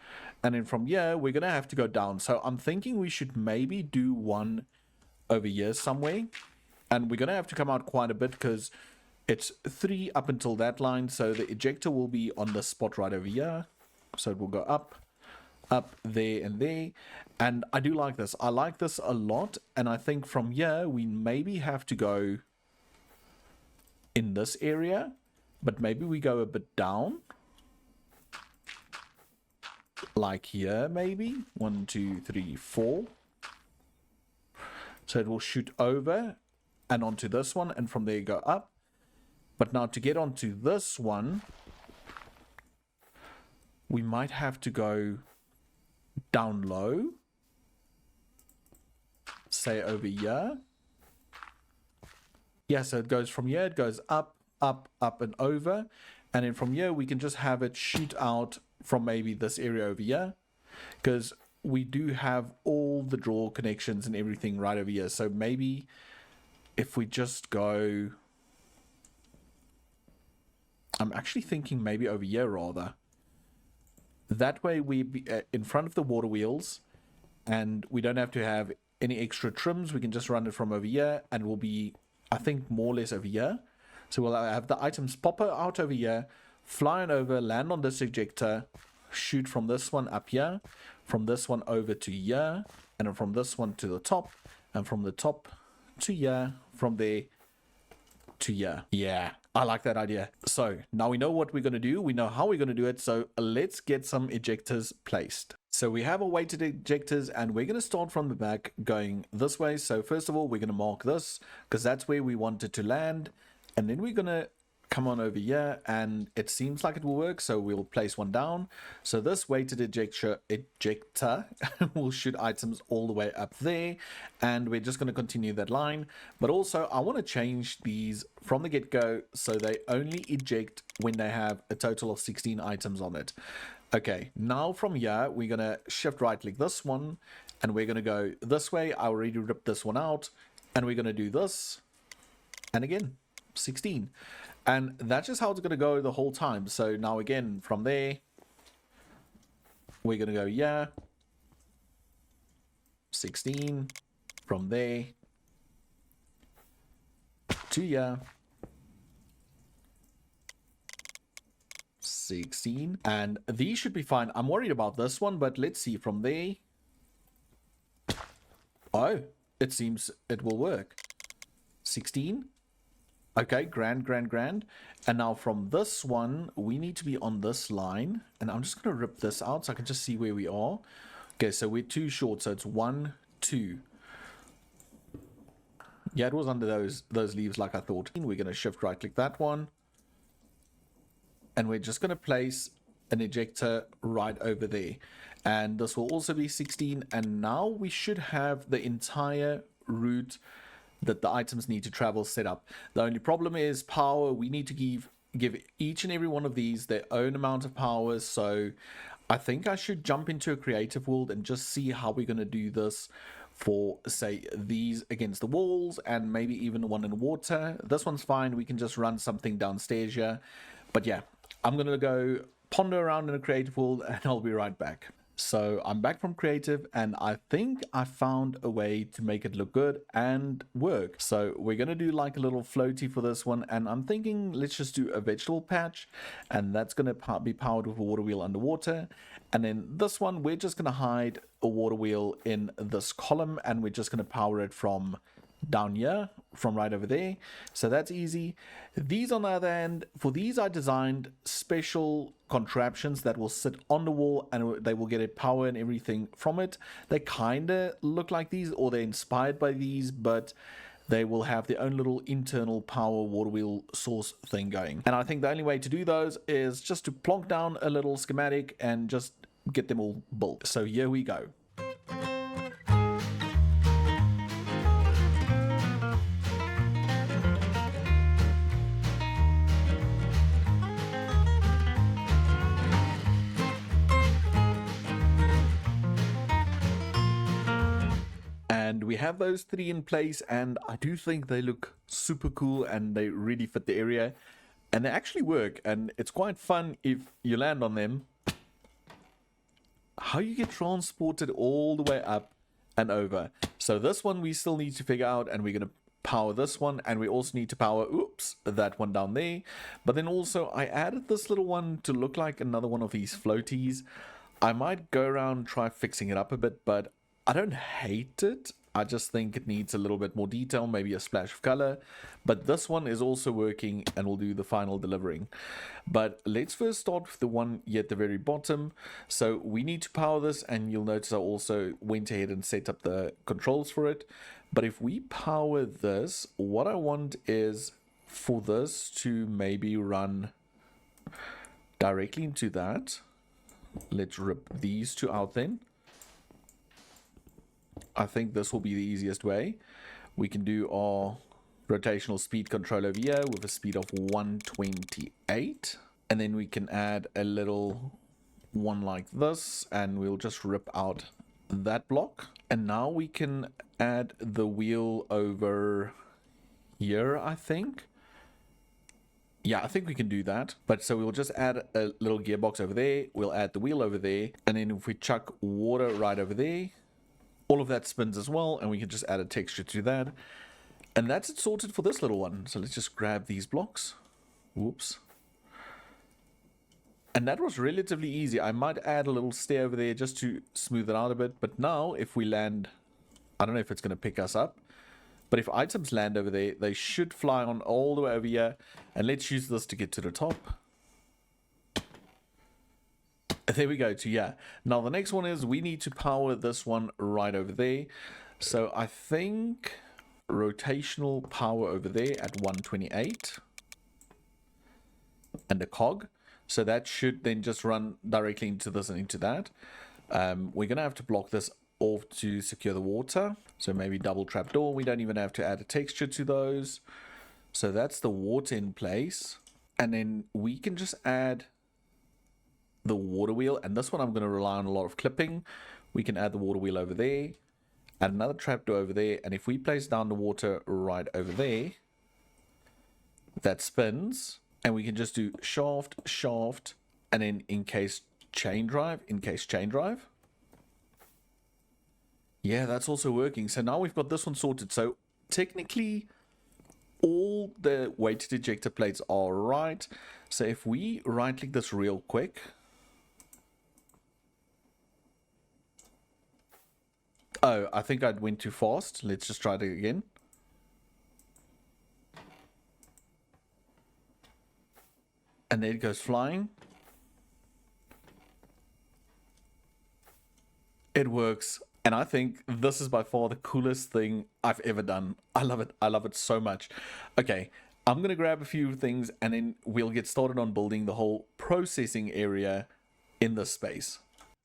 S1: and then from here we're gonna have to go down. So I'm thinking we should maybe do one over here somewhere. And we're going to have to come out quite a bit because it's 3 up until that line. So the ejector will be on the spot right over here. So it will go up, up, there, and there. And I do like this. I like this a lot. And I think from here, we maybe have to go in this area. But maybe we go a bit down. Like here, maybe. 1, 2, 3, 4. So it will shoot over and onto this one, and from there go up. But now to get onto this one, we might have to go down low, say over here. Yeah, so it goes from here, it goes up, up, up, and over, and then from here we can just have it shoot out from maybe this area over here, because we do have all the draw connections and everything right over here. So maybe if we just go, I'm actually thinking maybe over here rather. That way we be in front of the water wheels, and we don't have to have any extra trims. We can just run it from over here, and we'll be, I think, more or less over here. So we'll have the items pop out over here, fly on over, land on this ejector, shoot from this one up here, from this one over to here, and then from this one to the top, and from the top to here, from there to here. Yeah, I like that idea. So now we know what we're going to do. We know how we're going to do it. So let's get some ejectors placed. So we have our weighted ejectors and we're going to start from the back going this way. So first of all, we're going to mark this because that's where we want it to land. And then we're going to come on over here and it seems like it will work. So we'll place one down. So this weighted ejector will shoot items all the way up there. And we're just going to continue that line. But also I want to change these from the get-go so they only eject when they have a total of 16 items on it. Okay, now from here, we're going to shift right click this one and we're going to go this way. I already ripped this one out and we're going to do this. And again, 16. And that's just how it's going to go the whole time. So now again, from there, we're going to go, yeah, 16 from there to yeah. 16 and these should be fine. I'm worried about this one, but let's see from there. Oh, it seems it will work. 16. Okay, grand. And now from this one, we need to be on this line. And I'm just going to rip this out so I can just see where we are. Okay, so we're too short. So it's 1, 2. Yeah, it was under those leaves like I thought. We're going to shift right click that one. And we're just going to place an ejector right over there. And this will also be 16. And now we should have the entire route that the items need to travel set up. The only problem is power. We need to give each and every one of these their own amount of power. So I think I should jump into a creative world and just see how we're going to do this for, say, these against the walls and maybe even one in water. This one's fine. We can just run something downstairs here. But yeah, I'm going to go ponder around in a creative world and I'll be right back. So I'm back from creative and I think I found a way to make it look good and work. So we're going to do like a little floaty for this one. And I'm thinking let's just do a vegetable patch and that's going to be powered with a water wheel underwater. And then this one, we're just going to hide a water wheel in this column and we're just going to power it from down here, from right over there. So that's easy. These on the other hand, for these I designed special contraptions that will sit on the wall and they will get a power and everything from it. They kind of look like these or they're inspired by these, but they will have their own little internal power water wheel source thing going. And I think the only way to do those is just to plonk down a little schematic and just get them all built. So here we go. And we have those 3 in place and I do think they look super cool and they really fit the area and they actually work and it's quite fun if you land on them. How you get transported all the way up and over. So this one we still need to figure out and we're going to power this one and we also need to power, oops, that one down there. But then also I added this little one to look like another one of these floaties. I might go around try fixing it up a bit, but I don't hate it. I just think it needs a little bit more detail, maybe a splash of color. But this one is also working and we'll do the final delivering. But let's first start with the one here at the very bottom. So we need to power this and you'll notice I also went ahead and set up the controls for it. But if we power this, what I want is for this to maybe run directly into that. Let's rip these 2 out then. I think this will be the easiest way. We can do our rotational speed control over here with a speed of 128. And then we can add a little one like this and we'll just rip out that block. And now we can add the wheel over here, I think. Yeah, I think we can do that. But so we'll just add a little gearbox over there. We'll add the wheel over there. And then if we chuck water right over there, all of that spins as well, and we can just add a texture to that. And that's it sorted for this little one. So let's just grab these blocks. Whoops. And that was relatively easy. I might add a little stair over there just to smooth it out a bit. But now if we land, I don't know if it's going to pick us up. But if items land over there, they should fly on all the way over here. And let's use this to get to the top. There we go, to yeah. Now the next one is we need to power this one right over there. So I think rotational power over there at 128. And a cog. So that should then just run directly into this and into that. We're going to have to block this off to secure the water. So maybe double trapdoor. We don't even have to add a texture to those. So that's the water in place. And then we can just add the water wheel. And this one I'm going to rely on a lot of clipping. We can add the water wheel over there. Add another trapdoor over there. And if we place down the water right over there, that spins. And we can just do shaft, shaft, and then encase chain drive, encase chain drive. Yeah, that's also working. So now we've got this one sorted. So technically, all the weighted ejector plates are right. So if we right click this real quick. Oh, I think I went too fast. Let's just try it again. And there it goes flying. It works. And I think this is by far the coolest thing I've ever done. I love it. I love it so much. Okay, I'm going to grab a few things and then we'll get started on building the whole processing area in this space.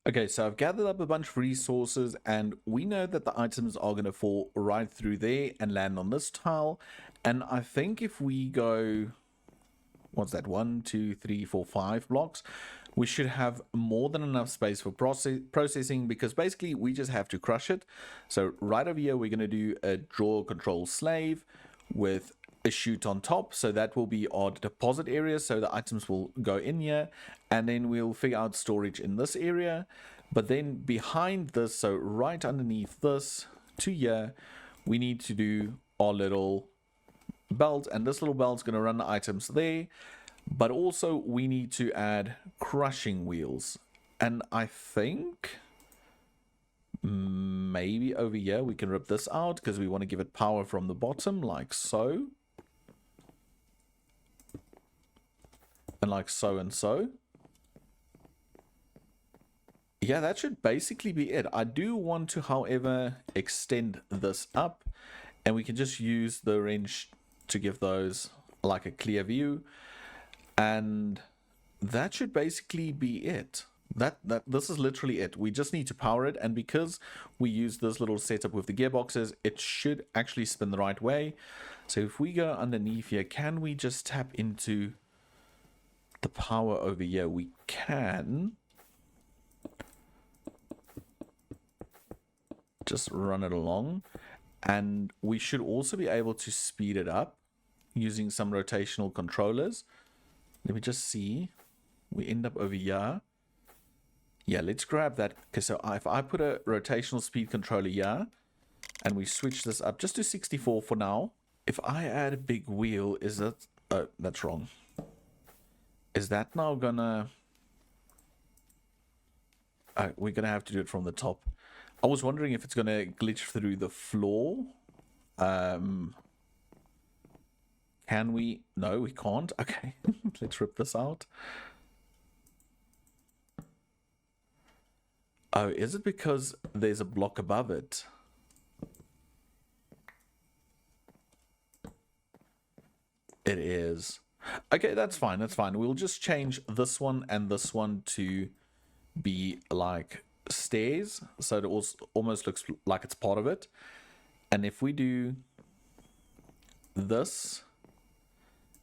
S1: Okay, so I've gathered up a bunch of resources and we know that the items are going to fall right through there and land on this tile. And I think if we go, what's that, 1, 2, 3, 4, 5 blocks, we should have more than enough space for processing, because basically we just have to crush it. So right over here, we're going to do a draw control slave with a chute on top. So that will be our deposit area. So the items will go in here and then we'll figure out storage in this area. But then behind this, so right underneath this to here, we need to do our little belt, and this little belt's going to run the items there. But also we need to add crushing wheels, and I think maybe over here we can rip this out because we want to give it power from the bottom, like so, and like so and so. Yeah, that should basically be it. I do want to, however, extend this up, and we can just use the wrench to give those like a clear view. And that should basically be it. This is literally it. We just need to power it, and because we use this little setup with the gearboxes, it should actually spin the right way. So if we go underneath here, can we just tap into the power over here? We can just run it along, and we should also be able to speed it up using some rotational controllers. Let me just see. We end up over here. Yeah, let's grab that. Okay, so if I put a rotational speed controller here and we switch this up just to 64 for now. If I add a big wheel, is that... Oh, that's wrong. Is that now gonna... we're gonna have to do it from the top. I was wondering if it's gonna glitch through the floor. Can we? No, we can't. Okay, let's rip this out. Oh, is it because there's a block above it? It is. Okay, that's fine. That's fine. We'll just change this one and this one to be like stairs, so it almost looks like it's part of it. And if we do this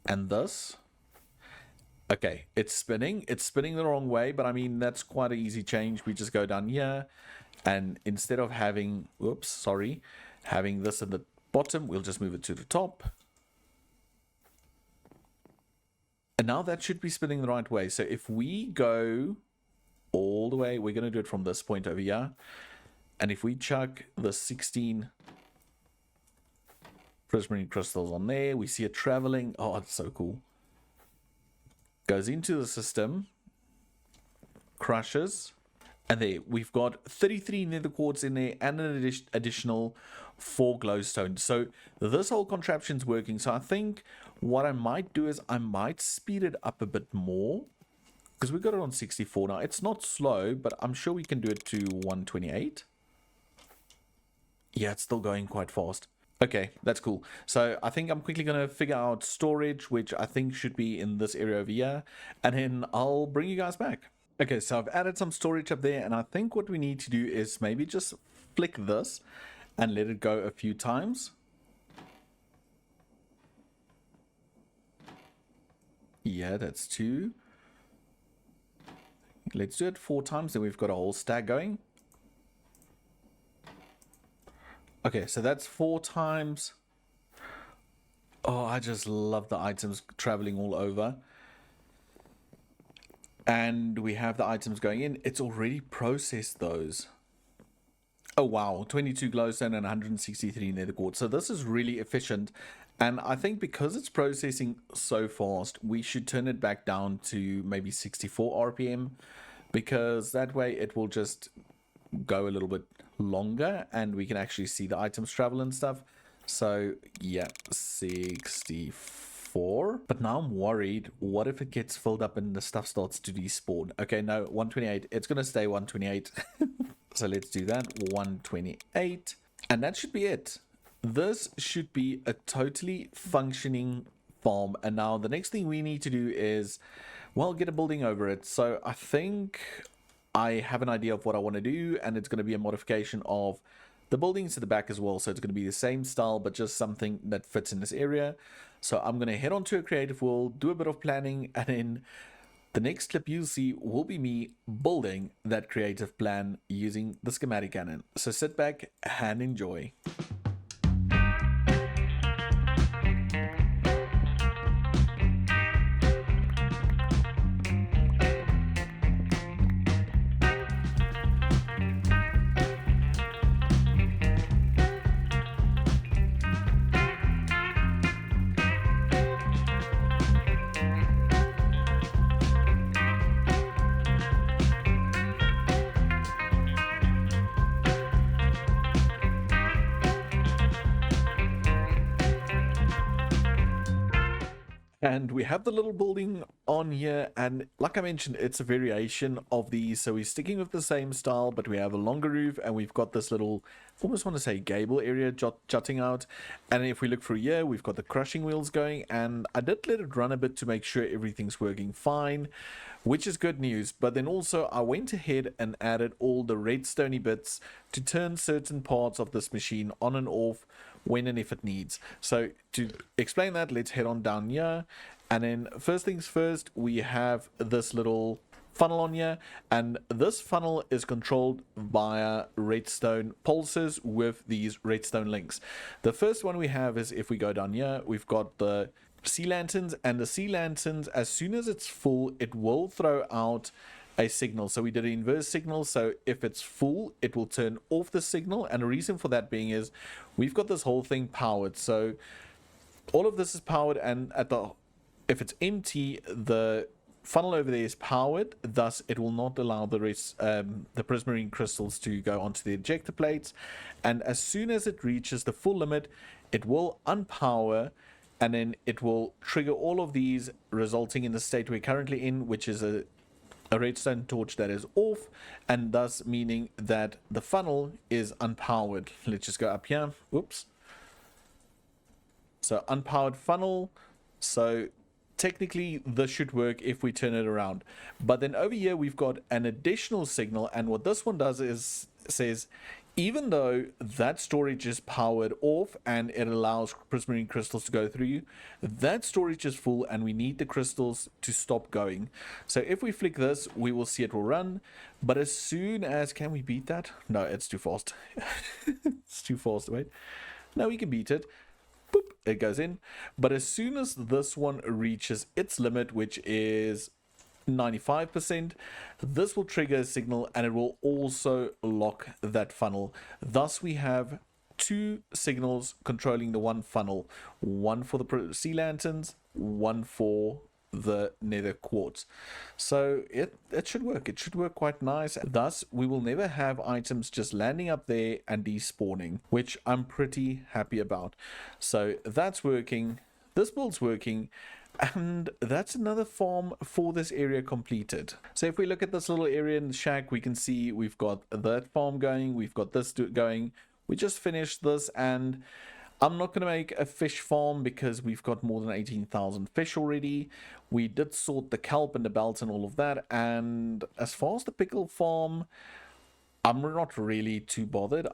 S1: and this, okay, it's spinning the wrong way, but I mean, that's quite an easy change. We just go down here, and instead of having, whoops, sorry, having this at the bottom, we'll just move it to the top. And now that should be spinning the right way. So if we go all the way, we're going to do it from this point over here, and if we chuck the 16 prismarine crystals on there, we see it traveling. Oh, it's so cool. Goes into the system, crushes, and there we've got 33 nether quartz in there and an additional 4 glowstone. So this whole contraption's working. So I think what I might do is I might speed it up a bit more, because we got it on 64 now. It's not slow, but I'm sure we can do it to 128. Yeah, it's still going quite fast. Okay, that's cool. So I think I'm quickly going to figure out storage, which I think should be in this area over here, and then I'll bring you guys back. Okay, so I've added some storage up there, and I think what we need to do is maybe just flick this and let it go a few times. Yeah, that's 2. Let's do it 4 times, then we've got a whole stack going. Okay, so that's 4 times. Oh, I just love the items traveling all over. And we have the items going in. It's already processed those. Oh, wow. 22 glowstone and 163 nether quartz. So this is really efficient. And I think because it's processing so fast, we should turn it back down to maybe 64 RPM. Because that way it will just go a little bit longer and we can actually see the items travel and stuff. So yeah, 64. But now I'm worried, what if it gets filled up and the stuff starts to despawn? Okay, no, 128. It's gonna stay 128. So let's do that. 128, and that should be it. This should be a totally functioning farm. And now the next thing we need to do is, well, get a building over it. So I think I have an idea of what I want to do, and it's going to be a modification of the buildings to the back as well. So it's going to be the same style, but just something that fits in this area. So I'm going to head on to a creative world, do a bit of planning, and then the next clip you'll see will be me building that creative plan using the schematic cannon. So sit back and enjoy. And we have the little building on here, and like I mentioned, it's a variation of these. So we're sticking with the same style, but we have a longer roof, and we've got this little, almost want to say gable area jutting out. And if we look through here, we've got the crushing wheels going, and I did let it run a bit to make sure everything's working fine, which is good news. But then also I went ahead and added all the redstone bits to turn certain parts of this machine on and off when and if it needs. So to explain that, let's head on down here. And then first things first, we have this little funnel on here, and this funnel is controlled via redstone pulses with these redstone links. The first one we have is, if we go down here, we've got the sea lanterns, and the sea lanterns, as soon as it's full, it will throw out a signal. So we did an inverse signal, so if it's full it will turn off the signal, and the reason for that being is we've got this whole thing powered. So all of this is powered, and if it's empty, the funnel over there is powered, thus it will not allow the prismarine crystals to go onto the ejector plates. And as soon as it reaches the full limit, it will unpower, and then it will trigger all of these, resulting in the state we're currently in, which is a redstone torch that is off, and thus meaning that the funnel is unpowered. Let's just go up here. Whoops. So unpowered funnel. So technically this should work if we turn it around. But then over here we've got an additional signal, and what this one does is says, even though that storage is powered off and it allows prismarine crystals to go through you, that storage is full and we need the crystals to stop going. So if we flick this, we will see it will run. But as soon as, can we beat that? No, it's too fast. It's too fast, wait. No, we can beat it. Boop, it goes in. But as soon as this one reaches its limit, which is 95%, this will trigger a signal, and it will also lock that funnel. Thus we have 2 signals controlling the one funnel, one for the sea lanterns, one for the nether quartz. So it should work. It should work quite nice. Thus, we will never have items just landing up there and despawning, which I'm pretty happy about. So that's working. This build's working. And that's another farm for this area completed. So if we look at this little area in the shack, we can see we've got that farm going. We've got this going. We just finished this, and I'm not going to make a fish farm because we've got more than 18,000 fish already. We did sort the kelp and the belts and all of that. And as far as the pickle farm, I'm not really too bothered.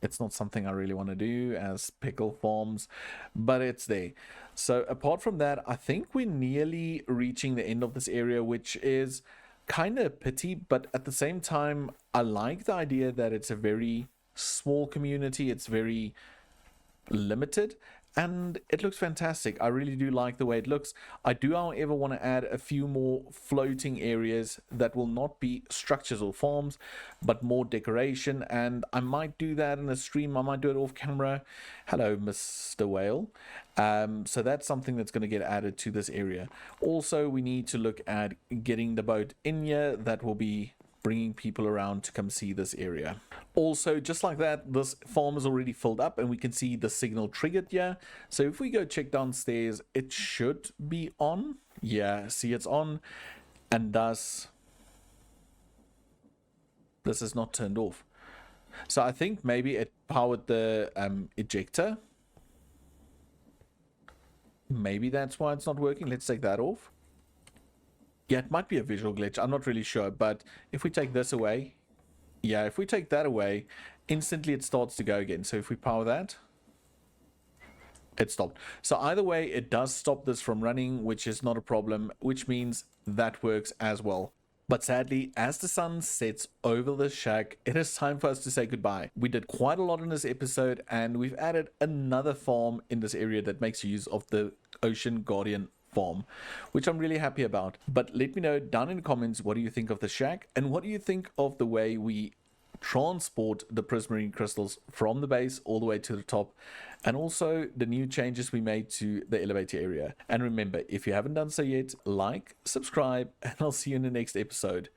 S1: It's not something I really want to do as pickle farms, but it's there. So apart from that, I think we're nearly reaching the end of this area, which is kind of a pity, but at the same time, I like the idea that it's a very small community. It's very limited, and it looks fantastic. I really do like the way it looks. I do, however, want to add a few more floating areas that will not be structures or farms, but more decoration, and I might do that in a stream. I might do it off camera. Hello, Mr. Whale. So that's something that's going to get added to this area. Also, we need to look at getting the boat in here. That will be bringing people around to come see this area. Also, just like that, this farm is already filled up and we can see the signal triggered here. So if we go check downstairs, it should be on. Yeah, see, it's on, and thus this is not turned off. So I think maybe it powered the ejector. Maybe that's why it's not working. Let's take that off. Yeah, it might be a visual glitch. I'm not really sure. But if we take this away, yeah, if we take that away, instantly it starts to go again. So if we power that, it stopped. So either way, it does stop this from running, which is not a problem, which means that works as well. But sadly, as the sun sets over the shack, it is time for us to say goodbye. We did quite a lot in this episode, and we've added another farm in this area that makes use of the Ocean Guardian farm, which I'm really happy about. But let me know down in the comments, what do you think of the shack, and what do you think of the way we transport the prismarine crystals from the base all the way to the top, and also the new changes we made to the elevator area. And remember, if you haven't done so yet, like, subscribe, and I'll see you in the next episode.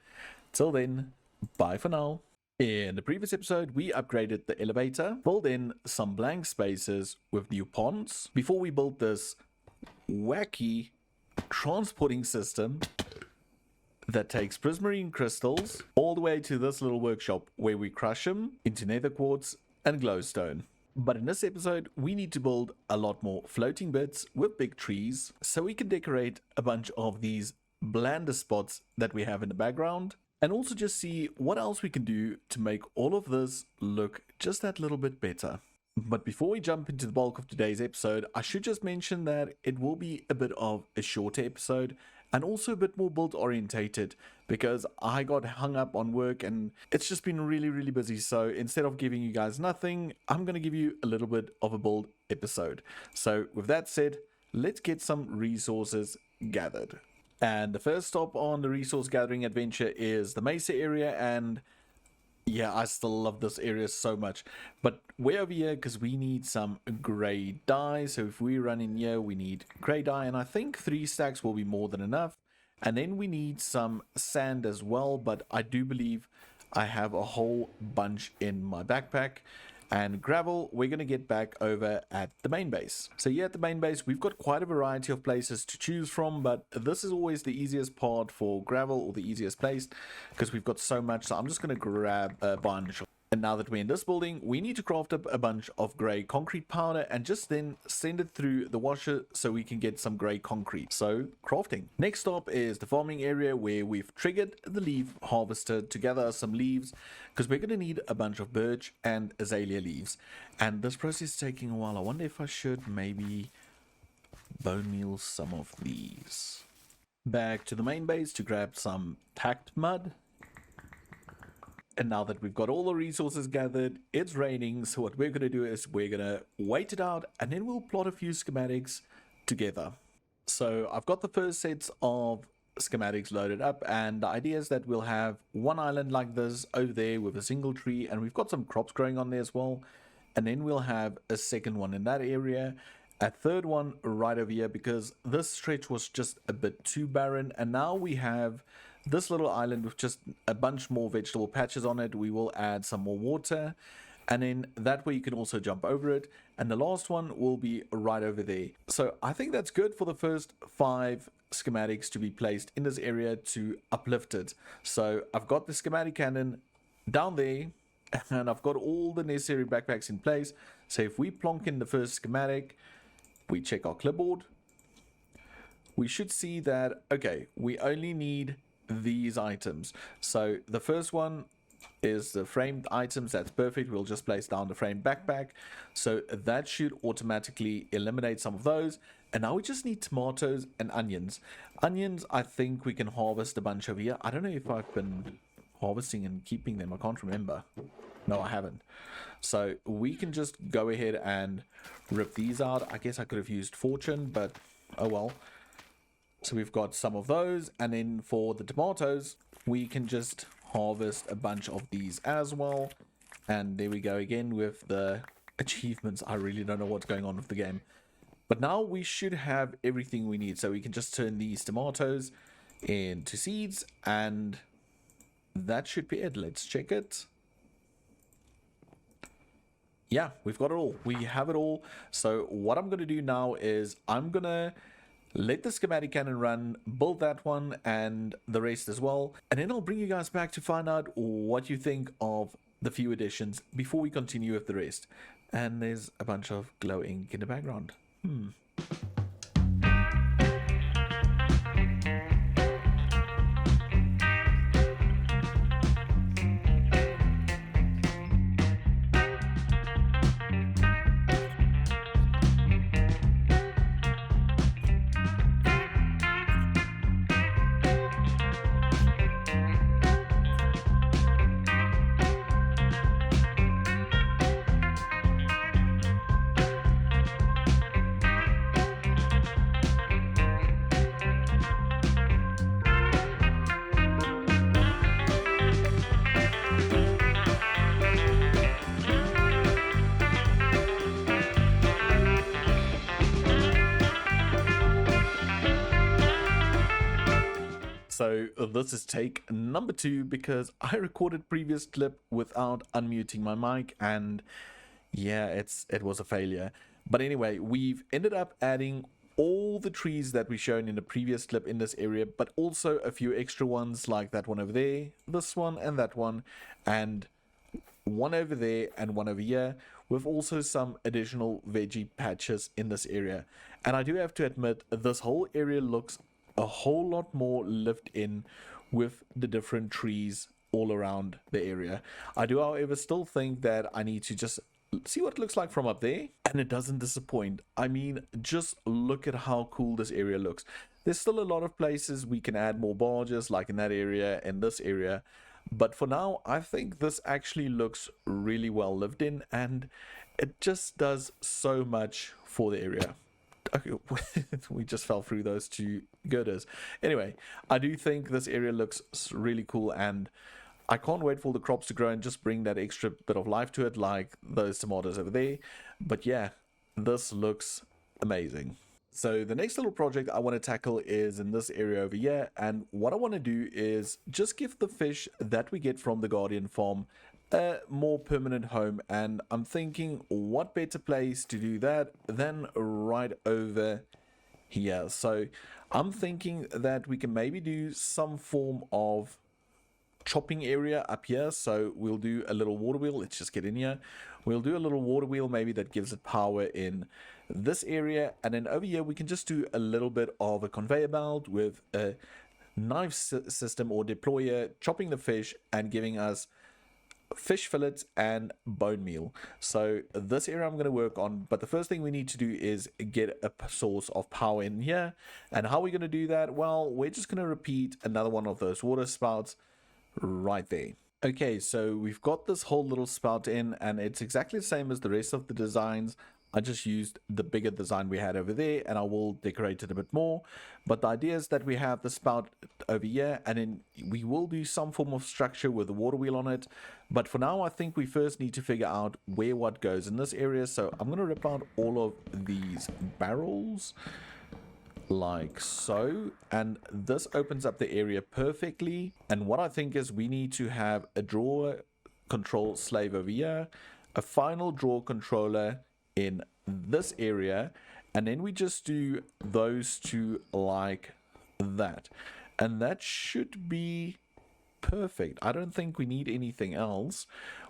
S1: Till then, bye for now. In the previous episode, we upgraded the elevator, filled in some blank spaces with new ponds before we built this wacky transporting system that takes prismarine crystals all the way to this little workshop where we crush them into nether quartz and glowstone. But in this episode, we need to build a lot more floating bits with big trees so we can decorate a bunch of these blander spots that we have in the background, and also just see what else we can do to make all of this look just that little bit better. But before we jump into the bulk of today's episode, I should just mention that it will be a bit of a shorter episode and also a bit more build orientated because I got hung up on work and it's just been really busy. So instead of giving you guys nothing, I'm going to give you a little bit of a build episode. So with that said, let's get some resources gathered. And the first stop on the resource gathering adventure is the Mesa area, and yeah, I still love this area so much. But way over here, because we need some gray dye. So if we run in here, we need gray dye. And I think 3 stacks will be more than enough. And then we need some sand as well. But I do believe I have a whole bunch in my backpack. And gravel, we're going to get back over at the main base. So here at the main base, we've got quite a variety of places to choose from, but this is always the easiest part for gravel, or the easiest place, because we've got so much. So I'm just going to grab a bunch. And now that we're in this building, we need to craft up a bunch of grey concrete powder and just then send it through the washer so we can get some grey concrete. So crafting. Next up is the farming area where we've triggered the leaf harvester to gather some leaves, because we're going to need a bunch of birch and azalea leaves. And this process is taking a while. I wonder if I should maybe bone meal some of these. Back to the main base to grab some packed mud. And now that we've got all the resources gathered, it's raining, so what we're going to do is we're going to wait it out and then we'll plot a few schematics together. So I've got the first sets of schematics loaded up, and the idea is that we'll have one island like this over there with a single tree, and we've got some crops growing on there as well. And then we'll have a second one in that area, a third one right over here, because this stretch was just a bit too barren. And now we have this little island with just a bunch more vegetable patches on it. We will add some more water, and then that way you can also jump over it. And the last one will be right over there. So I think that's good for the first 5 schematics to be placed in this area to uplift it. So I've got the schematic cannon down there, and I've got all the necessary backpacks in place. So if we plonk in the first schematic, we check our clipboard, we should see that, okay, we only need these items. So the first one is the framed items. That's perfect. We'll just place down the framed backpack. So that should automatically eliminate some of those. And now we just need tomatoes and onions. Onions, I think we can harvest a bunch over here. I don't know if I've been harvesting and keeping them. I can't remember. No, I haven't. So we can just go ahead and rip these out. I guess I could have used fortune, but oh well. So we've got some of those. And then for the tomatoes, we can just harvest a bunch of these as well. And there we go again with the achievements. I really don't know what's going on with the game. But now we should have everything we need. So we can just turn these tomatoes into seeds, and that should be it. Let's check it. Yeah, we've got it all. We have it all. So what I'm going to do now is I'm going to let the schematic cannon run, build that one and the rest as well. And then I'll bring you guys back to find out what you think of the few additions before we continue with the rest. And there's a bunch of glow ink in the background. So this is take number 2 because I recorded previous clip without unmuting my mic, and yeah, it was a failure. But anyway, we've ended up adding all the trees that we shown in the previous clip in this area, but also a few extra ones like that one over there, this one and that one, and one over there and one over here, with also some additional veggie patches in this area. And I do have to admit, this whole area looks a whole lot more lived in with the different trees all around the area. I do, however, still think that I need to just see what it looks like from up there, and it doesn't disappoint. I mean, just look at how cool this area looks. There's still a lot of places we can add more barges, like in that area and this area, but for now I think this actually looks really well lived in, and it just does so much for the area. Okay, we just fell through those 2 girders. Anyway, I do think this area looks really cool, and I can't wait for the crops to grow and just bring that extra bit of life to it, like those tomatoes over there. But yeah, this looks amazing. So the next little project I want to tackle is in this area over here, and what I want to do is just give the fish that we get from the Guardian farm a more permanent home. And I'm thinking, what better place to do that than right over here. So I'm thinking that we can maybe do some form of chopping area up here. So we'll do a little water wheel. Let's just get in here. We'll do a little water wheel maybe that gives it power in this area, and then over here we can just do a little bit of a conveyor belt with a knife system or deployer, chopping the fish and giving us fish fillets and bone meal. So this area I'm going to work on, but the first thing we need to do is get a source of power in here. And how are we going to do that? Well, we're just going to repeat another one of those water spouts right there. Okay, so we've got this whole little spout in, and it's exactly the same as the rest of the designs, I just used the bigger design we had over there, and I will decorate it a bit more. But the idea is that we have the spout over here, and then we will do some form of structure with the water wheel on it. But for now, I think we first need to figure out where what goes in this area. So I'm going to rip out all of these barrels like so, and this opens up the area perfectly. And what I think is we need to have a drawer control slave over here, a final drawer controller in this area, and then we just do those two like that, and that should be perfect. I don't think we need anything else.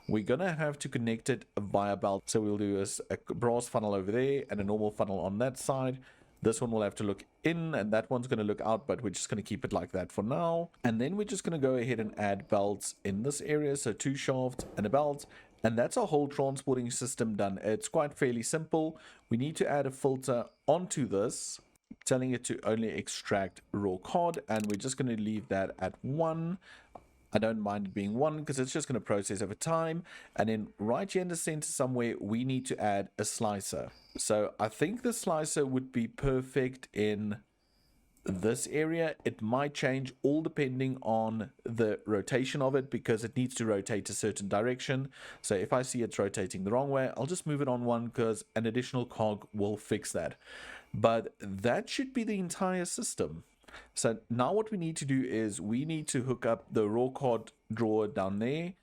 S1: We're gonna have to connect it via belt, so we'll do a brass funnel over there and a normal funnel on that side. This one will have to look in and that one's going to look out, but we're just going to keep it like that for now. And then we're just going to go ahead and add belts in this area, so 2 shafts and a belt. And that's our whole transporting system done. It's quite fairly simple. We need to add a filter onto this, telling it to only extract raw cod, and we're just going to leave that at 1. I don't mind it being 1 because it's just going to process over time. And then right here in the center somewhere, we need to add a slicer. So I think the slicer would be perfect in this area. It might change all depending on the rotation of it, because it needs to rotate a certain direction. So if I see it's rotating the wrong way, I'll just move it on 1 because an additional cog will fix that. But that should be the entire system. So now what we need to do is we need to hook up the raw cod drawer down there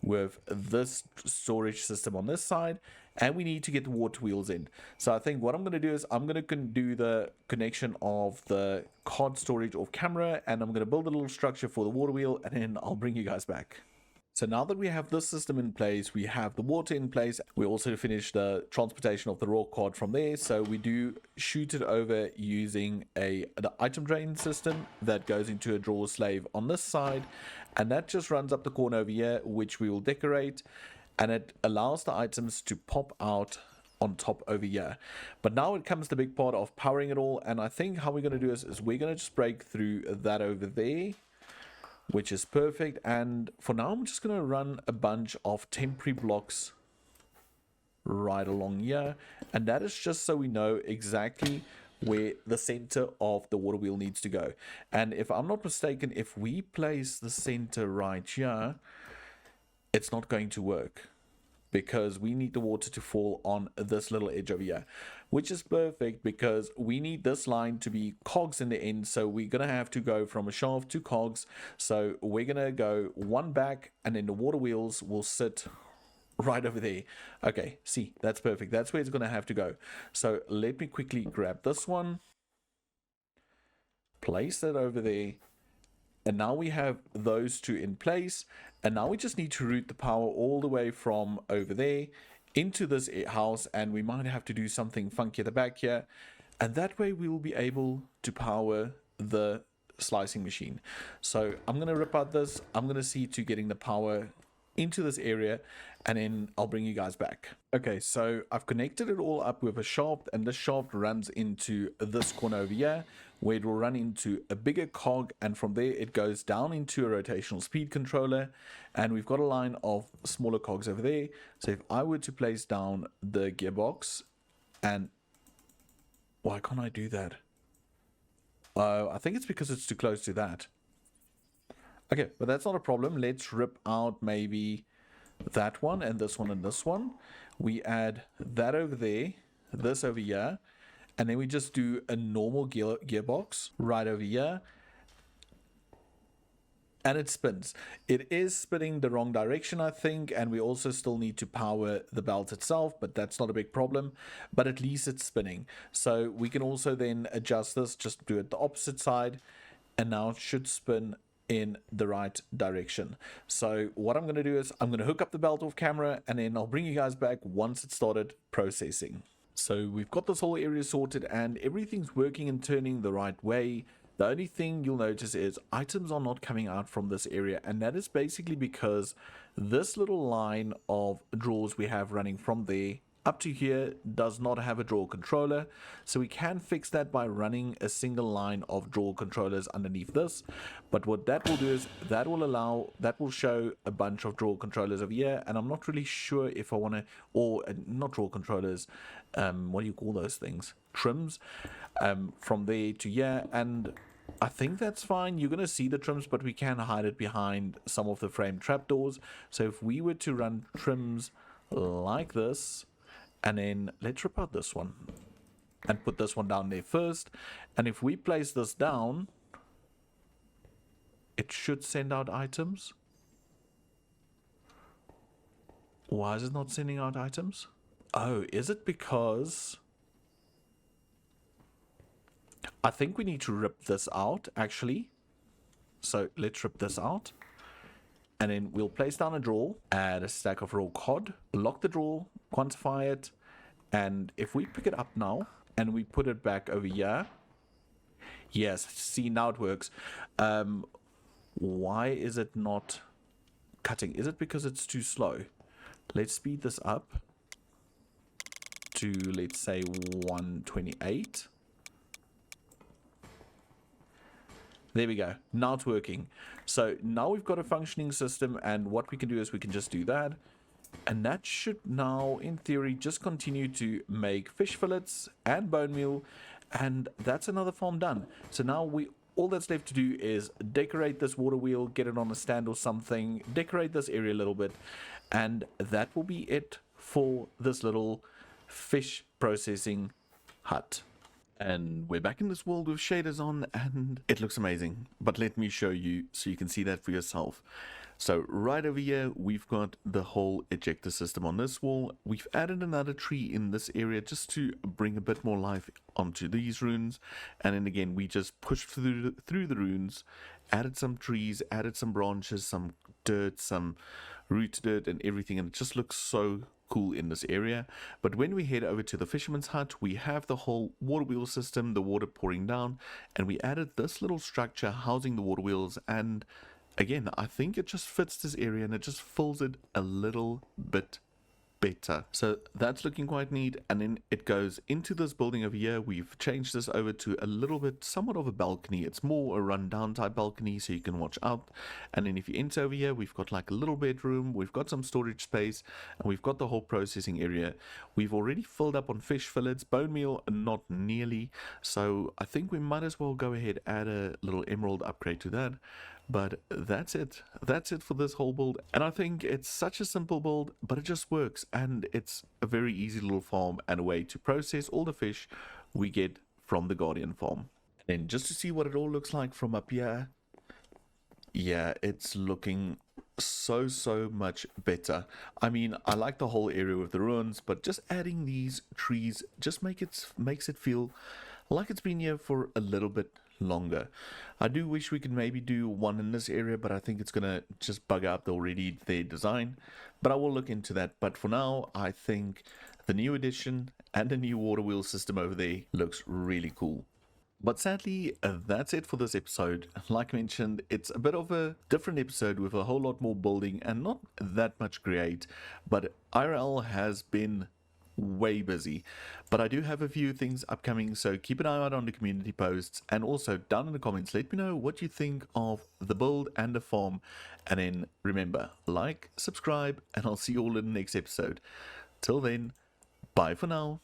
S1: with this storage system on this side, and we need to get the water wheels in. So I think what I'm going to do is I'm going to do the connection of the cod storage off camera, and I'm going to build a little structure for the water wheel, and then I'll bring you guys back. So now that we have this system in place, we have the water in place, we also finish the transportation of the raw cod from there. So we do shoot it over using the item drain system that goes into a drawer slave on this side, and that just runs up the corner over here, which we will decorate, and it allows the items to pop out on top over here. But now it comes the big part of powering it all, and I think how we're going to do is we're going to just break through that over there, which is perfect. And for now, I'm just going to run a bunch of temporary blocks right along here, and that is just so we know exactly where the center of the water wheel needs to go. And if I'm not mistaken, if we place the center right here, it's not going to work, because we need the water to fall on this little edge over here, which is perfect because we need this line to be cogs in the end. So we're going to have to go from a shaft to cogs. So we're going to go 1 back, and then the water wheels will sit right over there. Okay, see, that's perfect. That's where it's going to have to go. So let me quickly grab this one, place that over there, and now we have those two in place. And now we just need to route the power all the way from over there into this house, and we might have to do something funky at the back here, and that way we will be able to power the slicing machine. So I'm going to rip out this, I'm going to see to getting the power into this area, and then I'll bring you guys back. Okay, so I've connected it all up with a shaft, and this shaft runs into this corner over here, where it will run into a bigger cog, and from there it goes down into a rotational speed controller, and we've got a line of smaller cogs over there. So if I were to place down the gearbox, and why can't I do that? I think it's because it's too close to that. Okay, but that's not a problem. Let's rip out maybe that one and this one and this one. We add that over there, this over here, and then we just do a normal gearbox right over here, and it spins. It is spinning the wrong direction, I think, and we also still need to power the belt itself, but that's not a big problem. But at least it's spinning. So we can also then adjust this, just do it the opposite side, and now it should spin in the right direction. So what I'm going to do is I'm going to hook up the belt off camera, and then I'll bring you guys back once it started processing. So we've got this whole area sorted, and everything's working and turning the right way. The only thing you'll notice is items are not coming out from this area, and that is basically because this little line of drawers we have running from there up to here does not have a drawer controller, so we can fix that by running a single line of drawer controllers underneath this. But what that will do is that will show a bunch of drawer controllers over here, and I'm not really sure if I want to, or not drawer controllers, what do you call those things, trims, from there to here. And I think that's fine. You're going to see the trims, but we can hide it behind some of the frame trapdoors. So if we were to run trims like this, and then let's rip out this one and put this one down there first. And if we place this down, it should send out items. Why is it not sending out items? Oh, is it because... I think we need to rip this out, actually. So let's rip this out. And then we'll place down a drawer, add a stack of raw cod, lock the drawer, quantify it, and if we pick it up now and we put it back over here, yes, see, now it works. Why is it not cutting? Is it because it's too slow? Let's speed this up to, let's say, 128. There we go. Now it's working. So now we've got a functioning system, and what we can do is we can just do that. And that should now, in theory, just continue to make fish fillets and bone meal. And that's another farm done. So now all that's left to do is decorate this water wheel, get it on a stand or something, decorate this area a little bit. And that will be it for this little fish processing hut. And we're back in this world with shaders on, and it looks amazing. But let me show you so you can see that for yourself. So right over here, we've got the whole ejector system on this wall. We've added another tree in this area just to bring a bit more life onto these runes. And then again, we just pushed through the runes, added some trees, added some branches, some dirt, some root dirt and everything. And it just looks so cool in this area. But when we head over to the fisherman's hut, we have the whole water wheel system, the water pouring down, and we added this little structure housing the water wheels. And again, I think it just fits this area and it just fills it a little bit better. So that's looking quite neat. And then it goes into this building over here. We've changed this over to a little bit, somewhat of a balcony. It's more a rundown type balcony, so you can watch out. And then if you enter over here, we've got like a little bedroom, we've got some storage space, and we've got the whole processing area. We've already filled up on fish fillets, bone meal, not nearly. So I think we might as well go ahead, add a little emerald upgrade to that. But that's it for this whole build. And I think it's such a simple build, but it just works, and it's a very easy little farm and a way to process all the fish we get from the Guardian farm. And just to see what it all looks like from up here, yeah, it's looking so much better. I mean, I like the whole area with the ruins, but just adding these trees just makes it feel like it's been here for a little bit longer. I do wish we could maybe do one in this area, but I think it's gonna just bug out their design, but I will look into that. But for now, I think the new addition and the new water wheel system over there looks really cool. But sadly, that's it for this episode. Like mentioned, it's a bit of a different episode with a whole lot more building and not that much create, but IRL has been way busy. But I do have a few things upcoming, so keep an eye out on the community posts, and also down in the comments let me know what you think of the build and the farm. And then remember, like, subscribe, and I'll see you all in the next episode. Till then, bye for now.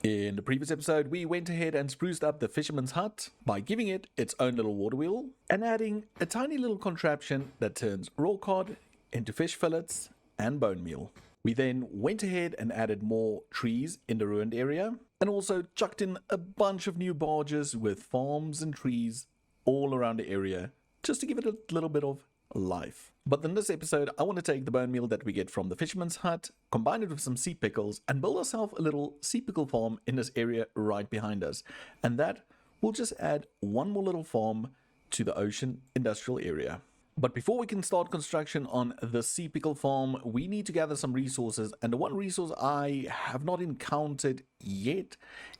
S1: In the previous episode, we went ahead and spruced up the fisherman's hut by giving it its own little water wheel and adding a tiny little contraption that turns raw cod into fish fillets and bone meal. We then went ahead and added more trees in the ruined area, and also chucked in a bunch of new barges with farms and trees all around the area, just to give it a little bit of life. But in this episode, I want to take the bone meal that we get from the fisherman's hut, combine it with some sea pickles, and build ourselves a little sea pickle farm in this area right behind us. And that will just add one more little farm to the ocean industrial area. But before we can start construction on the sea pickle farm, we need to gather some resources, and the one resource I have not encountered yet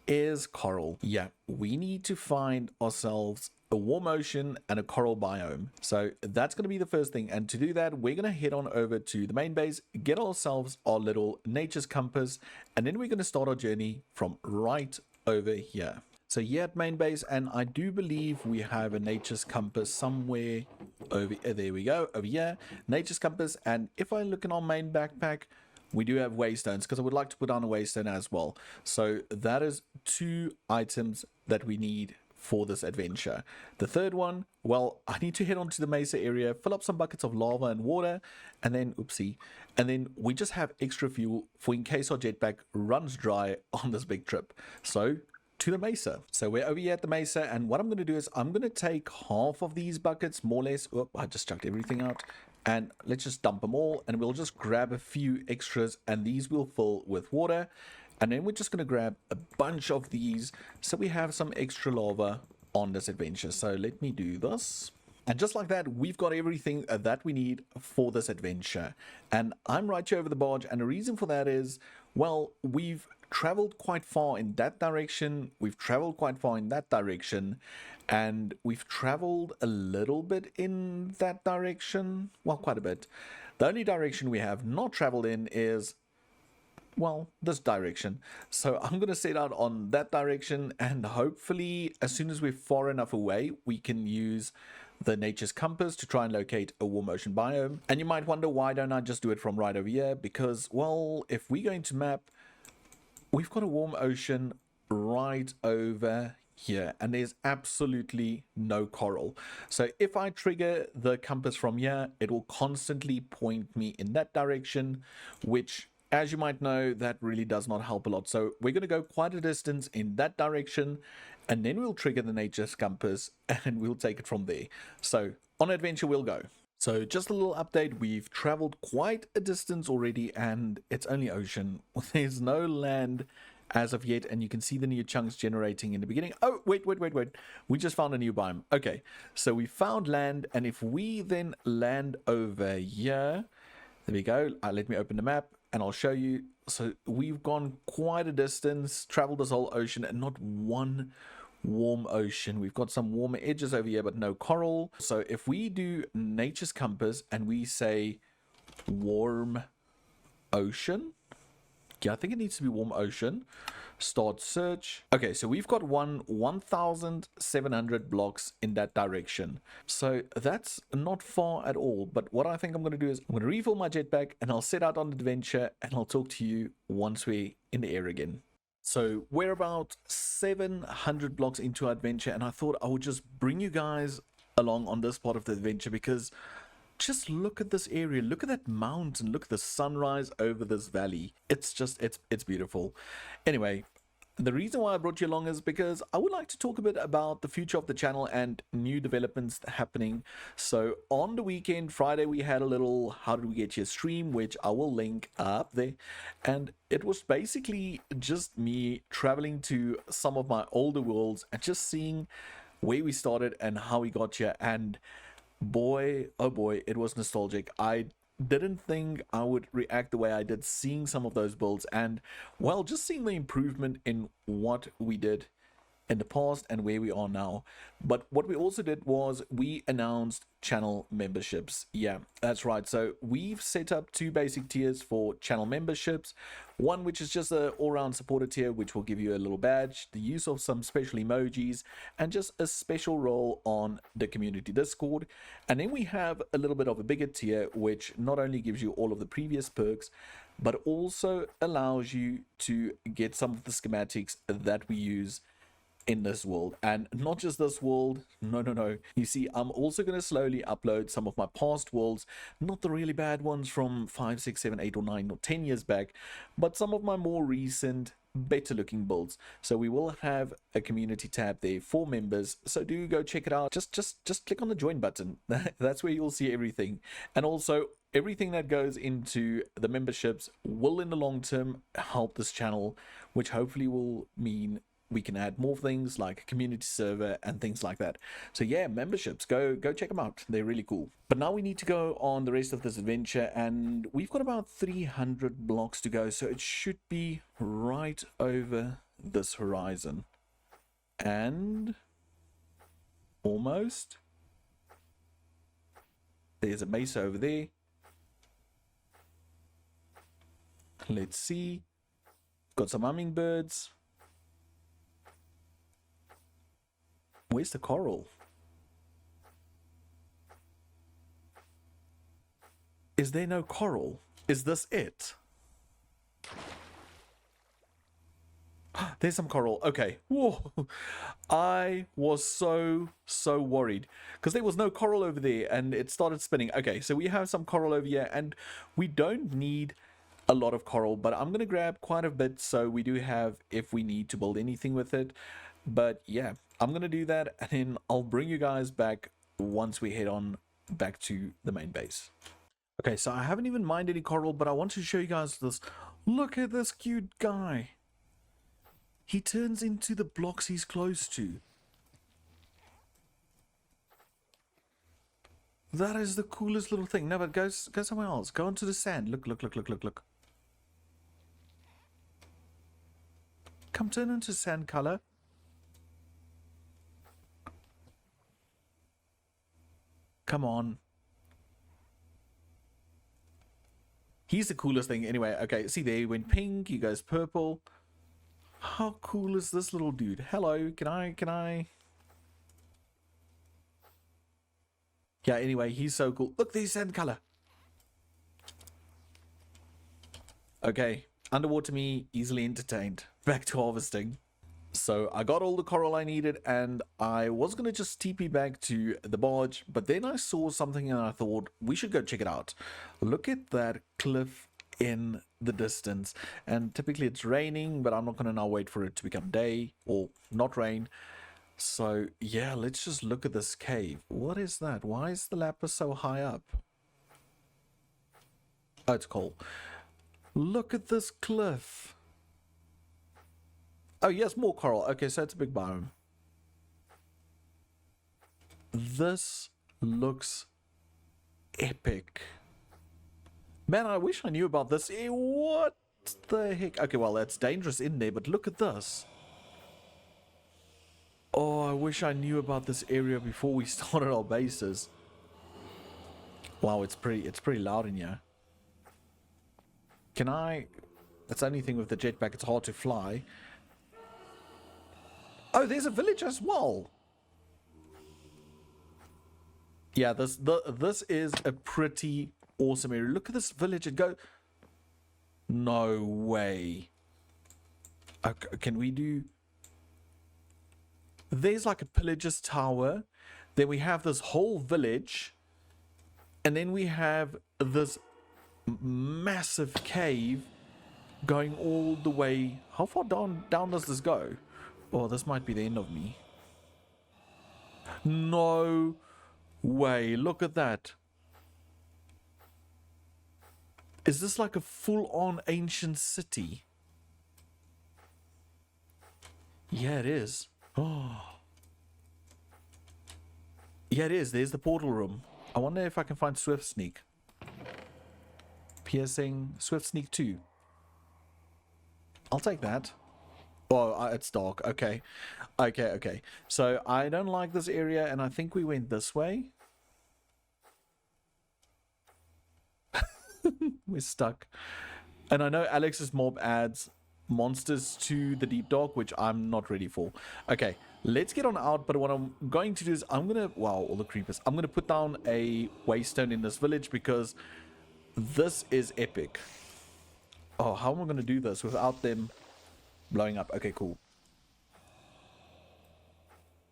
S1: is coral. Yeah, we need to find ourselves a warm ocean, and a coral biome. So that's going to be the first thing. And to do that, we're going to head on over to the main base, get ourselves our little nature's compass, and then we're going to start our journey from right over here. So here at main base, and I do believe we have a nature's compass somewhere over there we go, over here, nature's compass. And if I look in our main backpack, we do have waystones, because I would like to put on a waystone as well. So that is 2 items that we need for this adventure. The third one, well, I need to head on to the mesa area, fill up some buckets of lava and water, and then, oopsie, and then we just have extra fuel for in case our jetpack runs dry on this big trip. So to the mesa. So we're over here at the mesa, and what I'm going to do is I'm going to take half of these buckets, more or less. Oh, I just chucked everything out, and let's just dump them all, and we'll just grab a few extras, and these will fill with water. And then we're just going to grab a bunch of these so we have some extra lava on this adventure. So let me do this. And just like that, we've got everything that we need for this adventure. And I'm right here over the barge, and the reason for that is, well, we've traveled quite far in that direction, we've traveled quite far in that direction, and we've traveled a little bit in that direction. Well, quite a bit. The only direction we have not traveled in is, well, this direction. So I'm going to set out on that direction, and hopefully as soon as we're far enough away, we can use the nature's compass to try and locate a warm ocean biome. And you might wonder, why don't I just do it from right over here? Because, well, if we go into map, we've got a warm ocean right over here, and there's absolutely no coral. So if I trigger the compass from here, it will constantly point me in that direction, which, as you might know, that really does not help a lot. So we're going to go quite a distance in that direction, and then we'll trigger the nature's compass and we'll take it from there. So on adventure we'll go. So just a little update, we've traveled quite a distance already, and it's only ocean. There's no land as of yet, and you can see the new chunks generating in the beginning. Oh, wait. We just found a new biome. Okay, so we found land, and if we then land over here, there we go. Let me open the map and I'll show you. So we've gone quite a distance, traveled this whole ocean, and not one warm ocean. We've got some warmer edges over here, but no coral. So if we do nature's compass and we say warm ocean, yeah, I think it needs to be warm ocean. Start search. Okay, so we've got 1,700 blocks in that direction. So that's not far at all. But what I think I'm going to do is I'm going to refill my jetpack, and I'll set out on the adventure, and I'll talk to you once we're in the air again. So we're about 700 blocks into our adventure, and I thought I would just bring you guys along on this part of the adventure, because just look at this area, look at that mountain, look at the sunrise over this valley. It's just, it's beautiful. Anyway, the reason why I brought you along is because I would like to talk a bit about the future of the channel and new developments happening. So on the weekend, Friday, we had a little How Did We Get Here stream, which I will link up there. And it was basically just me traveling to some of my older worlds and just seeing where we started and how we got here. And boy, oh boy, it was nostalgic. I didn't think I would react the way I did seeing some of those builds, and well, just seeing the improvement in what we did in the past and where we are now. But what we also did was we announced channel memberships. Yeah, that's right. So we've set up 2 basic tiers for channel memberships. One which is just a all-round supporter tier, which will give you a little badge, the use of some special emojis, and just a special role on the community Discord. And then we have a little bit of a bigger tier, which not only gives you all of the previous perks, but also allows you to get some of the schematics that we use in this world. And not just this world, no, you see, I'm also going to slowly upload some of my past worlds, not the really bad ones from 5, 6, 7, 8 or 9 or 10 years back, but some of my more recent better looking builds. So we will have a community tab there for members, so do go check it out. Just click on the join button. That's where you'll see everything. And also everything that goes into the memberships will in the long term help this channel, which hopefully will mean we can add more things like a community server and things like that. So yeah, memberships, go check them out. They're really cool. But now we need to go on the rest of this adventure, and we've got about 300 blocks to go, so it should be right over this horizon. And Almost. There's a mesa over there. Let's see. Got some hummingbirds. Where's the coral? Is there no coral? Is this it? There's some coral. Okay. Whoa. I was so worried because there was no coral over there and it started spinning. Okay, so we have some coral over here and we don't need a lot of coral, but I'm going to grab quite a bit so we do have if we need to build anything with it. But yeah, I'm going to do that and then I'll bring you guys back once we head on back to the main base. Okay, so I haven't even mined any coral, but I want to show you guys this. Look at this cute guy. He turns into the blocks he's close to. That is the coolest little thing. No, but go somewhere else. Go onto the sand. Look. Come turn into sand color. Come on. He's the coolest thing. Anyway, okay, see there, he went pink, he goes purple. How cool is this little dude? Hello, can I? Yeah, anyway, he's so cool. Look, there's sand color. Okay, underwater me, easily entertained. Back to harvesting. So I got all the coral I needed and I was going to just TP back to the barge, but then I saw something and I thought we should go check it out. Look at that cliff in the distance, and typically it's raining, but I'm not going to now wait for it to become day or not rain. So yeah, let's just look at this cave. What is that? Why is the lapis so high up? Oh, it's coal. Look at this cliff. Oh, yes, more coral. Okay, so it's a big biome. This looks epic. Man, I wish I knew about this. What the heck? Okay, well, that's dangerous in there, but look at this. Oh, I wish I knew about this area before we started our bases. Wow, it's pretty loud in here. Can I... That's the only thing with the jetpack, it's hard to fly. Oh, there's a village as well. Yeah, this is a pretty awesome area. Look at this village. It go. No way. Okay, can we do? There's like a pillager's tower. Then we have this whole village, and then we have this massive cave going all the way. How far down does this go? Oh, this might be the end of me. No way. Look at that. Is this like a full-on ancient city? Yeah, it is. Oh. Yeah, it is. There's the portal room. I wonder if I can find Swift Sneak. Piercing. Swift Sneak 2. I'll take that. Oh, it's dark. Okay. Okay. So I don't like this area, and I think we went this way. We're stuck. And I know Alex's mob adds monsters to the deep dark, which I'm not ready for. Okay, let's get on out. But what I'm going to do is I'm going to... Wow, all the creepers. I'm going to put down a waystone in this village because this is epic. Oh, how am I going to do this without them blowing up? Okay, cool.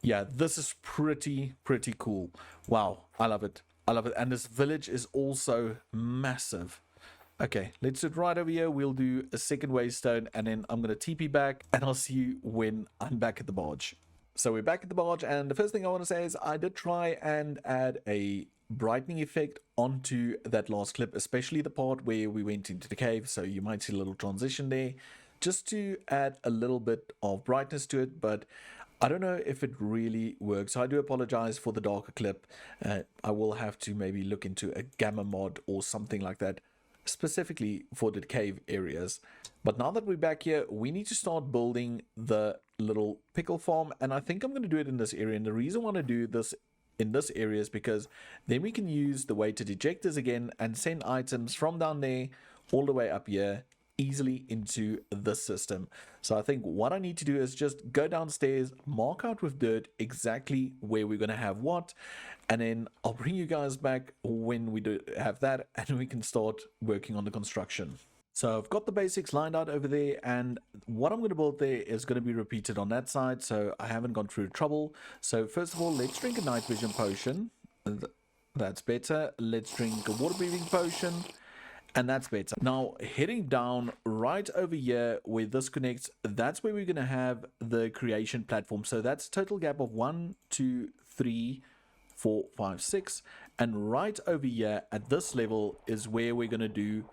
S1: Yeah, this is pretty cool. Wow, I love it. I love it. And this village is also massive. Okay, let's do it right over here. We'll do a second waystone and then I'm going to TP back and I'll see you when I'm back at the barge. So we're back at the barge, and the first thing I want to say is I did try and add a brightening effect onto that last clip, especially the part where we went into the cave. So you might see a little transition there just to add a little bit of brightness to it, but I don't know if it really works. So I do apologize for the darker clip. I will have to maybe look into a gamma mod or something like that. specifically for the cave areas. But now that we're back here, we need to start building the little pickle farm, and I think I'm going to do it in this area. And the reason I want to do this in this area is because then we can use the weighted ejectors again and send items from down there all the way up here easily into this system. So I think what I need to do is just go downstairs, mark out with dirt exactly where we're going to have what, and then I'll bring you guys back when we do have that, and we can start working on the construction. So I've got the basics lined out over there, and what I'm going to build there is going to be repeated on that side, so I haven't gone through trouble. So first of all, let's drink a night vision potion. That's better. Let's drink a water breathing potion. And that's better. Now, heading down right over here where this connects, that's where we're going to have the creation platform. So that's total gap of 1, 2, 3, 4, 5, 6. And right over here at this level is where we're going to do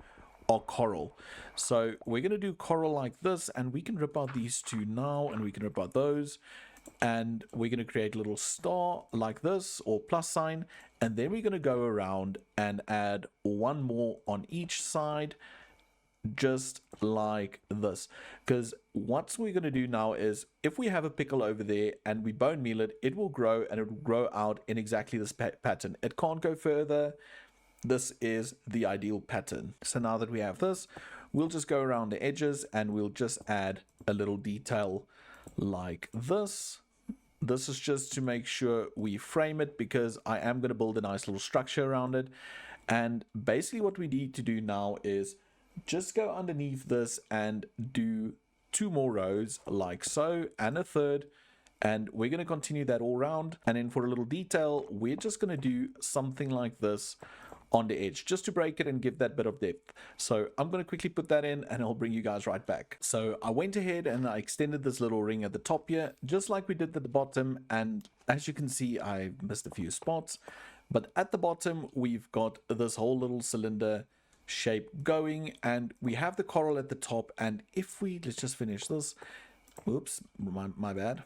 S1: our coral. So we're going to do coral like this, and we can rip out these two now, and we can rip out those. And we're going to create a little star like this, or plus sign, and then we're going to go around and add one more on each side, just like this. Because what we're going to do now is, if we have a pickle over there and we bone meal it, it will grow, and it will grow out in exactly this pattern. It can't go further. This is the ideal pattern. So now that we have this, we'll just go around the edges and we'll just add a little detail like this. This is just to make sure we frame it, because I am going to build a nice little structure around it. And basically what we need to do now is just go underneath this and do 2 more rows like so, and a third, and we're going to continue that all around. And then for a little detail, we're just going to do something like this on the edge, just to break it and give that bit of depth. So I'm going to quickly put that in, and I'll bring you guys right back. So I went ahead and I extended this little ring at the top here, just like we did at the bottom. And as you can see, I missed a few spots, but at the bottom we've got this whole little cylinder shape going, and we have the coral at the top. And if we, let's just finish this. Oops, my bad.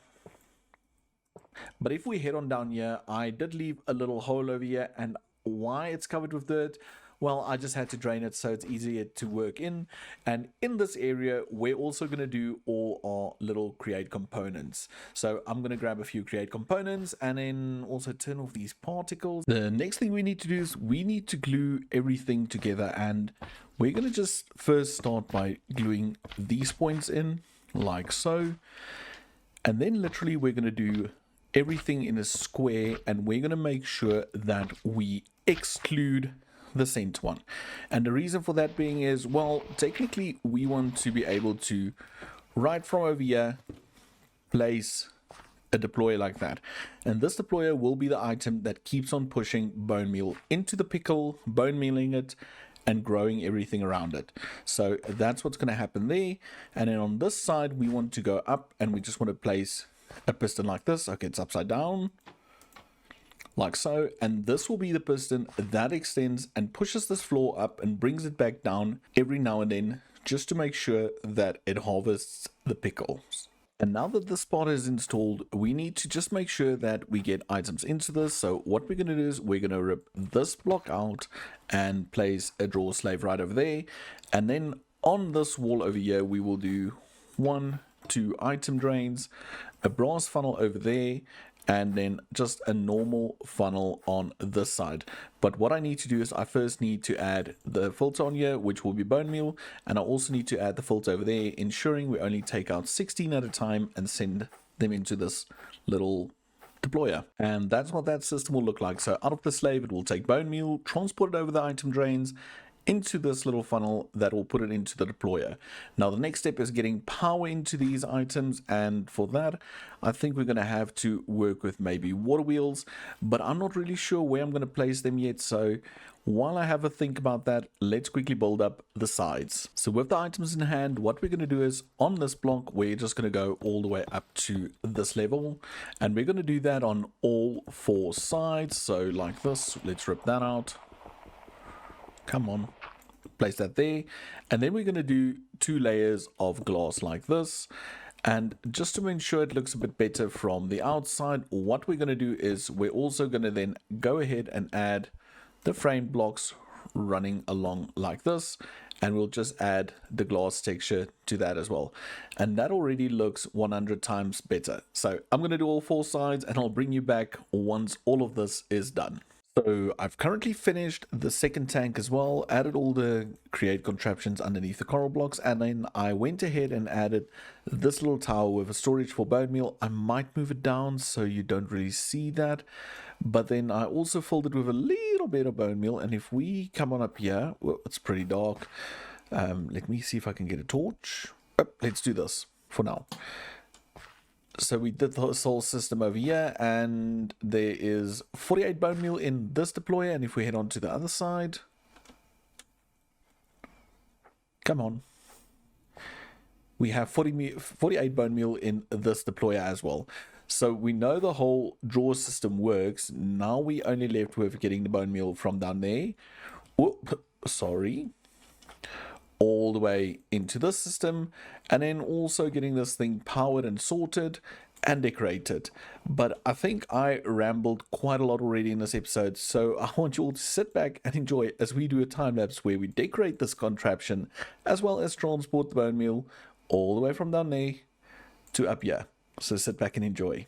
S1: But if we head on down here, I did leave a little hole over here, and why it's covered with dirt, well, I just had to drain it so it's easier to work in. And in this area, we're also going to do all our little create components. So I'm going to grab a few create components and then also turn off these particles. The next thing we need to do is we need to glue everything together, and we're going to just first start by gluing these points in like so, and then literally we're going to do everything in a square, and we're going to make sure that we exclude the center one. And the reason for that being is, well, technically we want to be able to, right from over here, place a deployer like that. And this deployer will be the item that keeps on pushing bone meal into the pickle, bone mealing it, and growing everything around it. So that's what's going to happen there. And then on this side, we want to go up, and we just want to place a piston like this. Okay, it's upside down like so, and this will be the piston that extends and pushes this floor up and brings it back down every now and then, just to make sure that it harvests the pickles. And now that this part is installed, we need to just make sure that we get items into this. So what we're going to do is we're going to rip this block out and place a drawer slave right over there, and then on this wall over here we will do 1, 2 item drains, a brass funnel over there, and then just a normal funnel on this side. But what I need to do is I first need to add the filter on here, which will be bone meal, and I also need to add the filter over there, ensuring we only take out 16 at a time and send them into this little deployer. And that's what that system will look like. So out of the slave, it will take bone meal, transport it over the item drains into this little funnel that will put it into the deployer. Now the next step is getting power into these items, and for that I think we're going to have to work with maybe water wheels, but I'm not really sure where I'm going to place them yet. So while I have a think about that, let's quickly build up the sides. So with the items in hand, what we're going to do is on this block we're just going to go all the way up to this level, and we're going to do that on all 4 sides. So like this, let's rip that out. Come on, place that there, and then we're going to do 2 layers of glass like this. And just to ensure it looks a bit better from the outside, what we're going to do is we're also going to then go ahead and add the frame blocks running along like this, and we'll just add the glass texture to that as well, and that already looks 100 times better. So I'm going to do all 4 sides, and I'll bring you back once all of this is done. So I've currently finished the second tank as well, added all the create contraptions underneath the coral blocks, and then I went ahead and added this little tower with a storage for bone meal. I might move it down so you don't really see that, but then I also filled it with a little bit of bone meal. And if we come on up here, well, it's pretty dark. Let me see if I can get a torch. Oh, let's do this for now. So we did this whole system over here, and there is 48 bone meal in this deployer. And if we head on to the other side, come on, we have 48 bone meal in this deployer as well. So we know the whole draw system works. Now we only left with getting the bone meal from down there. Whoop, sorry. All the way into this system, and then also getting this thing powered and sorted and decorated. But I think I rambled quite a lot already in this episode, so I want you all to sit back and enjoy as we do a time lapse where we decorate this contraption as well as transport the bone meal all the way from down there to up here. So sit back and enjoy.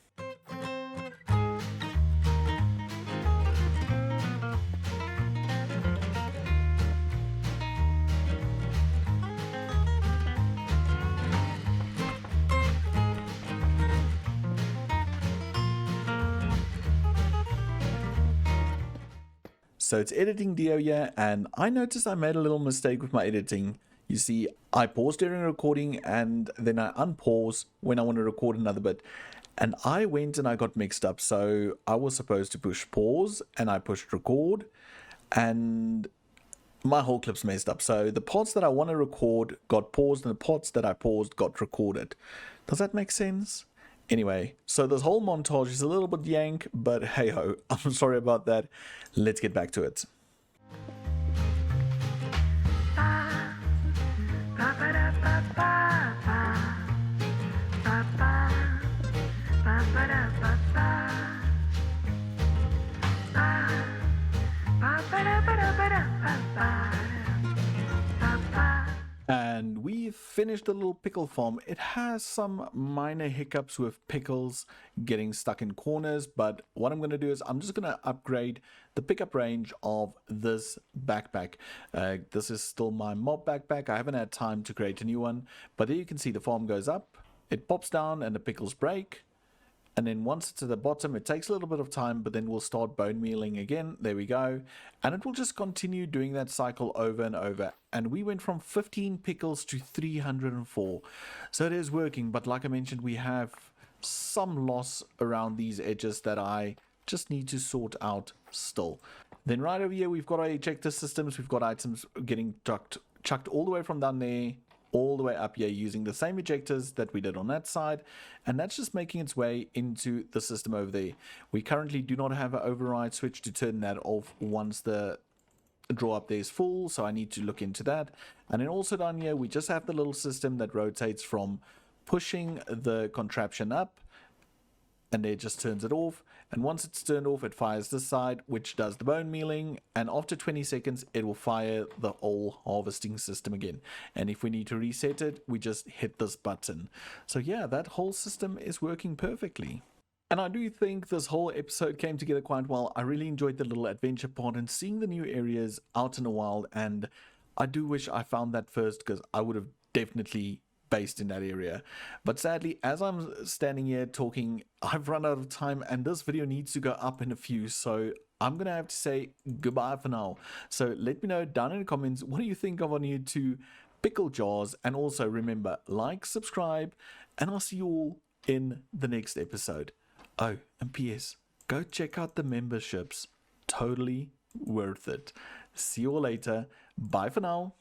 S1: So it's editing Dio here, and I noticed I made a little mistake with my editing. You see, I pause during recording and then I unpause when I want to record another bit. And I went and I got mixed up. So I was supposed to push pause and I pushed record, and my whole clip's messed up. So the parts that I want to record got paused and the parts that I paused got recorded. Does that make sense? Anyway, so this whole montage is a little bit yank, but hey ho, I'm sorry about that. Let's get back to it. And we've finished the little pickle farm. It has some minor hiccups with pickles getting stuck in corners, but what I'm going to do is I'm just going to upgrade the pickup range of this backpack. This is still my mob backpack. I haven't had time to create a new one, but there you can see the farm goes up, it pops down, and the pickles break. And then once it's at the bottom, it takes a little bit of time, but then we'll start bone mealing again. There we go. And it will just continue doing that cycle over and over. And we went from 15 pickles to 304. So it is working. But like I mentioned, we have some loss around these edges that I just need to sort out still. Then right over here, we've got our ejector systems. We've got items getting chucked all the way from down there all the way up here using the same ejectors that we did on that side, and that's just making its way into the system over there. We currently do not have an override switch to turn that off once the draw up there is full, so I need to look into that. And then also down here we just have the little system that rotates from pushing the contraption up, and there it just turns it off, and once it's turned off it fires this side, which does the bone mealing, and after 20 seconds it will fire the whole harvesting system again. And if we need to reset it, we just hit this button. So yeah, that whole system is working perfectly. And I do think this whole episode came together quite well. I really enjoyed the little adventure part and seeing the new areas out in the wild, and I do wish I found that first, because I would have definitely based in that area. But sadly, as I'm standing here talking, I've run out of time and this video needs to go up in a few, so I'm gonna have to say goodbye for now. So let me know down in the comments, what do you think of our new 2 pickle jars? And also remember, like, subscribe, and I'll see you all in the next episode. Oh, and PS, go check out the memberships. Totally worth it. See you all later. Bye for now.